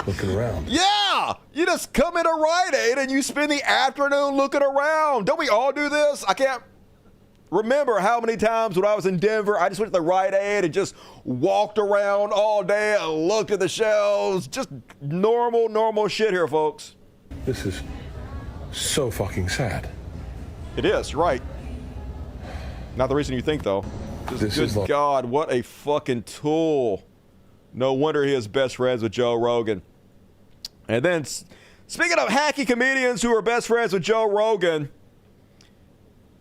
looking around. Yeah! You just come into Rite Aid and you spend the afternoon looking around. Don't we all do this? I can't remember how many times when I was in Denver, I just went to the Rite Aid and just walked around all day and looked at the shelves. Just normal shit here, folks. This is so fucking sad. It is, you're right. Not the reason you think, though. Good God, what a fucking tool. No wonder he is best friends with Joe Rogan. And then, speaking of hacky comedians who are best friends with Joe Rogan,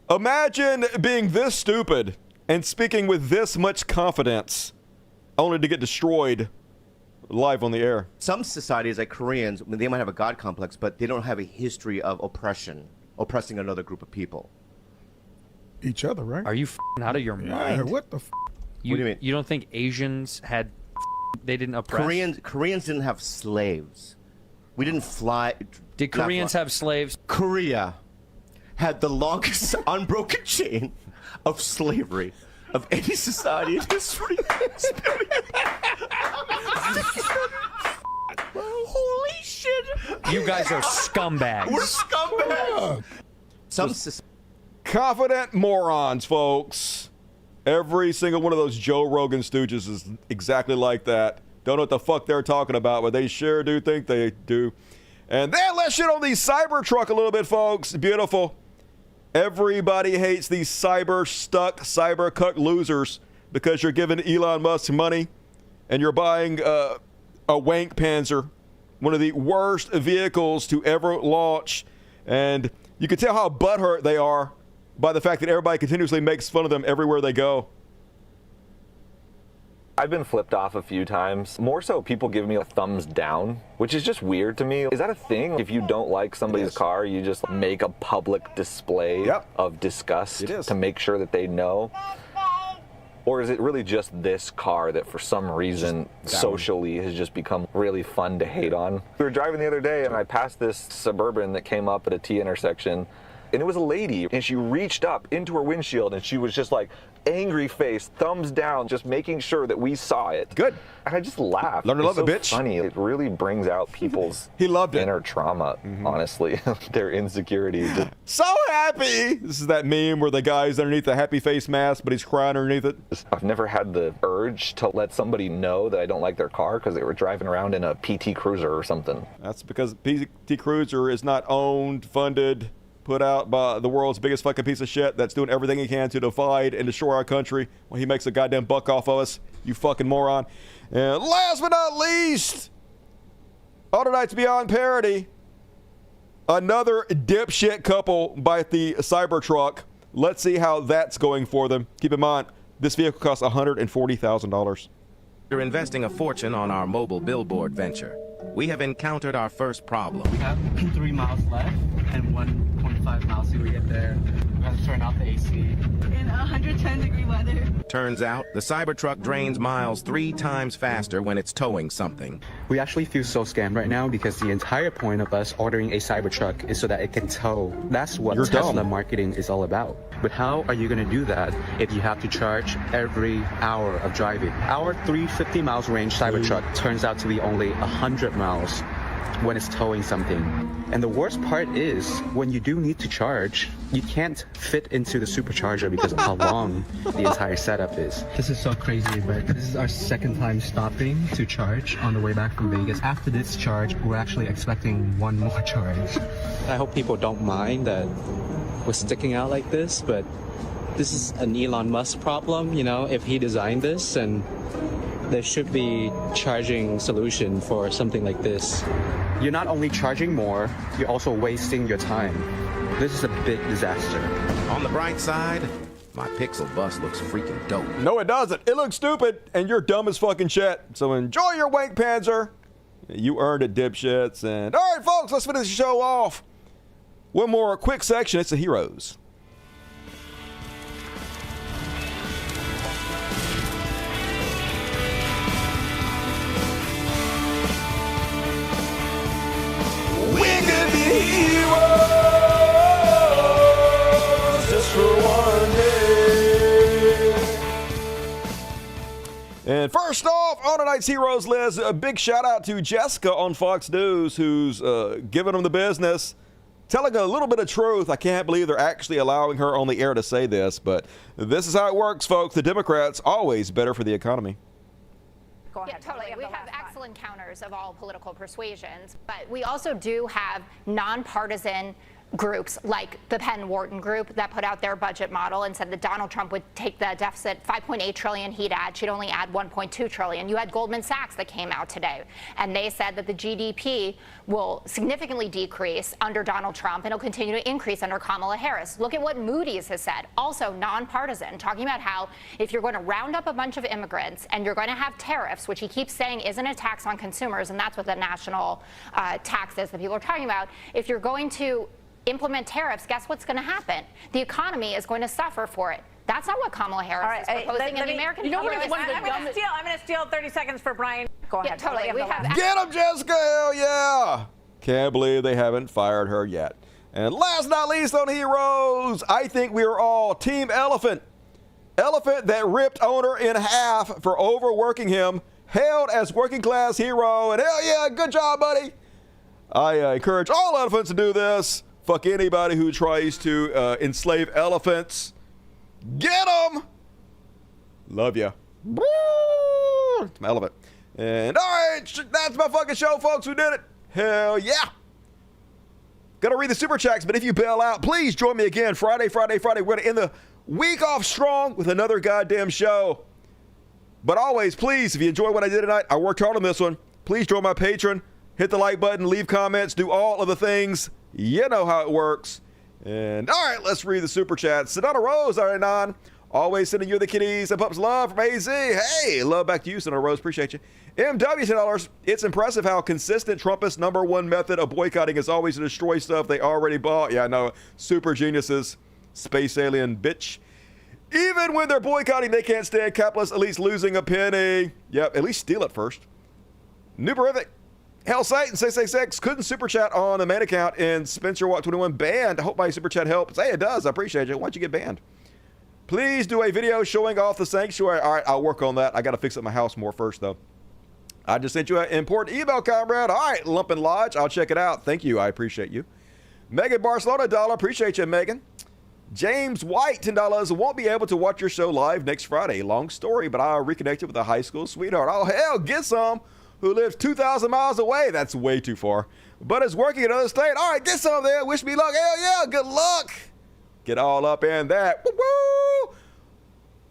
imagine being this stupid and speaking with this much confidence, only to get destroyed live on the air. Some societies, like Koreans, they might have a God complex, but they don't have a history of oppressing another group of people. Each other, right? Are you out of your mind? What the? What do you mean? You don't think Asians had? They didn't oppress. Koreans didn't have slaves. We didn't fly. Did Koreans have slaves? Korea had the longest unbroken chain of slavery of any society in history. Holy shit! You guys are scumbags. We're scumbags. Confident morons, folks. Every single one of those Joe Rogan stooges is exactly like that. Don't know what the fuck they're talking about, but they sure do think they do. And then let's shit on the Cybertruck a little bit, folks. Beautiful. Everybody hates these cyber-stuck, cyber-cuck losers because you're giving Elon Musk money and you're buying a wank panzer, one of the worst vehicles to ever launch. And you can tell how butthurt they are by the fact that everybody continuously makes fun of them everywhere they go. I've been flipped off a few times. More so people give me a thumbs down, which is just weird to me. Is that a thing? If you don't like somebody's car, you just make a public display of disgust to make sure that they know? Or is it really just this car that for some reason socially has just become really fun to hate on? We were driving the other day and I passed this Suburban that came up at a T intersection. And it was a lady, and she reached up into her windshield, and she was just like, angry face, thumbs down, just making sure that we saw it. Good. And I just laughed. Learn to love it, bitch. Funny. It really brings out people's loved inner trauma, honestly. Their insecurities. So happy! This is that meme where the guy's underneath the happy face mask, but he's crying underneath it. I've never had the urge to let somebody know that I don't like their car because they were driving around in a PT Cruiser or something. That's because PT Cruiser is not owned, funded, put out by the world's biggest fucking piece of shit that's doing everything he can to divide and destroy our country when he makes a goddamn buck off of us, you fucking moron. And last but not least, Auto Nights Beyond Parody, another dipshit couple buy the Cybertruck. Let's see how that's going for them. Keep in mind, this vehicle costs $140,000. We're investing a fortune on our mobile billboard venture. We have encountered our first problem. We have 3 miles left and 1.5 miles till we get there. We have to turn off the AC. In 110-degree weather. Turns out, the Cybertruck drains miles 3 times faster when it's towing something. We actually feel so scammed right now because the entire point of us ordering a Cybertruck is so that it can tow. That's what Tesla marketing is all about. But how are you going to do that if you have to charge every hour of driving? Our 350 miles range Cybertruck turns out to be only 100 miles when it's towing something. And the worst part is, when you do need to charge, you can't fit into the supercharger because of how long the entire setup is. This is so crazy, but this is our second time stopping to charge on the way back from Vegas. After this charge, we're actually expecting one more charge. I hope people don't mind that we're sticking out like this, but this is an Elon Musk problem, you know, if he designed this, and there should be charging solution for something like this. You're not only charging more, you're also wasting your time. This is a big disaster. On the bright side, my Pixel bus looks freaking dope. No, it doesn't. It looks stupid, and you're dumb as fucking shit. So enjoy your wank panzer. You earned it, dipshits. And all right, folks, let's finish the show off. One more quick section. It's the heroes. We could be heroes just for one day. And first off, on tonight's Heroes list, a big shout out to Jessica on Fox News, who's giving them the business, telling a little bit of truth. I can't believe they're actually allowing her on the air to say this, but this is how it works, folks. The Democrats, always better for the economy. Go ahead. Yeah, totally. We have excellent counters of all political persuasions, but we also do have nonpartisan groups like the Penn Wharton group that put out their budget model and said that Donald Trump would take the deficit 5.8 trillion he'd add, she'd only add 1.2 trillion. You had Goldman Sachs that came out today, and they said that the GDP will significantly decrease under Donald Trump and it'll continue to increase under Kamala Harris. Look at what Moody's has said, also nonpartisan, talking about how if you're going to round up a bunch of immigrants and you're going to have tariffs, which he keeps saying isn't a tax on consumers, and that's what the national tax is that people are talking about, if you're going to implement tariffs, guess what's going to happen? The economy is going to suffer for it. That's not what Kamala Harris is proposing in the American public. I'm going to steal 30 seconds for Brian. Go ahead. Yeah, totally. Get him, Jessica! Hell yeah! Can't believe they haven't fired her yet. And last but not least on Heroes, I think we are all Team Elephant. Elephant that ripped owner in half for overworking him, hailed as working class hero, and hell yeah, good job, buddy. I encourage all elephants to do this. Fuck anybody who tries to enslave elephants. Get them! Love ya. It's my elephant. And all right, that's my fucking show, folks. We did it. Hell yeah. Gonna read the super chats, but if you bail out, please join me again Friday. We're gonna end the week off strong with another goddamn show. But always, please, if you enjoy what I did tonight, I worked hard on this one. Please join my Patreon. Hit the like button, leave comments, do all of the things. You know how it works. And all right, let's read the super chats. Sedona Rose, all right, non. Always sending you the kitties and pups love from AZ. Hey, love back to you, Sedona Rose. Appreciate you. MW $10. It's impressive how consistent Trumpist #1 method of boycotting is always to destroy stuff they already bought. Yeah, I know. Super geniuses. Space alien bitch. Even when they're boycotting, they can't stand capitalists at least losing a penny. Yep, at least steal it first. Newberific. Hell Satan 666 couldn't super chat on the main account and Spencer Walk 21 banned. I hope my super chat helps. Hey, it does. I appreciate you. Why don't you get banned? Please do a video showing off the sanctuary. All right, I'll work on that. I got to fix up my house more first, though. I just sent you an important email, comrade. All right, Lumpin' Lodge. I'll check it out. Thank you. I appreciate you. Megan Barcelona, $1. Appreciate you, Megan. James White, $10. Won't be able to watch your show live next Friday. Long story, but I reconnected with a high school sweetheart. Oh, hell, get some. Who lives 2,000 miles away. That's way too far. But is working in another state. All right, get some there. Wish me luck. Hell yeah, good luck. Get all up in that. Woo-woo!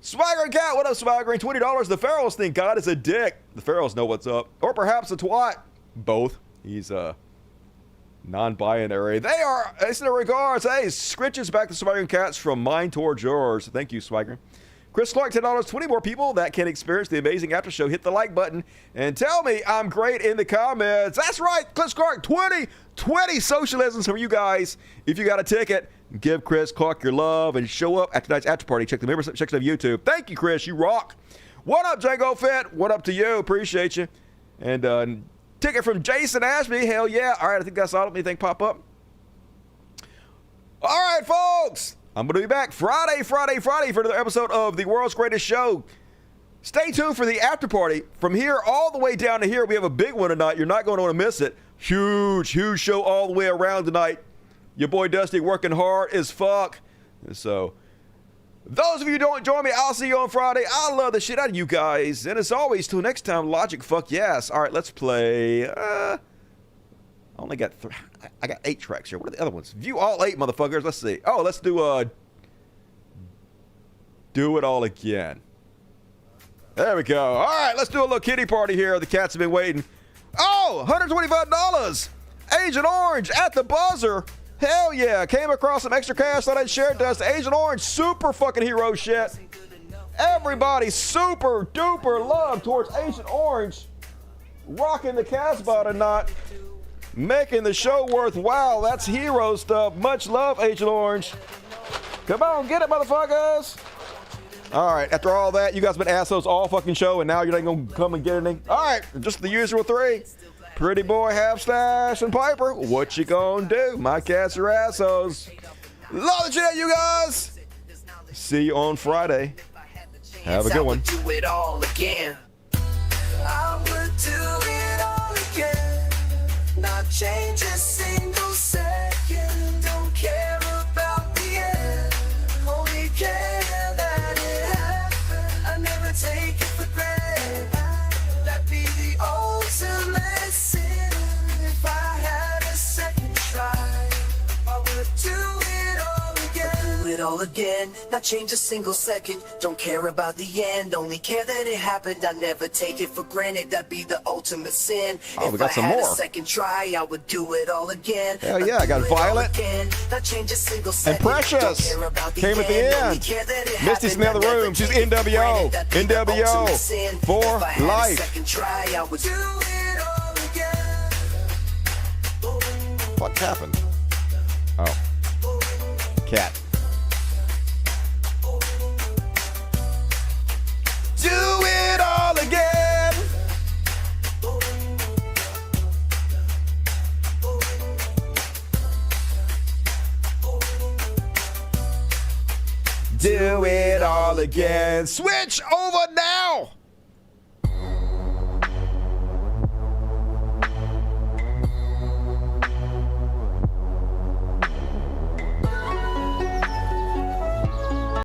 Swagger Cat, what up, Swagger? $20. The Pharaohs think God is a dick. The Pharaohs know what's up. Or perhaps a twat. Both. He's non-binary. They are. It's in regards. Hey, scritches back to Swagger Cats from mine towards yours. Thank you, Swagger. Chris Clark, $10. 20 more people that can experience the amazing after show. Hit the like button and tell me I'm great in the comments. That's right, Chris Clark, 20 socialisms from you guys. If you got a ticket, give Chris Clark your love and show up at tonight's after party. Check the membership section of YouTube. Thank you, Chris. You rock. What up, Django Fit? What up to you? Appreciate you. And ticket from Jason Ashby. Hell yeah. All right, I think that's all. Anything pop up? All right, folks. I'm going to be back Friday for another episode of the World's Greatest Show. Stay tuned for the after party. From here all the way down to here, we have a big one tonight. You're not going to want to miss it. Huge show all the way around tonight. Your boy Dusty working hard as fuck. So, those of you who don't join me, I'll see you on Friday. I love the shit out of you guys. And as always, till next time, Logic, fuck yes. All right, let's play. I only got I got 8 tracks here. What are the other ones? View all 8, motherfuckers. Let's see. Oh, let's do Do It All Again. There we go. All right, let's do a little kitty party here. The cats have been waiting. Oh, $125. Agent Orange at the buzzer. Hell yeah. Came across some extra cash that I shared to us. Agent Orange, super fucking hero shit. Everybody super duper love towards Agent Orange. Rocking the Casbah tonight. Making the show worthwhile. That's hero stuff. Much love, Agent Orange. Come on, get it, motherfuckers. All right, after all that, you guys been assholes all fucking show, and now you're not going to come and get anything? All right, just the usual 3. Pretty Boy, Half Stash, and Piper. What you gonna do? My cats are assholes. Love the shit, you guys. See you on Friday. Have a good one. Do it all again. I would do it all again. Not change a single second. Don't care about the end. Only care that it happened. I never take it for granted. That'd be the ultimate sin. If I had a second try, I would do it all again. Do it all again. Not change a single second. Don't care about the end. Only care that it happened. I never take it for granted. That'd be the ultimate sin. Oh, we got some more. If I had a second try, I would do it all again. Hell yeah, I got Violet Not change a single and second. Precious Don't care about came at the end. Misty's in the other room. She's NWO. NWO for life. What happened? Oh. Cat. Do it all again. Do it all again. Switch over now.